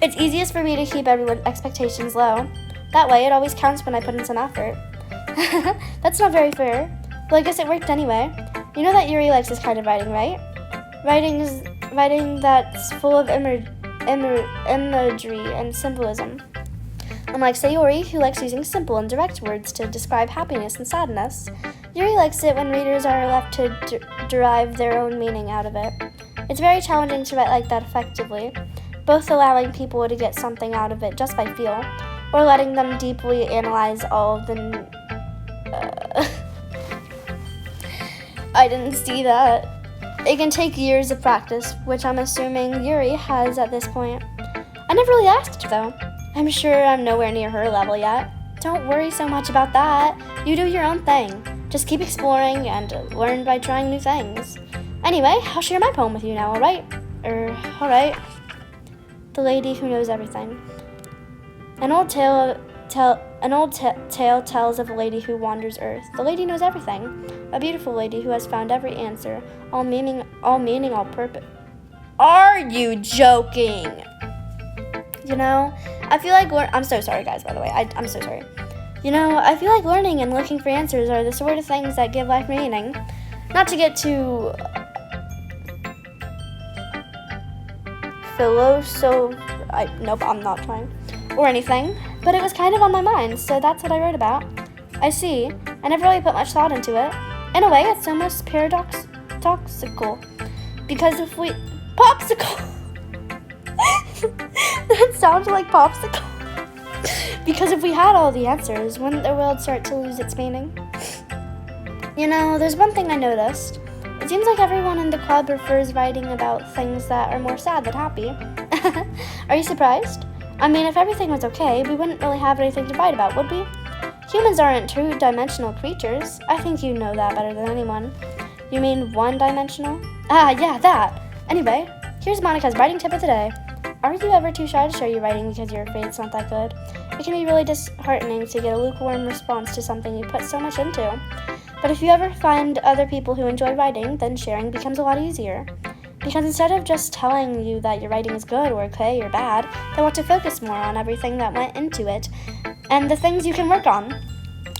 It's easiest for me to keep everyone's expectations low. That way, it always counts when I put in some effort. That's not very fair. Well, I guess it worked anyway. You know that Yuri likes this kind of writing, right? Writing that's full of imagery and symbolism. Unlike Sayori, who likes using simple and direct words to describe happiness and sadness, Yuri likes it when readers are left to derive their own meaning out of it. It's very challenging to write like that effectively, both allowing people to get something out of it just by feel, or letting them deeply analyze all of the... I didn't see that. It can take years of practice, which I'm assuming Yuri has at this point. I never really asked, though. I'm sure I'm nowhere near her level yet. Don't worry so much about that. You do your own thing. Just keep exploring and learn by trying new things. Anyway, I'll share my poem with you now, alright? Alright. The Lady Who Knows Everything. An old tale tells of a lady who wanders earth. The lady knows everything. A beautiful lady who has found every answer, all meaning, all purpose. Are you joking? You know, I feel like I'm so sorry, guys, by the way. I'm so sorry. You know, I feel like learning and looking for answers are the sort of things that give life meaning. Not to get too nope, I'm not trying. Or anything, but it was kind of on my mind, so that's what I wrote about. I see. I never really put much thought into it. In a way, it's almost paradoxical. Because if we... Popsicle! That sounds like popsicle. Because if we had all the answers, wouldn't the world start to lose its meaning? You know, there's one thing I noticed. It seems like everyone in the club prefers writing about things that are more sad than happy. Are you surprised? I mean, if everything was okay, we wouldn't really have anything to write about, would we? Humans aren't two-dimensional creatures. I think you know that better than anyone. You mean one-dimensional? Ah, yeah, that! Anyway, here's Monica's writing tip of today. Are you ever too shy to share your writing because you're afraid it's not that good? It can be really disheartening to get a lukewarm response to something you put so much into. But if you ever find other people who enjoy writing, then sharing becomes a lot easier. Because instead of just telling you that your writing is good or okay or bad, they want to focus more on everything that went into it and the things you can work on.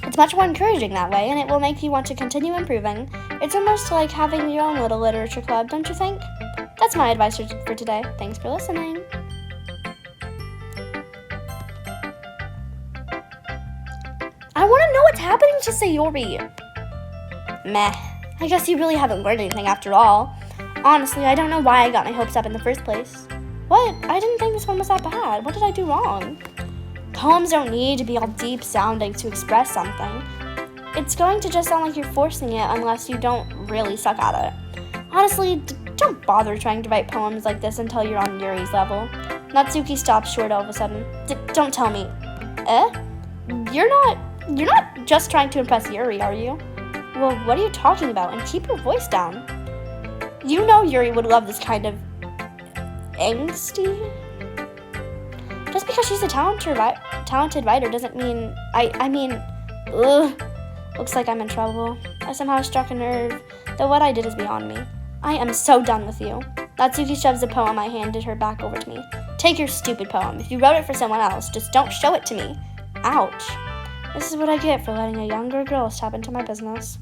It's much more encouraging that way, and it will make you want to continue improving. It's almost like having your own little literature club, don't you think? That's my advice for today. Thanks for listening. I want to know what's happening to Sayori. Meh. I guess you really haven't learned anything after all. Honestly, I don't know why I got my hopes up in the first place. What? I didn't think this one was that bad. What did I do wrong? Poems don't need to be all deep sounding to express something. It's going to just sound like you're forcing it unless you don't really suck at it. Honestly, don't bother trying to write poems like this until you're on Yuri's level. Natsuki stopped short all of a sudden. Don't tell me. You're not just trying to impress Yuri, are you? Well, what are you talking about? And keep your voice down. You know Yuri would love this kind of angsty. Just because she's a talented writer doesn't mean ugh. Looks like I'm in trouble. I somehow struck a nerve, though what I did is beyond me. I am so done with you. Natsuki shoves the poem I handed her back over to me. Take your stupid poem. If you wrote it for someone else, just don't show it to me. Ouch. This is what I get for letting a younger girl step into my business.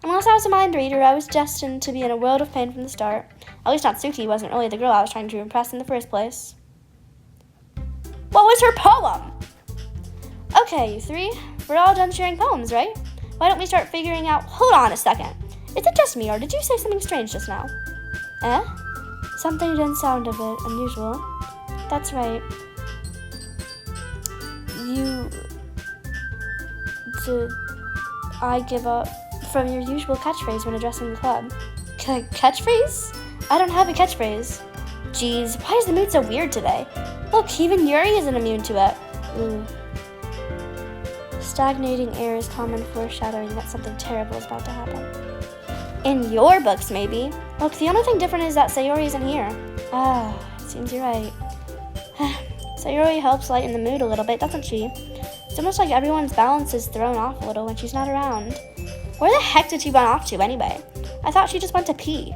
Unless I was a mind reader, I was destined to be in a world of pain from the start. At least Natsuki wasn't really the girl I was trying to impress in the first place. What was her poem? Okay, you three. We're all done sharing poems, right? Why don't we start figuring out... Hold on a second. Is it just me, or did you say something strange just now? Something didn't sound a bit unusual. That's right. I give up from your usual catchphrase when addressing the club. Catchphrase? I don't have a catchphrase. Jeez, why is the mood so weird today? Look, even Yuri isn't immune to it. Ooh. Stagnating air is common foreshadowing that something terrible is about to happen. In your books, maybe. Look, the only thing different is that Sayori isn't here. It seems you're right. Sayori helps lighten the mood a little bit, doesn't she? It's almost like everyone's balance is thrown off a little when she's not around. Where the heck did she run off to, anyway? I thought she just went to pee.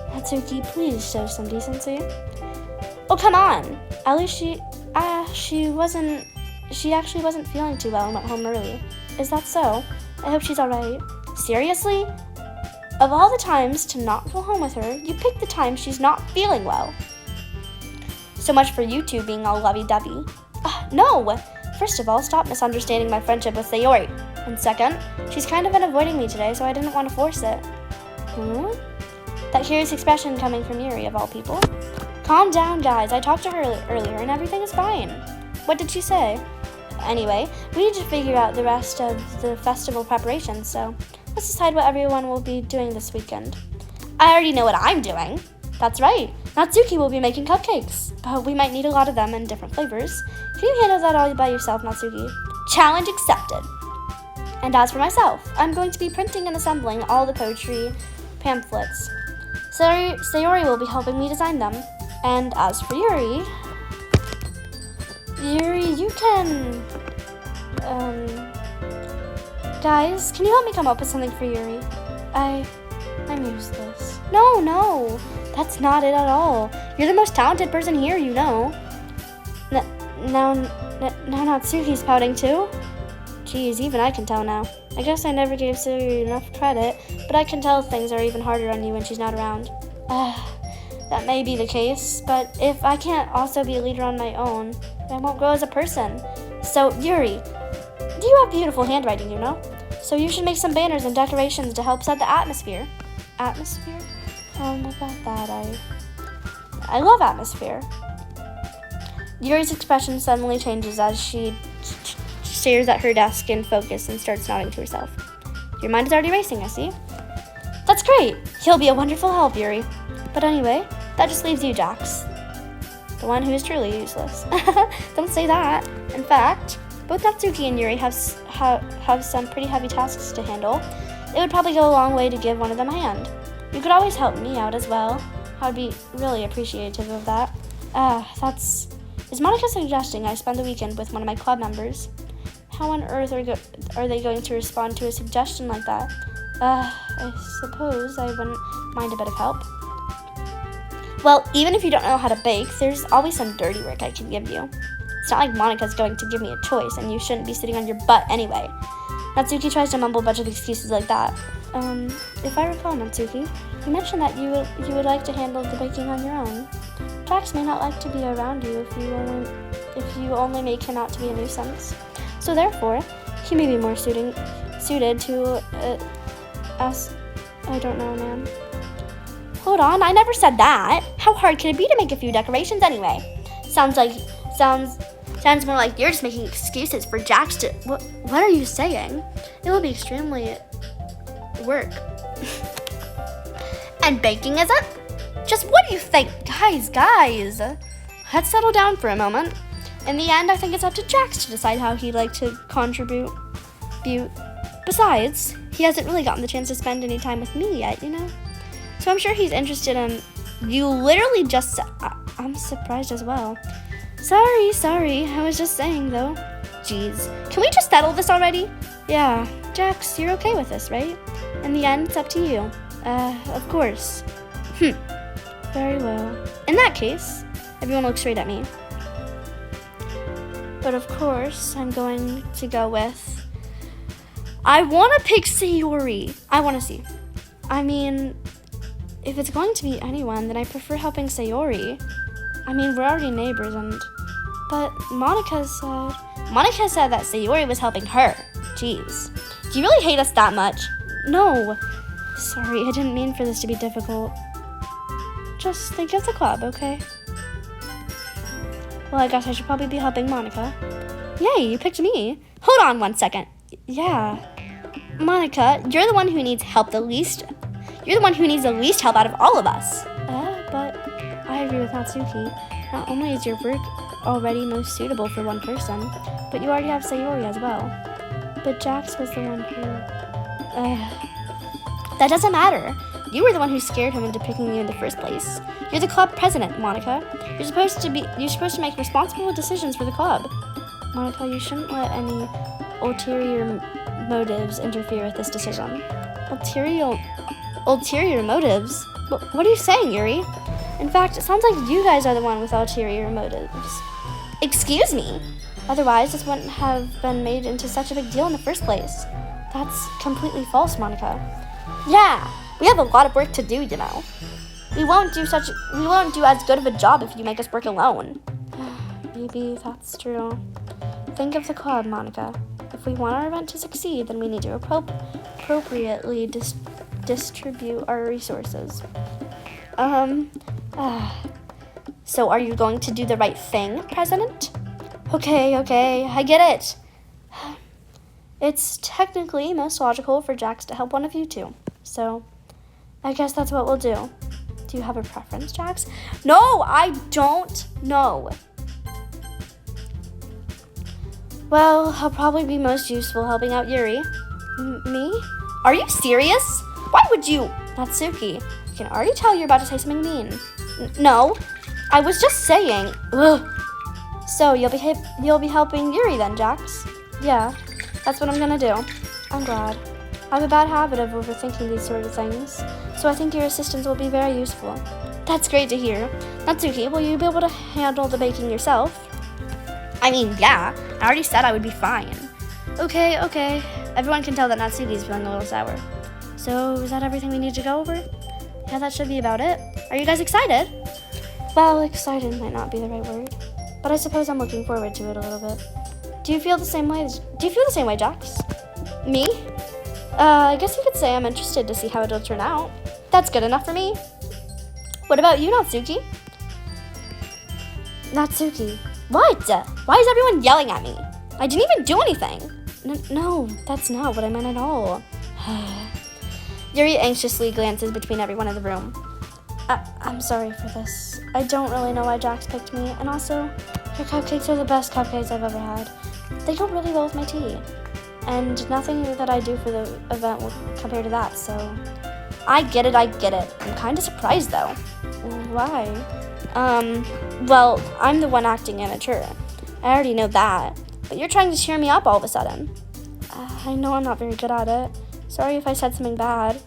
Natsuki, please show some decency. Oh, come on! At least she actually wasn't feeling too well and went home early. Is that so? I hope she's alright. Seriously? Of all the times to not go home with her, you picked the time she's not feeling well. So much for you two being all lovey-dovey. No! First of all, stop misunderstanding my friendship with Sayori. And second, she's kind of been avoiding me today, so I didn't want to force it. That curious expression coming from Yuri, of all people. Calm down, guys. I talked to her earlier, and everything is fine. What did she say? Anyway, we need to figure out the rest of the festival preparations, so let's decide what everyone will be doing this weekend. I already know what I'm doing. That's right. Natsuki will be making cupcakes, but we might need a lot of them in different flavors. Can you handle that all by yourself, Natsuki? Challenge accepted. And as for myself, I'm going to be printing and assembling all the poetry pamphlets. Sayori will be helping me design them. And as for Yuri, you can... Guys, can you help me come up with something for Yuri? I'm useless. No, that's not it at all. You're the most talented person here, you know. Now Natsuki's pouting too? Geez, even I can tell now. I guess I never gave Sayori enough credit, but I can tell things are even harder on you when she's not around. That may be the case, but if I can't also be a leader on my own, I won't grow as a person. So, Yuri, you have beautiful handwriting, you know? So you should make some banners and decorations to help set the atmosphere. Atmosphere? About that, I love atmosphere. Yuri's expression suddenly changes as she stares at her desk in focus and starts nodding to herself. Your mind is already racing, I see. That's great. He'll be a wonderful help, Yuri. But anyway, that just leaves you, Jax. The one who is truly useless. Don't say that. In fact, both Natsuki and Yuri have some pretty heavy tasks to handle. It would probably go a long way to give one of them a hand. You could always help me out as well. I would be really appreciative of that. Is Monica suggesting I spend the weekend with one of my club members? How on earth are they going to respond to a suggestion like that? I suppose I wouldn't mind a bit of help. Well, even if you don't know how to bake, there's always some dirty work I can give you. It's not like Monica's going to give me a choice, and you shouldn't be sitting on your butt anyway. Natsuki tries to mumble a bunch of excuses like that. If I recall, Natsuki, you mentioned that you would like to handle the baking on your own. Jax may not like to be around you if you only make him out to be a nuisance. So therefore, he may be more suited to us. I don't know, man. Hold on, I never said that. How hard can it be to make a few decorations anyway? Sounds more like you're just making excuses for Jax to... What are you saying? It will be extremely work. And baking isn't? Just what do you think? Guys, let's settle down for a moment. In the end, I think it's up to Jax to decide how he'd like to contribute. Besides, he hasn't really gotten the chance to spend any time with me yet, you know? So I'm sure he's interested in... You literally just said... I'm surprised as well. Sorry. I was just saying, though. Jeez. Can we just settle this already? Yeah. Jax, you're okay with this, right? In the end, it's up to you. Of course. Very well. In that case, everyone look straight at me. But of course, I'm going to go with... I want to pick Sayori. I want to see. I mean, if it's going to be anyone, then I prefer helping Sayori. I mean, we're already neighbors But Monica said that Sayori was helping her. Jeez. Do you really hate us that much? No. Sorry, I didn't mean for this to be difficult. Just think of the club, okay? Well, I guess I should probably be helping Monica. Yay, you picked me. Hold on 1 second. Yeah. Monica, you're the one who needs help the least. You're the one who needs the least help out of all of us. But I agree with Natsuki. Not only is your work already most suitable for one person, but you already have Sayori as well. But Jax was the one who... That doesn't matter. You were the one who scared him into picking you in the first place. You're the club president, Monica. You're supposed to make responsible decisions for the club. Monica, you shouldn't let any ulterior motives interfere with this decision. Ulterior motives? What are you saying, Yuri? In fact, it sounds like you guys are the one with ulterior motives. Excuse me? Otherwise, this wouldn't have been made into such a big deal in the first place. That's completely false, Monica. Yeah, we have a lot of work to do, you know. We won't do as good of a job if you make us work alone. Maybe that's true. Think of the club, Monica. If we want our event to succeed, then we need to appropriately distribute our resources. So are you going to do the right thing, President? Okay, I get it. It's technically most logical for Jax to help one of you two. So, I guess that's what we'll do. Do you have a preference, Jax? No, I don't know. Well, I'll probably be most useful helping out Yuri. Me? Are you serious? Why would you? Natsuki, I can already tell you're about to say something mean. No, I was just saying. Ugh. So, you'll be helping Yuri then, Jax? Yeah, that's what I'm gonna do. I'm glad. I have a bad habit of overthinking these sort of things, so I think your assistance will be very useful. That's great to hear. Natsuki, will you be able to handle the baking yourself? I mean, yeah, I already said I would be fine. Okay. Everyone can tell that Natsuki's feeling a little sour. So, is that everything we need to go over? Yeah, that should be about it. Are you guys excited? Well, excited might not be the right word, but I suppose I'm looking forward to it a little bit. Do you feel the same way, Jax? Me? I guess you could say I'm interested to see how it'll turn out. That's good enough for me. What about you, Natsuki? Natsuki. What? Why is everyone yelling at me? I didn't even do anything. No, that's not what I meant at all. Yuri anxiously glances between everyone in the room. I'm sorry for this. I don't really know why Jax picked me, and also, your cupcakes are the best cupcakes I've ever had. They go really well with my tea. And nothing that I do for the event will compare to that, so... I get it. I'm kind of surprised, though. Why? Well, I'm the one acting immature. I already know that. But you're trying to cheer me up all of a sudden. I know I'm not very good at it. Sorry if I said something bad.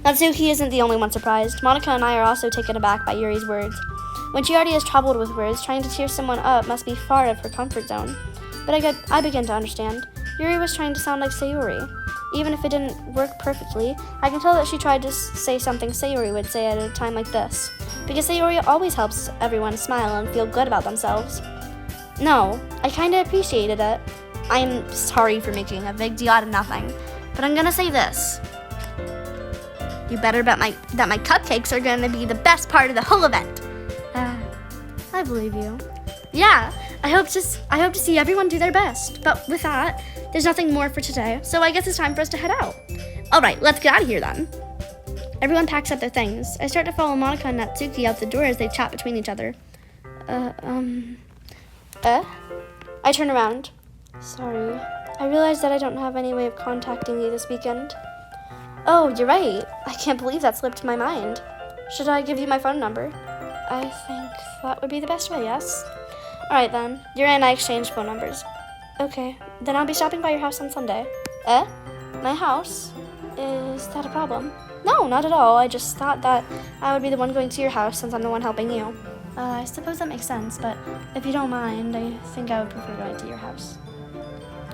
Natsuki isn't the only one surprised. Monica and I are also taken aback by Yuri's words. When she already has troubled with words, trying to cheer someone up must be far out of her comfort zone. But I begin to understand. Yuri was trying to sound like Sayori. Even if it didn't work perfectly, I can tell that she tried to say something Sayori would say at a time like this. Because Sayori always helps everyone smile and feel good about themselves. No, I kinda appreciated it. I'm sorry for making a big deal out of nothing, but I'm gonna say this. You better bet that my cupcakes are gonna be the best part of the whole event. I believe you. Yeah, I hope to see everyone do their best. But with that, there's nothing more for today, so I guess it's time for us to head out. All right, let's get out of here then. Everyone packs up their things. I start to follow Monica and Natsuki out the door as they chat between each other. I turn around. Sorry. I realize that I don't have any way of contacting you this weekend. Oh, you're right. I can't believe that slipped my mind. Should I give you my phone number? I think that would be the best way, yes? All right, then. Yuri and I exchange phone numbers. Okay, then I'll be stopping by your house on Sunday. My house? Is that a problem? No, not at all. I just thought that I would be the one going to your house since I'm the one helping you. I suppose that makes sense, but if you don't mind, I think I would prefer going to your house.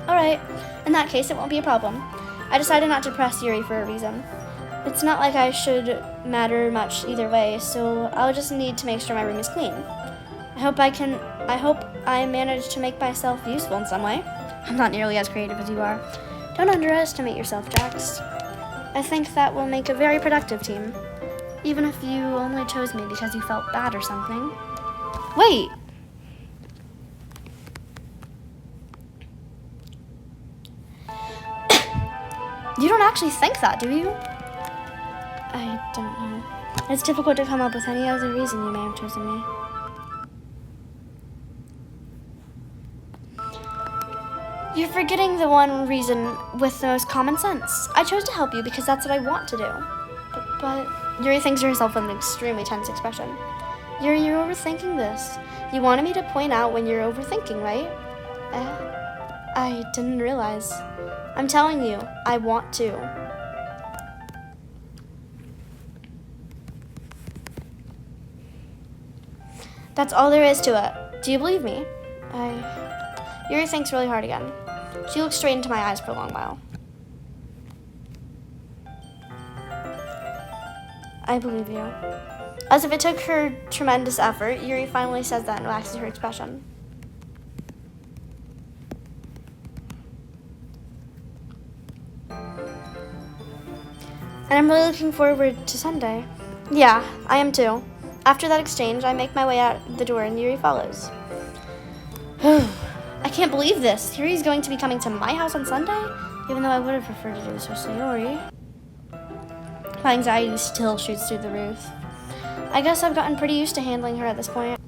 All right. In that case, it won't be a problem. I decided not to press Yuri for a reason. It's not like I should matter much either way, so I'll just need to make sure my room is clean. I hope I manage to make myself useful in some way. I'm not nearly as creative as you are. Don't underestimate yourself, Jax. I think that will make a very productive team. Even if you only chose me because you felt bad or something. Wait! You don't actually think that, do you? I don't know. It's difficult to come up with any other reason you may have chosen me. You're forgetting the one reason with the most common sense. I chose to help you because that's what I want to do. But Yuri thinks to herself with an extremely tense expression. Yuri, you're overthinking this. You wanted me to point out when you're overthinking, right? I didn't realize. I'm telling you, I want to. That's all there is to it. Do you believe me? Yuri thinks really hard again. She looks straight into my eyes for a long while. I believe you. As if it took her tremendous effort, Yuri finally says that and relaxes her expression. And I'm really looking forward to Sunday. Yeah, I am too. After that exchange, I make my way out the door and Yuri follows. I can't believe this. Yuri's going to be coming to my house on Sunday, even though I would have preferred to do this with Sayori. My anxiety still shoots through the roof. I guess I've gotten pretty used to handling her at this point.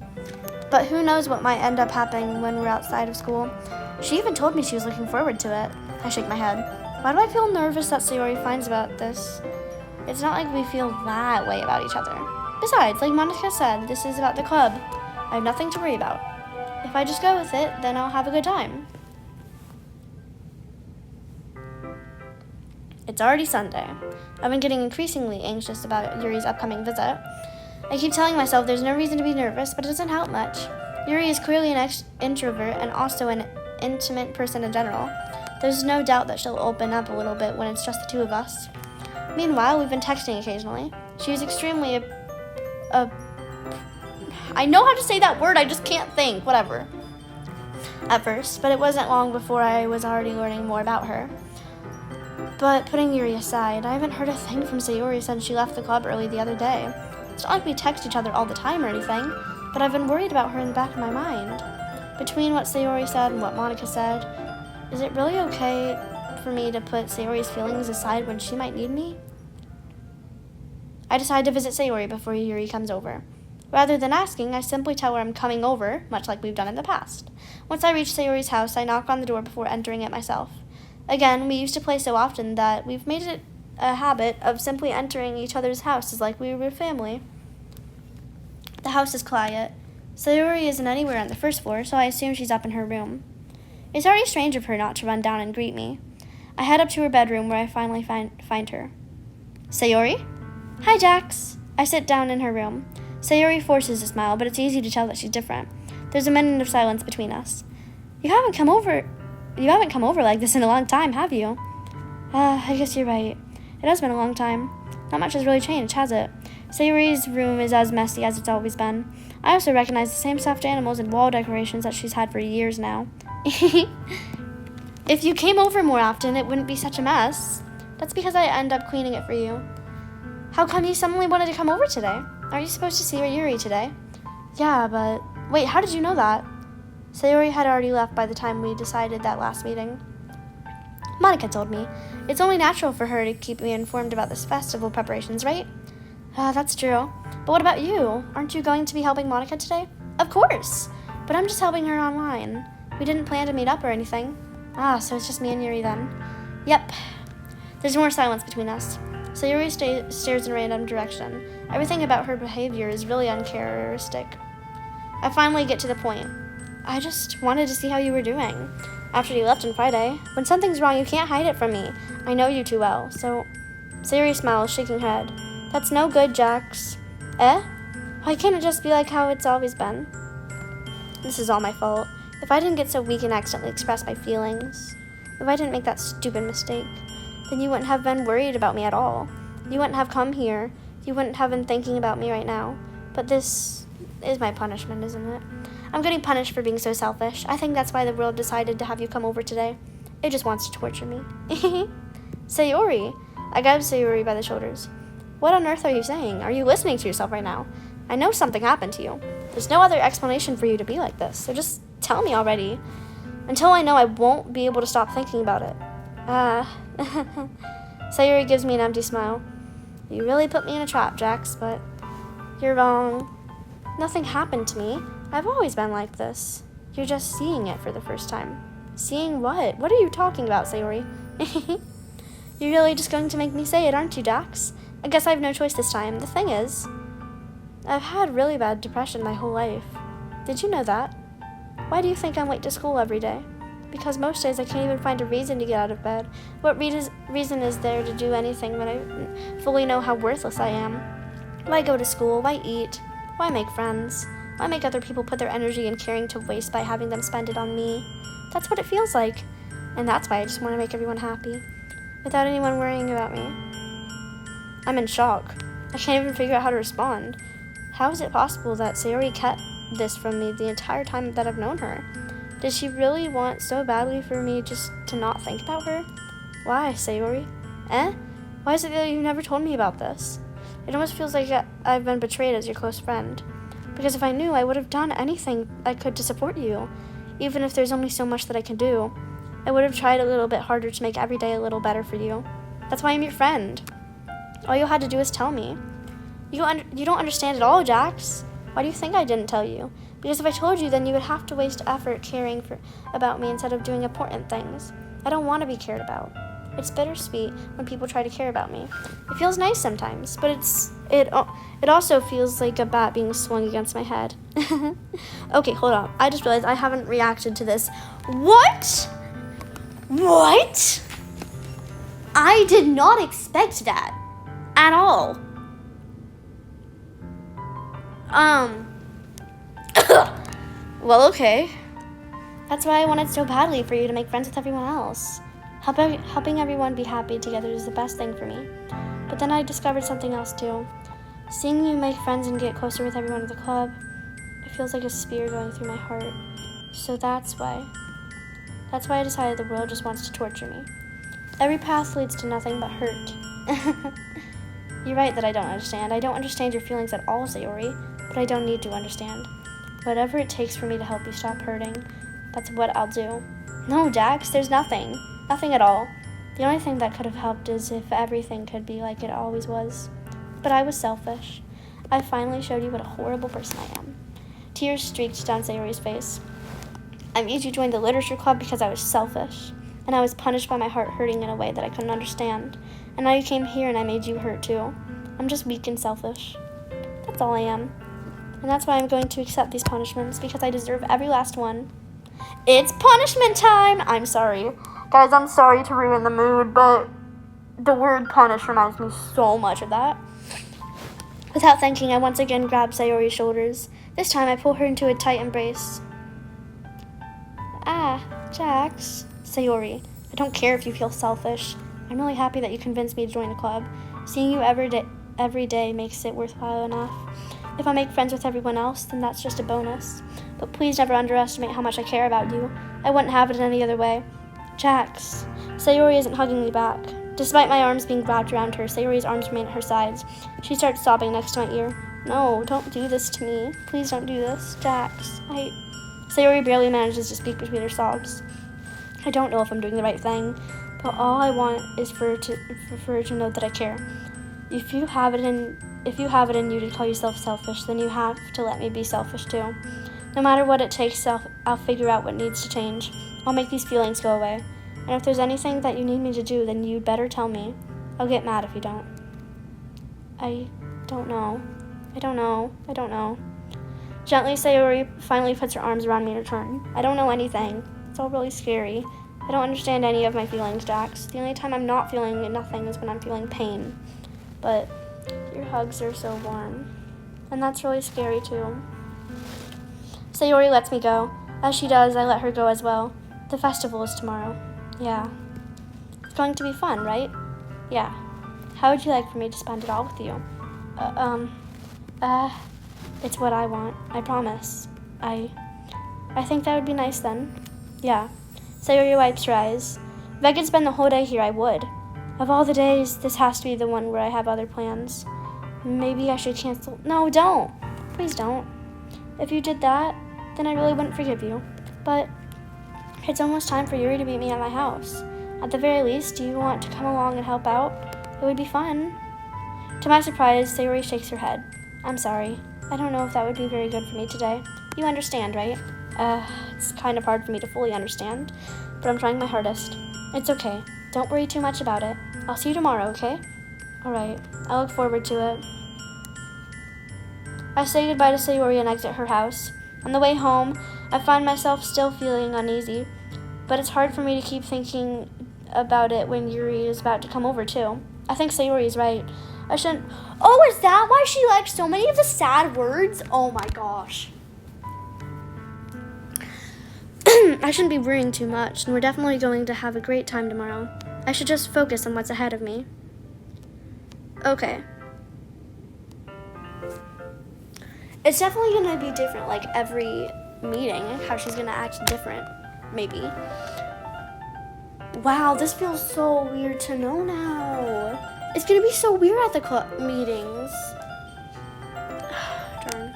But who knows what might end up happening when we're outside of school. She even told me she was looking forward to it. I shake my head. Why do I feel nervous that Sayori finds about this? It's not like we feel that way about each other. Besides, like Monica said, this is about the club. I have nothing to worry about. If I just go with it, then I'll have a good time. It's already Sunday. I've been getting increasingly anxious about Yuri's upcoming visit. I keep telling myself there's no reason to be nervous, but it doesn't help much. Yuri is clearly an introvert and also an intimate person in general. There's no doubt that she'll open up a little bit when it's just the two of us. Meanwhile, we've been texting occasionally. She was extremely I know how to say that word, I just can't think, whatever. At first, but it wasn't long before I was already learning more about her. But putting Yuri aside, I haven't heard a thing from Sayori since she left the club early the other day. It's not like we text each other all the time or anything, but I've been worried about her in the back of my mind. Between what Sayori said and what Monica said, is it really okay for me to put Sayori's feelings aside when she might need me? I decide to visit Sayori before Yuri comes over. Rather than asking, I simply tell her I'm coming over, much like we've done in the past. Once I reach Sayori's house, I knock on the door before entering it myself. Again, we used to play so often that we've made it a habit of simply entering each other's houses like we were family. The house is quiet. Sayori isn't anywhere on the first floor, so I assume she's up in her room. It's already strange of her not to run down and greet me. I head up to her bedroom where I finally find her. Sayori? Hi, Jax. I sit down in her room. Sayori forces a smile, but it's easy to tell that she's different. There's a minute of silence between us. You haven't come over like this in a long time, have you? I guess you're right. It has been a long time. Not much has really changed, has it? Sayori's room is as messy as it's always been. I also recognize the same stuffed animals and wall decorations that she's had for years now. If you came over more often, it wouldn't be such a mess. That's because I end up cleaning it for you. How come you suddenly wanted to come over today? Aren't you supposed to see Yuri today? Yeah, but... Wait, how did you know that? Sayori had already left by the time we decided that last meeting. Monica told me. It's only natural for her to keep me informed about this festival preparations, right? That's true. But what about you? Aren't you going to be helping Monica today? Of course! But I'm just helping her online. We didn't plan to meet up or anything. So it's just me and Yuri then. Yep. There's more silence between us. Sayori stares in a random direction. Everything about her behavior is really uncharacteristic. I finally get to the point. I just wanted to see how you were doing. After you left on Friday. When something's wrong, you can't hide it from me. I know you too well, so... Sayori smiles, shaking her head. That's no good, Jax. Why can't it just be like how it's always been? This is all my fault. If I didn't get so weak and accidentally express my feelings, if I didn't make that stupid mistake, then you wouldn't have been worried about me at all. You wouldn't have come here. You wouldn't have been thinking about me right now. But this is my punishment, isn't it? I'm getting punished for being so selfish. I think that's why the world decided to have you come over today. It just wants to torture me. Sayori! I grabbed Sayori by the shoulders. What on earth are you saying? Are you listening to yourself right now? I know something happened to you. There's no other explanation for you to be like this, so just tell me already. Until I know, I won't be able to stop thinking about it. Sayori gives me an empty smile. You really put me in a trap, Jax, but you're wrong. Nothing happened to me. I've always been like this. You're just seeing it for the first time. Seeing what? What are you talking about, Sayori? You're really just going to make me say it, aren't you, Jax? I guess I have no choice this time. The thing is, I've had really bad depression my whole life. Did you know that? Why do you think I'm late to school every day? Because most days I can't even find a reason to get out of bed. What reason is there to do anything when I fully know how worthless I am? Why go to school? Why eat? Why make friends? Why make other people put their energy and caring to waste by having them spend it on me? That's what it feels like. And that's why I just want to make everyone happy, without anyone worrying about me. I'm in shock. I can't even figure out how to respond. How is it possible that Sayori kept this from me the entire time that I've known her? Did she really want so badly for me just to not think about her? Why, Sayori? Why is it that you've never told me about this? It almost feels like I've been betrayed as your close friend. Because if I knew, I would have done anything I could to support you. Even if there's only so much that I can do. I would have tried a little bit harder to make every day a little better for you. That's why I'm your friend. All you had to do is tell me. You don't understand at all, Jax. Why do you think I didn't tell you? Because if I told you, then you would have to waste effort caring about me instead of doing important things. I don't want to be cared about. It's bittersweet when people try to care about me. It feels nice sometimes, but it also feels like a bat being swung against my head. Okay, hold on. I just realized I haven't reacted to this. What? What? I did not expect that at all. Well, okay. That's why I wanted so badly for you to make friends with everyone else. Helping everyone be happy together is the best thing for me. But then I discovered something else too. Seeing you make friends and get closer with everyone at the club, it feels like a spear going through my heart. So that's why I decided the world just wants to torture me. Every path leads to nothing but hurt. You're right that I don't understand. I don't understand your feelings at all, Sayori, but I don't need to understand. Whatever it takes for me to help you stop hurting, that's what I'll do. No, Jax, there's nothing. Nothing at all. The only thing that could have helped is if everything could be like it always was. But I was selfish. I finally showed you what a horrible person I am. Tears streaked down Sayori's face. I made you join the literature club because I was selfish. And I was punished by my heart hurting in a way that I couldn't understand. And now you came here and I made you hurt too. I'm just weak and selfish. That's all I am. And that's why I'm going to accept these punishments, because I deserve every last one. It's punishment time! I'm sorry. Guys, I'm sorry to ruin the mood, but the word punish reminds me so much of that. Without thinking, I once again grabbed Sayori's shoulders. This time I pull her into a tight embrace. Jax. Sayori, I don't care if you feel selfish. I'm really happy that you convinced me to join the club. Seeing you every day makes it worthwhile enough. If I make friends with everyone else, then that's just a bonus. But please never underestimate how much I care about you. I wouldn't have it any other way. Jax. Sayori isn't hugging me back. Despite my arms being wrapped around her, Sayori's arms remain at her sides. She starts sobbing next to my ear. No, don't do this to me. Please don't do this, Jax. Sayori barely manages to speak between her sobs. I don't know if I'm doing the right thing, but all I want is for her to know that I care. If you have it in you to call yourself selfish, then you have to let me be selfish too. No matter what it takes, I'll figure out what needs to change. I'll make these feelings go away. And if there's anything that you need me to do, then you'd better tell me. I'll get mad if you don't. I don't know. Gently, Sayori finally puts her arms around me in return. I don't know anything. It's all really scary. I don't understand any of my feelings, Jax. The only time I'm not feeling nothing is when I'm feeling pain. But your hugs are so warm. And that's really scary, too. Sayori lets me go. As she does, I let her go as well. The festival is tomorrow. Yeah. It's going to be fun, right? Yeah. How would you like for me to spend it all with you? It's what I want. I promise. I think that would be nice then. Yeah. Sayori wipes her eyes. If I could spend the whole day here, I would. Of all the days, this has to be the one where I have other plans. Maybe I should cancel. No, don't. Please don't. If you did that, then I really wouldn't forgive you. But it's almost time for Yuri to meet me at my house. At the very least, do you want to come along and help out? It would be fun. To my surprise, Sayori shakes her head. I'm sorry. I don't know if that would be very good for me today. You understand, right? It's kind of hard for me to fully understand, but I'm trying my hardest. It's okay. Don't worry too much about it. I'll see you tomorrow, okay? Alright. I look forward to it. I say goodbye to Sayori and exit her house. On the way home, I find myself still feeling uneasy, but it's hard for me to keep thinking about it when Yuri is about to come over, too. I think Sayori is right. I shouldn't... Oh, is that why she likes so many of the sad words? Oh my gosh. I shouldn't be worrying too much, and we're definitely going to have a great time tomorrow. I should just focus on what's ahead of me. Okay. It's definitely going to be different, like every meeting, how she's going to act different, maybe. Wow, this feels so weird to know now. It's going to be so weird at the meetings. Darn.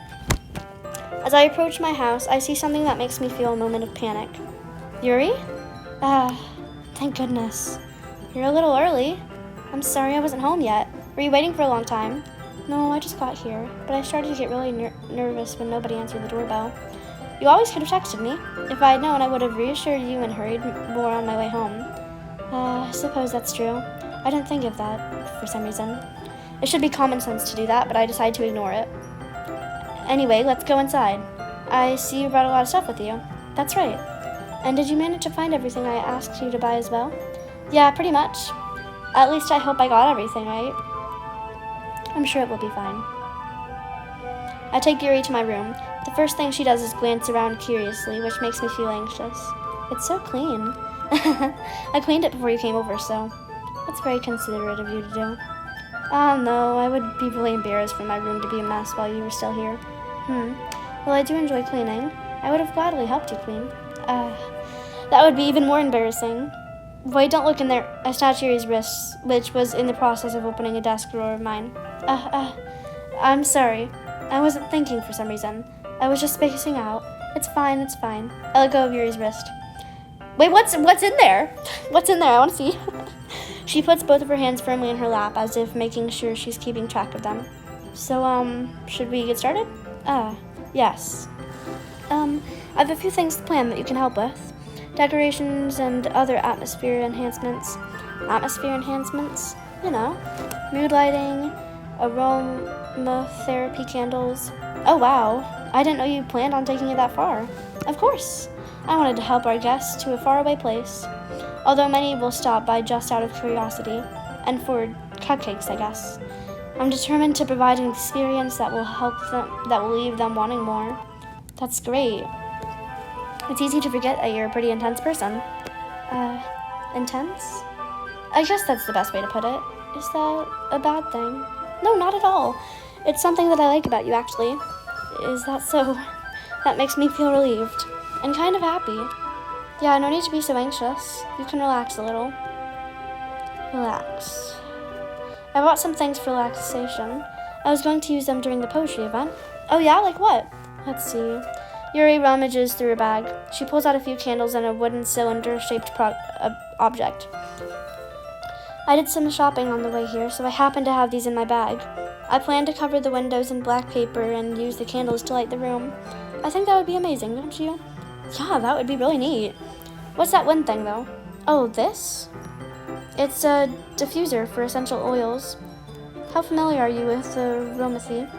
As I approach my house, I see something that makes me feel a moment of panic. Yuri? Thank goodness. You're a little early. I'm sorry I wasn't home yet. Were you waiting for a long time? No, I just got here, but I started to get really nervous when nobody answered the doorbell. You always could have texted me. If I had known, I would have reassured you and hurried more on my way home. I suppose that's true. I didn't think of that for some reason. It should be common sense to do that, but I decided to ignore it. Anyway, let's go inside. I see you brought a lot of stuff with you. That's right. And did you manage to find everything I asked you to buy as well? Yeah, pretty much. At least I hope I got everything right. I'm sure it will be fine. I take Yuri to my room. The first thing she does is glance around curiously, which makes me feel anxious. It's so clean. I cleaned it before you came over, so that's very considerate of you to do. No, I would be really embarrassed for my room to be a mess while you were still here. Well, I do enjoy cleaning. I would have gladly helped you clean. That would be even more embarrassing. Wait, don't look in there. I snatched Yuri's wrists, which was in the process of opening a desk drawer of mine. I'm sorry. I wasn't thinking for some reason. I was just spacing out. It's fine. I let go of Yuri's wrist. Wait, what's in there? What's in there? I want to see. She puts both of her hands firmly in her lap, as if making sure she's keeping track of them. So, should we get started? Yes. I have a few things planned that you can help with. Decorations and other atmosphere enhancements. You know. Mood lighting, aromatherapy candles. Oh, wow. I didn't know you planned on taking it that far. Of course. I wanted to help our guests to a faraway place. Although many will stop by just out of curiosity, and for cupcakes, I guess. I'm determined to provide an experience that will leave them wanting more. That's great. It's easy to forget that you're a pretty intense person. Intense? I guess that's the best way to put it. Is that a bad thing? No, not at all. It's something that I like about you, actually. Is that so? That makes me feel relieved. And kind of happy. Yeah, no need to be so anxious. You can relax a little. Relax. I bought some things for relaxation. I was going to use them during the poetry event. Oh yeah, like what? Let's see. Yuri rummages through her bag. She pulls out a few candles and a wooden cylinder-shaped object. I did some shopping on the way here, so I happen to have these in my bag. I plan to cover the windows in black paper and use the candles to light the room. I think that would be amazing, don't you? Yeah, that would be really neat. What's that one thing, though? Oh, this? It's a diffuser for essential oils. How familiar are you with aromatherapy?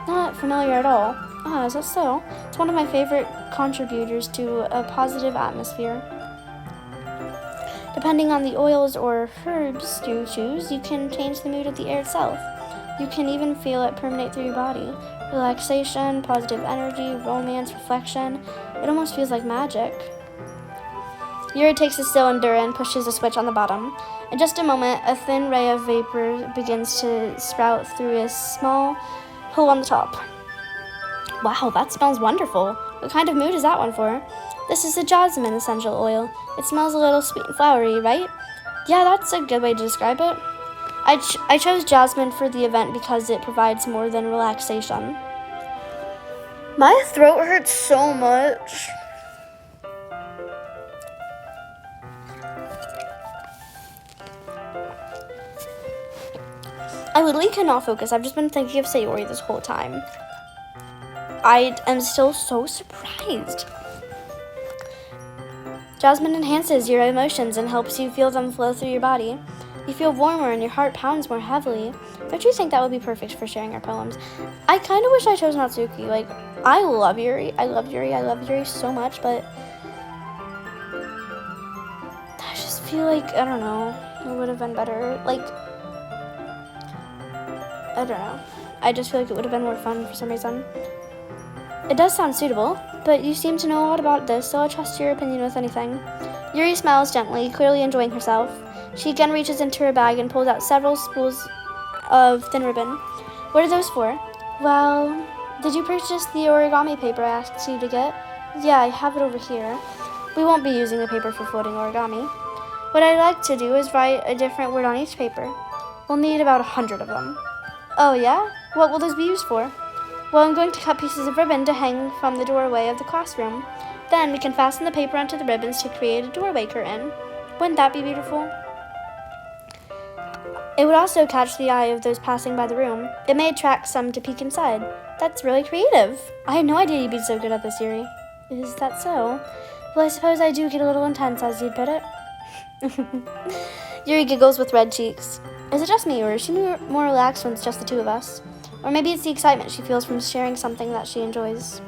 Not familiar at all. Ah, is that so? It's one of my favorite contributors to a positive atmosphere. Depending on the oils or herbs you choose, you can change the mood of the air itself. You can even feel it permeate through your body. Relaxation, positive energy, romance, reflection. It almost feels like magic. Yuri takes the cylinder and pushes a switch on the bottom. In just a moment, a thin ray of vapor begins to sprout through a small hole on the top. Wow, that smells wonderful. What kind of mood is that one for? This is the jasmine essential oil. It smells a little sweet and flowery, right? Yeah, that's a good way to describe it. I chose jasmine for the event because it provides more than relaxation. My throat hurts so much. I literally cannot focus. I've just been thinking of Sayori this whole time. I am still so surprised. Jasmine enhances your emotions and helps you feel them flow through your body. You feel warmer and your heart pounds more heavily. Don't you think that would be perfect for sharing our poems? I kind of wish I chose Natsuki. Like, I love Yuri. I love Yuri so much, but I just feel like, I don't know, it would have been better. Like, I don't know. I just feel like it would have been more fun for some reason. It does sound suitable, but you seem to know a lot about this, so I'll trust your opinion with anything. Yuri smiles gently, clearly enjoying herself. She again reaches into her bag and pulls out several spools of thin ribbon. What are those for? Well, did you purchase the origami paper I asked you to get? Yeah, I have it over here. We won't be using the paper for floating origami. What I'd like to do is write a different word on each paper. We'll need about 100 of them. Oh yeah? What will those be used for? Well, I'm going to cut pieces of ribbon to hang from the doorway of the classroom. Then we can fasten the paper onto the ribbons to create a doorway curtain. Wouldn't that be beautiful? It would also catch the eye of those passing by the room. It may attract some to peek inside. That's really creative. I had no idea you'd be so good at this, Yuri. Is that so? Well, I suppose I do get a little intense, as you'd put it. Yuri giggles with red cheeks. Is it just me, or is she more relaxed when it's just the two of us? Or maybe it's the excitement she feels from sharing something that she enjoys.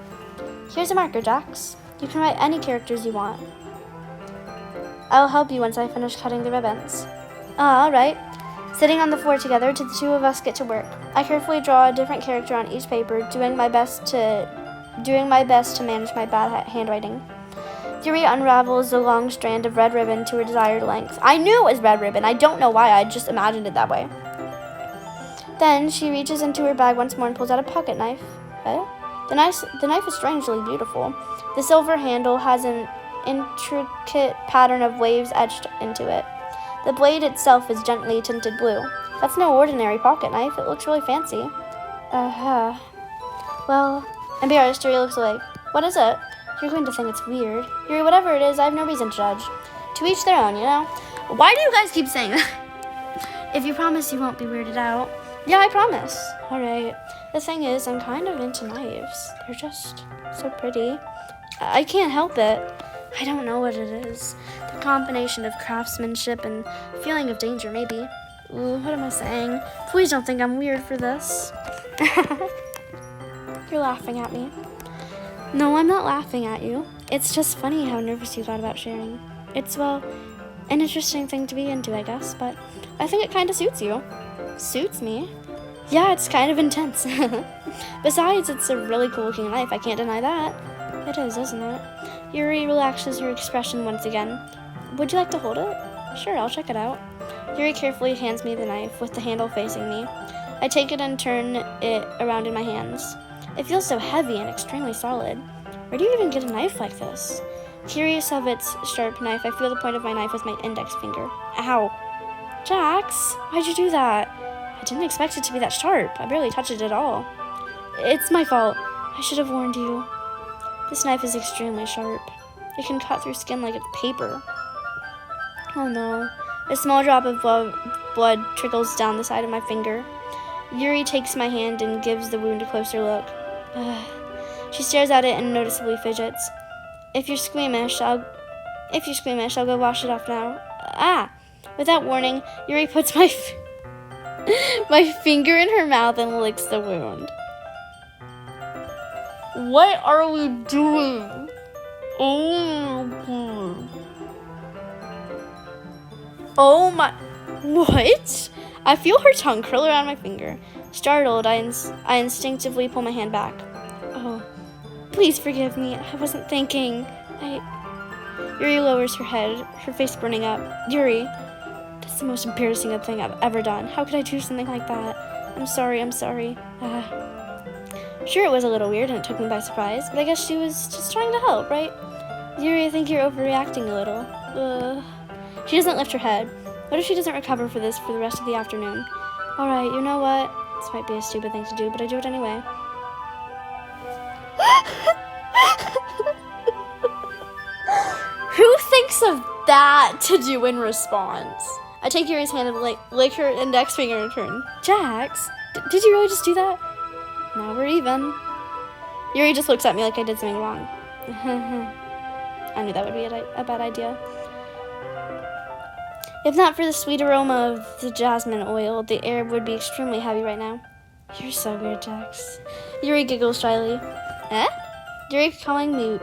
Here's a marker, Jax. You can write any characters you want. I'll help you once I finish cutting the ribbons. All right. Sitting on the floor together, the two of us get to work. I carefully draw a different character on each paper, doing my best to manage my bad handwriting. Yuri unravels a long strand of red ribbon to her desired length. I knew it was red ribbon. I don't know why. I just imagined it that way. Then she reaches into her bag once more and pulls out a pocket knife. The knife is strangely beautiful. The silver handle has an intricate pattern of waves etched into it. The blade itself is gently tinted blue. That's no ordinary pocket knife. It looks really fancy. Well, embarrassed, Yuri looks away. What is it? You're going to think it's weird. Yuri, whatever it is, I have no reason to judge. To each their own, you know? Why do you guys keep saying that? If you promise you won't be weirded out. Yeah, I promise. Alright. The thing is, I'm kind of into knives. They're just so pretty. I can't help it. I don't know what it is. The combination of craftsmanship and feeling of danger, maybe. Ooh, what am I saying? Please don't think I'm weird for this. You're laughing at me. No, I'm not laughing at you. It's just funny how nervous you got about sharing. It's, well, an interesting thing to be into, I guess, but I think it kind of suits you. Suits me? Yeah, it's kind of intense. Besides, it's a really cool looking knife. I can't deny that. It is, isn't it? Yuri relaxes her expression once again. Would you like to hold it? Sure, I'll check it out. Yuri carefully hands me the knife with the handle facing me. I take it and turn it around in my hands. It feels so heavy and extremely solid. Where do you even get a knife like this? Curious of its sharp knife, I feel the point of my knife with my index finger. Ow. Jax, why'd you do that? I didn't expect it to be that sharp. I barely touched it at all. It's my fault. I should have warned you. This knife is extremely sharp. It can cut through skin like it's paper. Oh no. A small drop of blood trickles down the side of my finger. Yuri takes my hand and gives the wound a closer look. She stares at it and noticeably fidgets. If you're squeamish, I'll go wash it off now. Without warning, Yuri puts my my finger in her mouth and licks the wound. What are we doing? Oh my god. Oh my... What? I feel her tongue curl around my finger. Startled, I instinctively pull my hand back. Oh, please forgive me. I wasn't thinking. Yuri lowers her head, her face burning up. Yuri, that's the most embarrassing thing I've ever done. How could I do something like that? I'm sorry. Sure, it was a little weird and it took me by surprise, but I guess she was just trying to help, right? Yuri, I think you're overreacting a little. She doesn't lift her head. What if she doesn't recover for this for the rest of the afternoon? Alright, you know what? This might be a stupid thing to do, but I do it anyway. Who thinks of that to do in response? I take Yuri's hand and lick her index finger in return. Jax, did you really just do that? Now we're even. Yuri just looks at me like I did something wrong. I knew that would be a bad idea. If not for the sweet aroma of the jasmine oil, the air would be extremely heavy right now. You're so weird, Jax. Yuri giggles shyly. Yuri calling me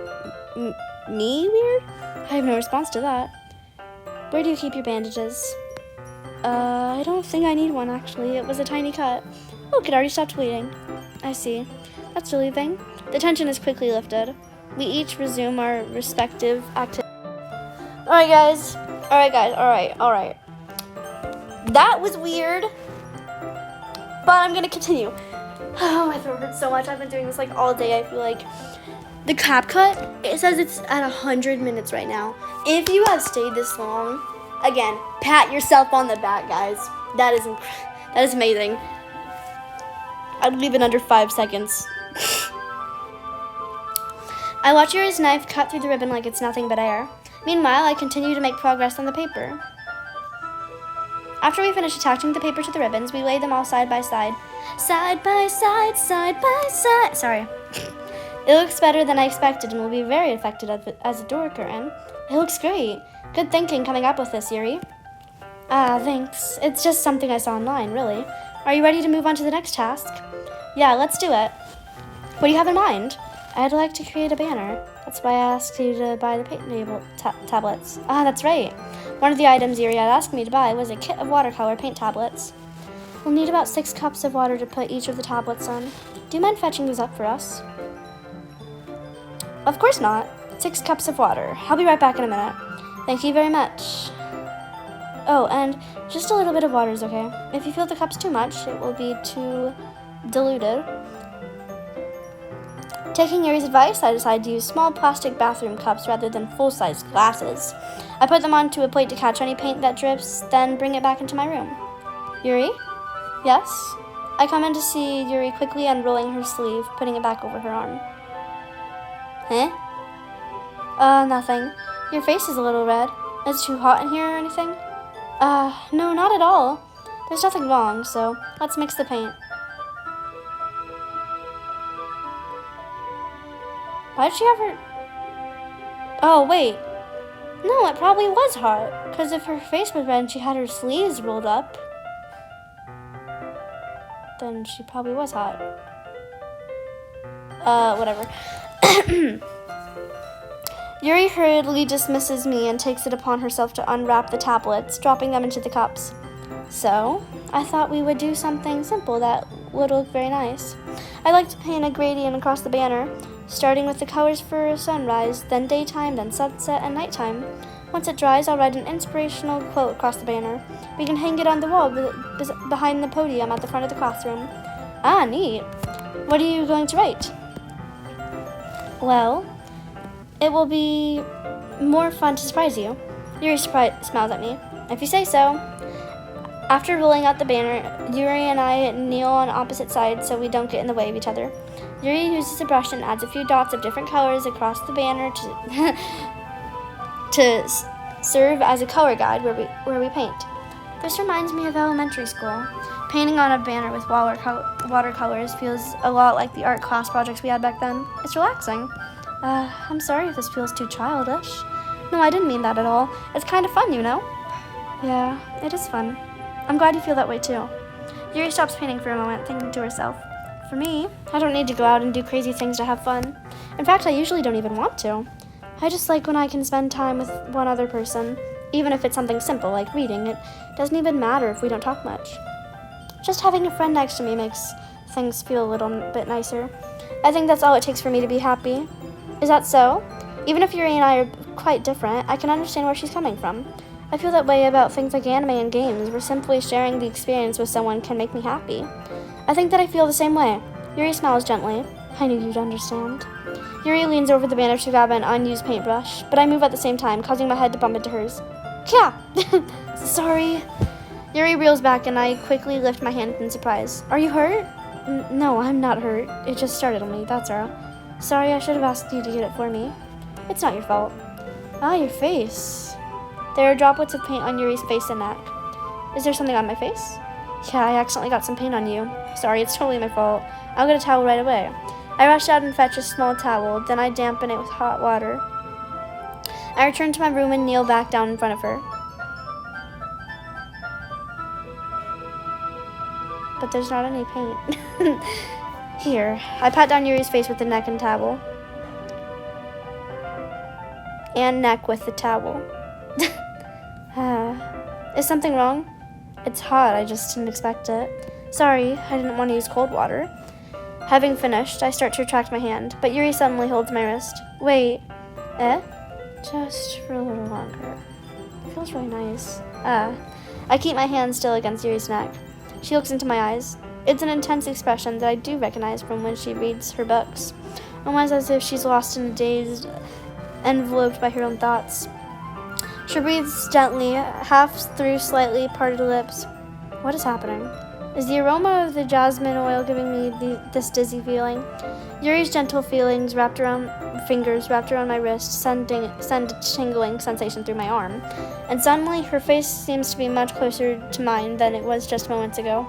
weird? I have no response to that. Where do you keep your bandages? I don't think I need one, actually. It was a tiny cut. Look, it already stopped bleeding. I see. That's relieving. The tension is quickly lifted. We each resume our respective activities. Alright, guys. Alright. That was weird. But I'm gonna continue. Oh, my throat hurts so much. I've been doing this like all day, I feel like. The cap cut, it says it's at 100 minutes right now. If you have stayed this long, again, pat yourself on the back, guys. That is amazing. I'd leave it under 5 seconds. I watch Yuri's knife cut through the ribbon like it's nothing but air. Meanwhile, I continue to make progress on the paper. After we finish attaching the paper to the ribbons, we lay them all side by side. Side by side, side by side. Sorry. It looks better than I expected and will be very effective as a door curtain. It looks great. Good thinking coming up with this, Yuri. Thanks. It's just something I saw online, really. Are you ready to move on to the next task? Yeah, let's do it. What do you have in mind? I'd like to create a banner. That's why I asked you to buy the paint tablets. That's right. One of the items Yuri had asked me to buy was a kit of watercolor paint tablets. We'll need about 6 cups of water to put each of the tablets on. Do you mind fetching these up for us? Of course not. 6 cups of water. I'll be right back in a minute. Thank you very much. Oh, and just a little bit of water is okay. If you feel the cup's too much, it will be too diluted. Taking Yuri's advice, I decided to use small plastic bathroom cups rather than full-size glasses. I put them onto a plate to catch any paint that drips, then bring it back into my room. Yuri? Yes? I come in to see Yuri quickly unrolling her sleeve, putting it back over her arm. Nothing. Your face is a little red. Is it too hot in here or anything? No, not at all. There's nothing wrong, so let's mix the paint. Why did she have her... Oh, wait. No, it probably was hot. Because if her face was red and she had her sleeves rolled up, then she probably was hot. Whatever. Yuri hurriedly dismisses me and takes it upon herself to unwrap the tablets, dropping them into the cups. So, I thought we would do something simple that would look very nice. I like to paint a gradient across the banner, starting with the colors for sunrise, then daytime, then sunset, and nighttime. Once it dries, I'll write an inspirational quote across the banner. We can hang it on the wall behind the podium at the front of the classroom. Ah, neat. What are you going to write? Well, it will be more fun to surprise you. Yuri smiles at me. If you say so. After rolling out the banner, Yuri and I kneel on opposite sides so we don't get in the way of each other. Yuri uses a brush and adds a few dots of different colors across the banner to serve as a color guide where we paint. This reminds me of elementary school. Painting on a banner with watercolors feels a lot like the art class projects we had back then. It's relaxing. I'm sorry if this feels too childish. No, I didn't mean that at all. It's kind of fun, you know? Yeah, it is fun. I'm glad you feel that way too. Yuri stops painting for a moment, thinking to herself. For me, I don't need to go out and do crazy things to have fun. In fact, I usually don't even want to. I just like when I can spend time with one other person, even if it's something simple like reading. It doesn't even matter if we don't talk much. Just having a friend next to me makes things feel a little bit nicer. I think that's all it takes for me to be happy. Is that so? Even if Yuri and I are quite different, I can understand where she's coming from. I feel that way about things like anime and games, where simply sharing the experience with someone can make me happy. I think that I feel the same way. Yuri smiles gently. I knew you'd understand. Yuri leans over the banner to grab an unused paintbrush, but I move at the same time, causing my head to bump into hers. Kya! Sorry. Yuri reels back and I quickly lift my hand in surprise. Are you hurt? No, I'm not hurt. It just startled me, that's all. Sorry, I should have asked you to get it for me. It's not your fault. Ah, your face. There are droplets of paint on Yuri's face and neck. Is there something on my face? Yeah, I accidentally got some paint on you. Sorry, it's totally my fault. I'll get a towel right away. I rush out and fetch a small towel, then I dampen it with hot water. I return to my room and kneel back down in front of her. But there's not any paint. Here, I pat down Yuri's face with the neck and towel. And neck with the towel. Is something wrong? It's hot, I just didn't expect it. Sorry, I didn't want to use cold water. Having finished, I start to retract my hand, but Yuri suddenly holds my wrist. Wait, just for a little longer. It feels really nice. I keep my hand still against Yuri's neck. She looks into my eyes. It's an intense expression that I do recognize from when she reads her books, almost as if she's lost in a daze, enveloped by her own thoughts. She breathes gently, half through slightly parted lips. What is happening? Is the aroma of the jasmine oil giving me this dizzy feeling? Yuri's gentle fingers wrapped around my wrist send a tingling sensation through my arm, and suddenly her face seems to be much closer to mine than it was just moments ago.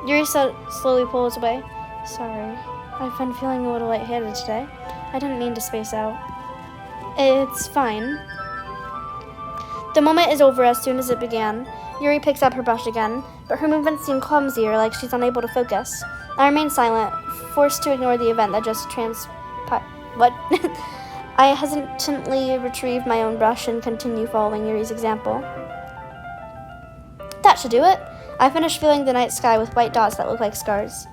Yuri slowly pulls away. Sorry, I've been feeling a little lightheaded today. I didn't mean to space out. It's fine. The moment is over as soon as it began. Yuri picks up her brush again, but her movements seem clumsier, like she's unable to focus. I remain silent, forced to ignore the event that just What? I hesitantly retrieve my own brush and continue following Yuri's example. That should do it. I finish filling the night sky with white dots that look like stars.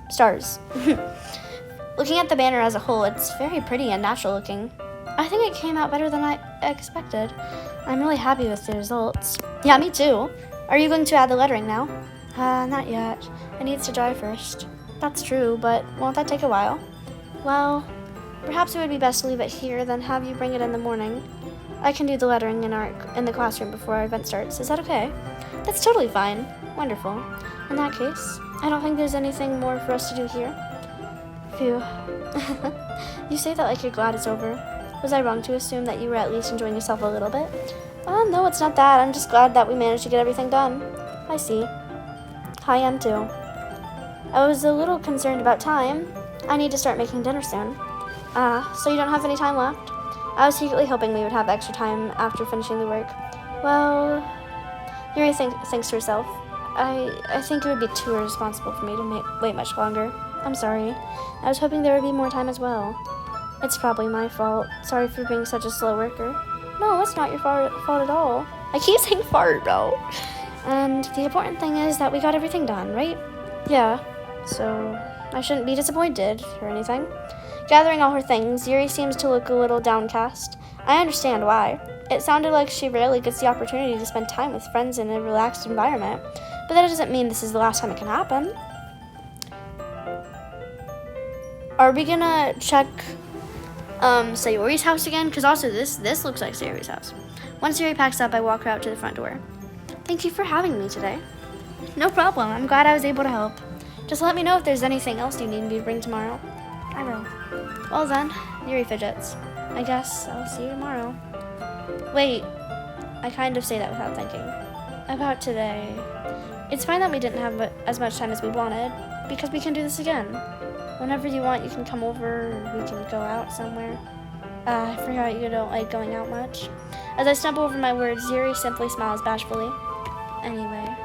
Looking at the banner as a whole, it's very pretty and natural looking. I think it came out better than I expected. I'm really happy with the results. Yeah, me too. Are you going to add the lettering now? Not yet. It needs to dry first. That's true, but won't that take a while? Well, perhaps it would be best to leave it here, then have you bring it in the morning. I can do the lettering in the classroom before our event starts. Is that okay? That's totally fine. Wonderful. In that case, I don't think there's anything more for us to do here. Phew. You say that like you're glad it's over. Was I wrong to assume that you were at least enjoying yourself a little bit? No, it's not that. I'm just glad that we managed to get everything done. I see. I am too. I was a little concerned about time. I need to start making dinner soon. So you don't have any time left? I was secretly hoping we would have extra time after finishing the work. Well, Yuri thinks to herself. I think it would be too irresponsible for me to wait much longer. I'm sorry. I was hoping there would be more time as well. It's probably my fault. Sorry for being such a slow worker. No, it's not your fault at all. I keep saying fart, bro. And the important thing is that we got everything done, right? Yeah, so I shouldn't be disappointed or anything. Gathering all her things, Yuri seems to look a little downcast. I understand why. It sounded like she rarely gets the opportunity to spend time with friends in a relaxed environment, but that doesn't mean this is the last time it can happen. Are we gonna check Sayori's house again? Because also this looks like Sayori's house. Once Sayori packs up, I walk her out to the front door. Thank you for having me today. No problem. I'm glad I was able to help. Just let me know if there's anything else you need me to bring tomorrow. I will. Well then, Yuri fidgets. I guess I'll see you tomorrow. Wait, I kind of say that without thinking. About today. It's fine that we didn't have as much time as we wanted, because we can do this again. Whenever you want, you can come over, or we can go out somewhere. I forgot you don't like going out much. As I stumble over my words, Yuri simply smiles bashfully. Anyway,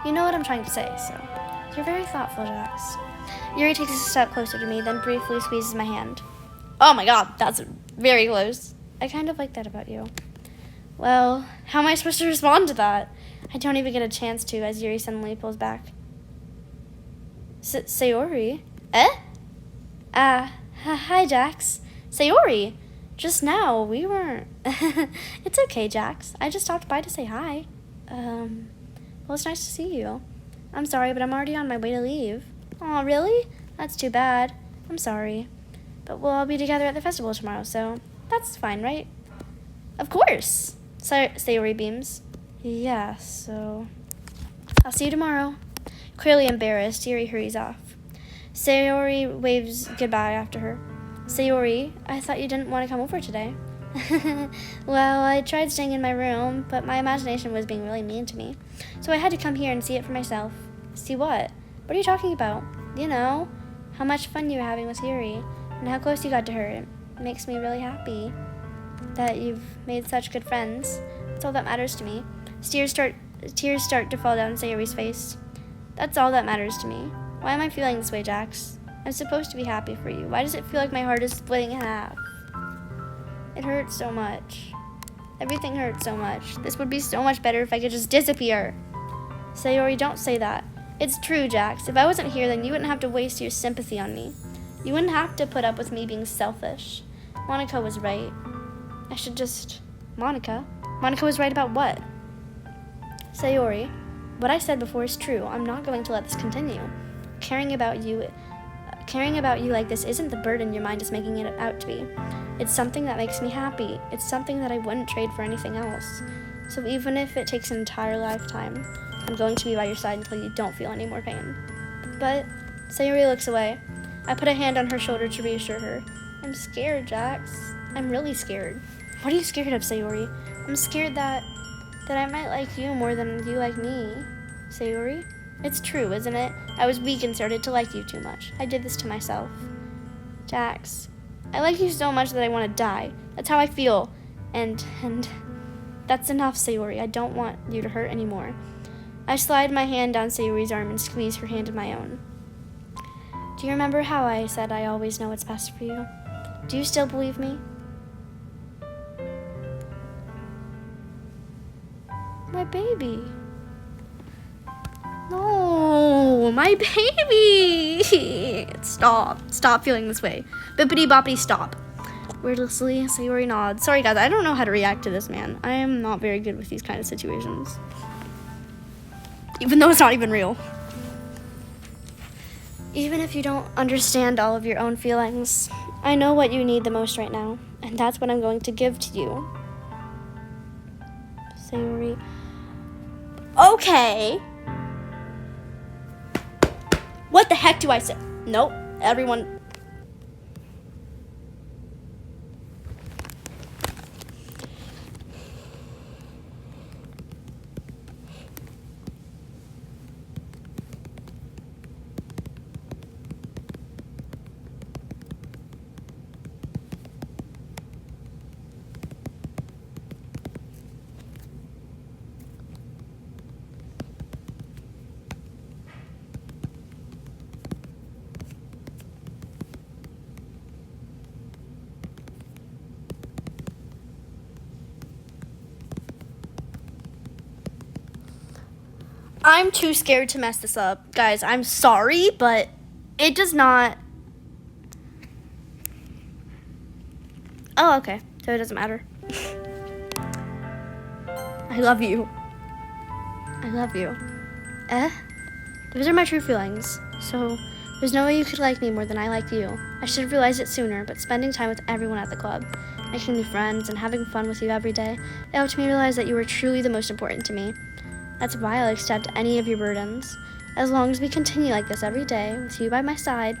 you know what I'm trying to say, so you're very thoughtful, Jax. Yuri takes a step closer to me, then briefly squeezes my hand. Oh my god, that's very close. I kind of like that about you. Well, how am I supposed to respond to that? I don't even get a chance to, as Yuri suddenly pulls back. Sayori? Eh? Hi, Jax. Sayori! Just now, we weren't... It's okay, Jax. I just stopped by to say hi. Well, it's nice to see you. I'm sorry, but I'm already on my way to leave. Aw, really? That's too bad. I'm sorry. But we'll all be together at the festival tomorrow, so that's fine, right? Of course! Sayori beams. Yeah, so... I'll see you tomorrow. Clearly embarrassed, Yuri hurries off. Sayori waves goodbye after her. Sayori, I thought you didn't want to come over today. Well, I tried staying in my room, but my imagination was being really mean to me. So I had to come here and see it for myself. See what? What are you talking about? You know, how much fun you were having with Yuri, and how close you got to her. It makes me really happy that you've made such good friends. That's all that matters to me. Tears start to fall down Sayori's face. That's all that matters to me. Why am I feeling this way, Jax? I'm supposed to be happy for you. Why does it feel like my heart is splitting in half? It hurts so much. Everything hurts so much. This would be so much better if I could just disappear. Sayori, don't say that. It's true, Jax. If I wasn't here, then you wouldn't have to waste your sympathy on me. You wouldn't have to put up with me being selfish. Monica was right. I should just... Monica? Monica was right about what? Sayori, what I said before is true. I'm not going to let this continue. Caring about you like this isn't the burden your mind is making it out to be. It's something that makes me happy. It's something that I wouldn't trade for anything else. So even if it takes an entire lifetime, I'm going to be by your side until you don't feel any more pain. But Sayori looks away. I put a hand on her shoulder to reassure her. I'm scared, Jax. I'm really scared. What are you scared of, Sayori? I'm scared that I might like you more than you like me. Sayori? It's true, isn't it? I was weak and started to like you too much. I did this to myself. Jax, I like you so much that I want to die. That's how I feel. And that's enough, Sayori. I don't want you to hurt anymore. I slide my hand down Sayori's arm and squeeze her hand in my own. Do you remember how I said I always know what's best for you? Do you still believe me? My baby. No, my baby! Stop feeling this way. Bippity boppity stop. Wordlessly, Sayori nods. Sorry guys, I don't know how to react to this man. I am not very good with these kind of situations. Even though it's not even real. Even if you don't understand all of your own feelings, I know what you need the most right now, and that's what I'm going to give to you. Sayori. Okay. What the heck do I say? Nope. Everyone. I'm too scared to mess this up. Guys, I'm sorry, but it does not... Oh, okay. So it doesn't matter. I love you. I love you. Those are my true feelings. So There's no way you could like me more than I like you. I should have realized it sooner, but spending time with everyone at the club, making new friends, and having fun with you every day, it helped me realize that you were truly the most important to me. That's why I'll accept any of your burdens. As long as we continue like this every day, with you by my side,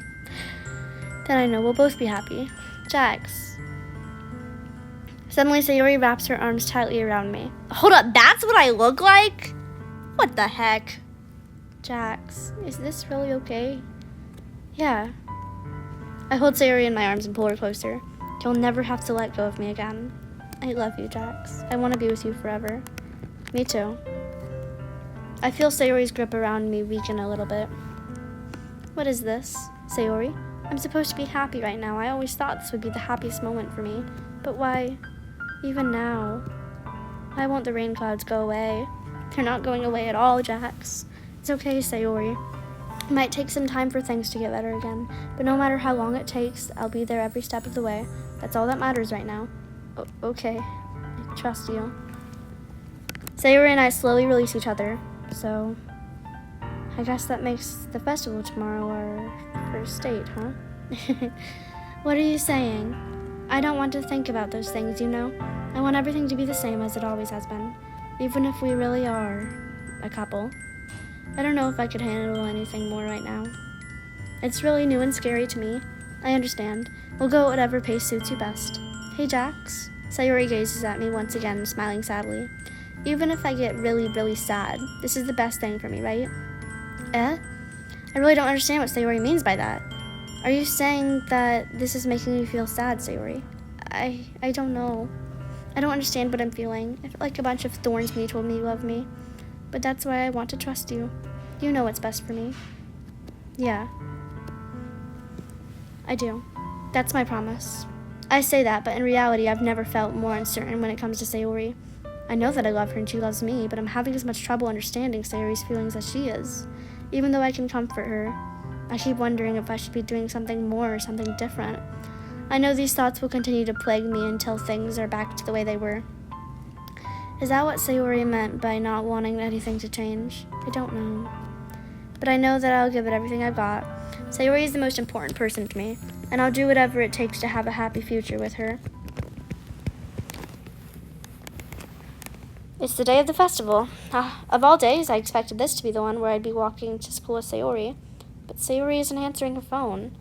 then I know we'll both be happy. Jax. Suddenly, Sayori wraps her arms tightly around me. Hold up, that's what I look like? What the heck? Jax, is this really okay? Yeah. I hold Sayori in my arms and pull her closer. You'll never have to let go of me again. I love you, Jax. I want to be with you forever. Me too. I feel Sayori's grip around me weaken a little bit. What is this, Sayori? I'm supposed to be happy right now. I always thought this would be the happiest moment for me. But why? Even now. Why won't the rain clouds go away? They're not going away at all, Jax. It's okay, Sayori. It might take some time for things to get better again, but no matter how long it takes, I'll be there every step of the way. That's all that matters right now. Okay. I trust you. Sayori and I slowly release each other, so I guess that makes the festival tomorrow our first date, huh? What are you saying? I don't want to think about those things, you know? I want everything to be the same as it always has been, even if we really are a couple. I don't know if I could handle anything more right now. It's really new and scary to me. I understand. We'll go at whatever pace suits you best. Hey, Jax. Sayori gazes at me once again, smiling sadly. Even if I get really, really sad, this is the best thing for me, right? I really don't understand what Sayori means by that. Are you saying that this is making you feel sad, Sayori? I don't know. I don't understand what I'm feeling. I felt like a bunch of thorns when you told me you love me. But that's why I want to trust you. You know what's best for me. Yeah. I do. That's my promise. I say that, but in reality, I've never felt more uncertain when it comes to Sayori. I know that I love her and she loves me, but I'm having as much trouble understanding Sayori's feelings as she is. Even though I can comfort her, I keep wondering if I should be doing something more or something different. I know these thoughts will continue to plague me until things are back to the way they were. Is that what Sayori meant by not wanting anything to change? I don't know. But I know that I'll give it everything I've got. Sayori is the most important person to me, and I'll do whatever it takes to have a happy future with her. It's the day of the festival. Of all days, I expected this to be the one where I'd be walking to school with Sayori. But Sayori isn't answering her phone.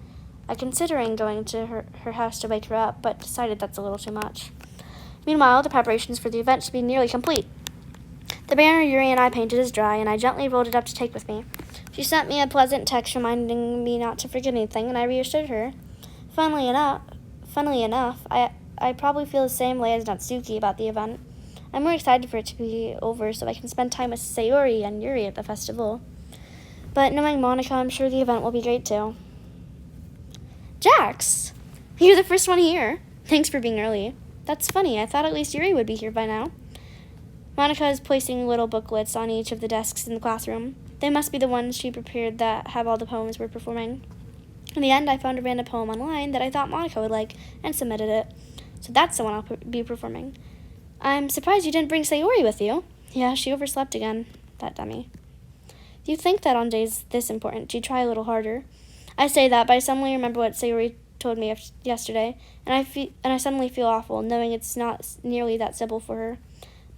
I'm considering going to her house to wake her up, but decided that's a little too much. Meanwhile, the preparations for the event should be nearly complete. The banner Yuri and I painted is dry, and I gently rolled it up to take with me. She sent me a pleasant text reminding me not to forget anything, and I reassured her. Funnily enough, I probably feel the same way as Natsuki about the event. I'm more excited for it to be over so I can spend time with Sayori and Yuri at the festival. But knowing Monica, I'm sure the event will be great too. Jax! You're the first one here. Thanks for being early. That's funny. I thought at least Yuri would be here by now. Monica is placing little booklets on each of the desks in the classroom. They must be the ones she prepared that have all the poems we're performing. In the end, I found a random poem online that I thought Monica would like and submitted it. So that's the one I'll be performing. I'm surprised you didn't bring Sayori with you. Yeah, she overslept again. That dummy. You'd think that on days this important, she'd try a little harder. I say that, but I suddenly remember what Sayori told me yesterday, and I suddenly feel awful, knowing it's not nearly that simple for her.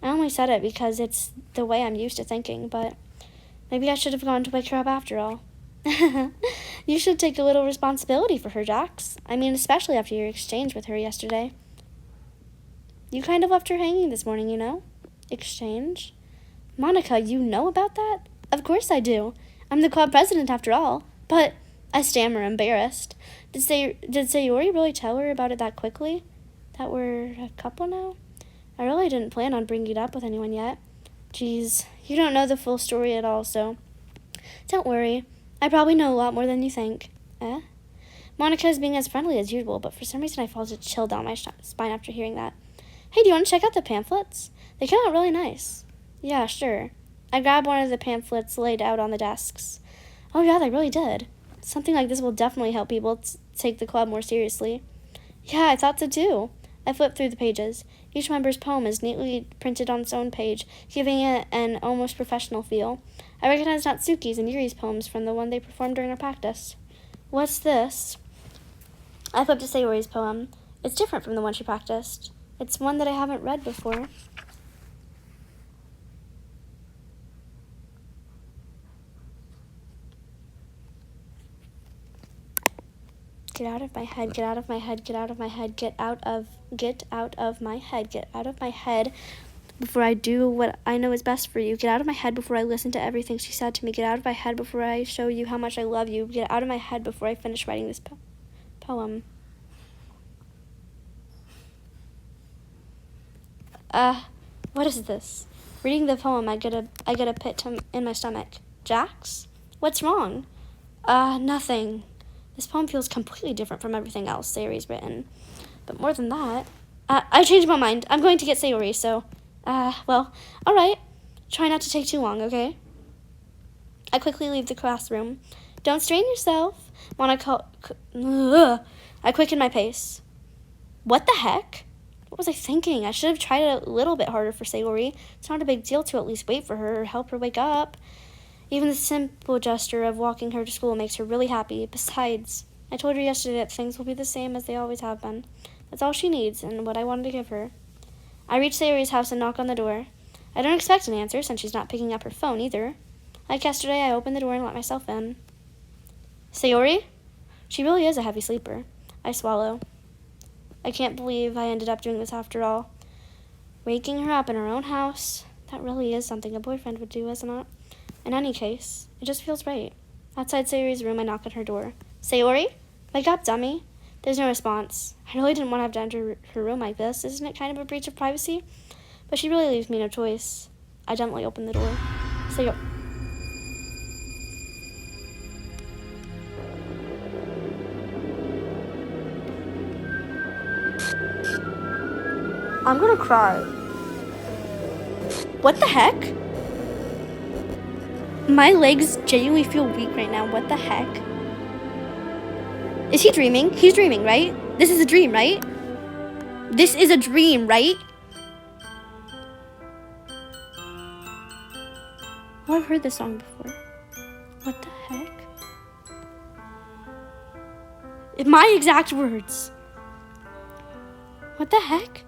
I only said it because it's the way I'm used to thinking, but maybe I should have gone to wake her up after all. You should take a little responsibility for her, Jax. I mean, especially after your exchange with her yesterday. You kind of left her hanging this morning, you know? Exchange? Monica, you know about that? Of course I do. I'm the club president after all. But I stammer, embarrassed. Did Sayori really tell her about it that quickly? That we're a couple now? I really didn't plan on bringing it up with anyone yet. Geez, you don't know the full story at all, so don't worry. I probably know a lot more than you think. Monica is being as friendly as usual, but for some reason I felt a chill down my spine after hearing that. Hey, do you want to check out the pamphlets? They came out really nice. Yeah, sure. I grabbed one of the pamphlets laid out on the desks. Oh yeah, they really did. Something like this will definitely help people take the club more seriously. Yeah, I thought so too. I flipped through the pages. Each member's poem is neatly printed on its own page, giving it an almost professional feel. I recognized Natsuki's and Yuri's poems from the one they performed during our practice. What's this? I flipped to Sayori's poem. It's different from the one she practiced. It's one that I haven't read before. Get out of my head, get out of my head, get out of my head, get out of my head, get out of my head before I do what I know is best for you. Get out of my head before I listen to everything she said to me. Get out of my head before I show you how much I love you. Get out of my head before I finish writing this poem. What is this? Reading the poem, I get a pit in my stomach. Jax? What's wrong? Nothing. This poem feels completely different from everything else Sayori's written. But more than that, I changed my mind. I'm going to get Sayori, so, well, all right. Try not to take too long, okay? I quickly leave the classroom. Don't strain yourself. I quicken my pace. What the heck? What was I thinking? I should have tried it a little bit harder for Sayori. It's not a big deal to at least wait for her or help her wake up. Even the simple gesture of walking her to school makes her really happy. Besides, I told her yesterday that things will be the same as they always have been. That's all she needs and what I wanted to give her. I reach Sayori's house and knock on the door. I don't expect an answer since she's not picking up her phone either. Like yesterday, I open the door and let myself in. Sayori? She really is a heavy sleeper. I swallow. I can't believe I ended up doing this after all. Waking her up in her own house, that really is something a boyfriend would do, isn't it? In any case, it just feels right. Outside Sayori's room, I knock on her door. Sayori? Wake up, dummy. There's no response. I really didn't want to have to enter her room like this. Isn't it kind of a breach of privacy? But she really leaves me no choice. I gently open the door. I'm gonna cry. What the heck? My legs genuinely feel weak right now. What the heck? Is he dreaming? He's dreaming, right? This is a dream, right? This is a dream, right? Oh, I've heard this song before. What the heck? My exact words. What the heck?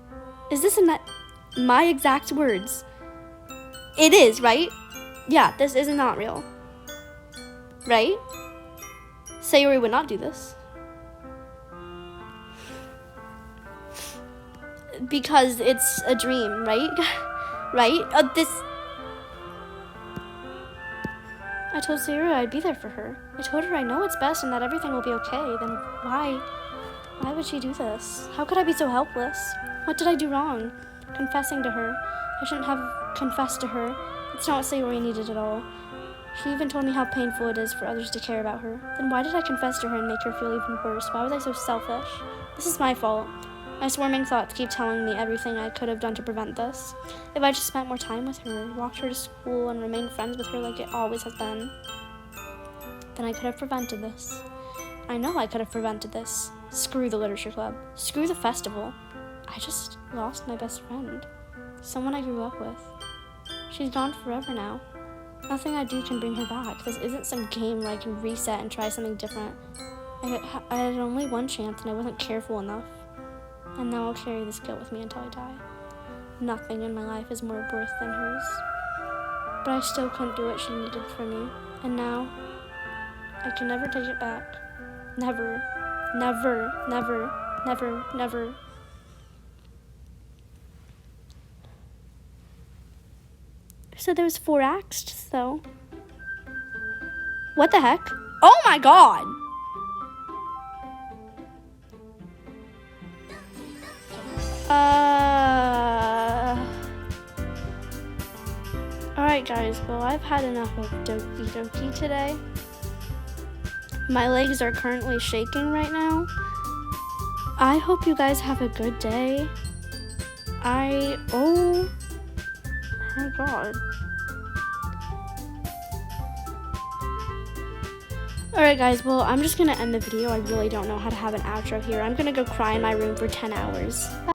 Is this my exact words? It is, right? Yeah, this is not real. Right? Sayori would not do this. Because it's a dream, right? Right? I told Sayori I'd be there for her. I told her I know what's best and that everything will be okay. Then why would she do this? How could I be so helpless? What did I do wrong? Confessing to her. I shouldn't have confessed to her. It's not what Sayori needed at all. She even told me how painful it is for others to care about her. Then why did I confess to her and make her feel even worse? Why was I so selfish? This is my fault. My swarming thoughts keep telling me everything I could have done to prevent this. If I just spent more time with her, walked her to school, and remained friends with her like it always has been, then I could have prevented this. I know I could have prevented this. Screw the literature club. Screw the festival. I just lost my best friend. Someone I grew up with. She's gone forever now. Nothing I do can bring her back. This isn't some game where I can reset and try something different. I had only one chance and I wasn't careful enough. And now I'll carry this guilt with me until I die. Nothing in my life is more worth than hers. But I still couldn't do what she needed from me. And now, I can never take it back. Never, never, never, never, never. So there was 4 acts, though. What the heck? Oh my god! Alright guys, well I've had enough of Ddlc today. My legs are currently shaking right now. I hope you guys have a good day. Oh my god. Alright guys, well I'm just gonna end the video. I really don't know how to have an outro here. I'm gonna go cry in my room for 10 hours.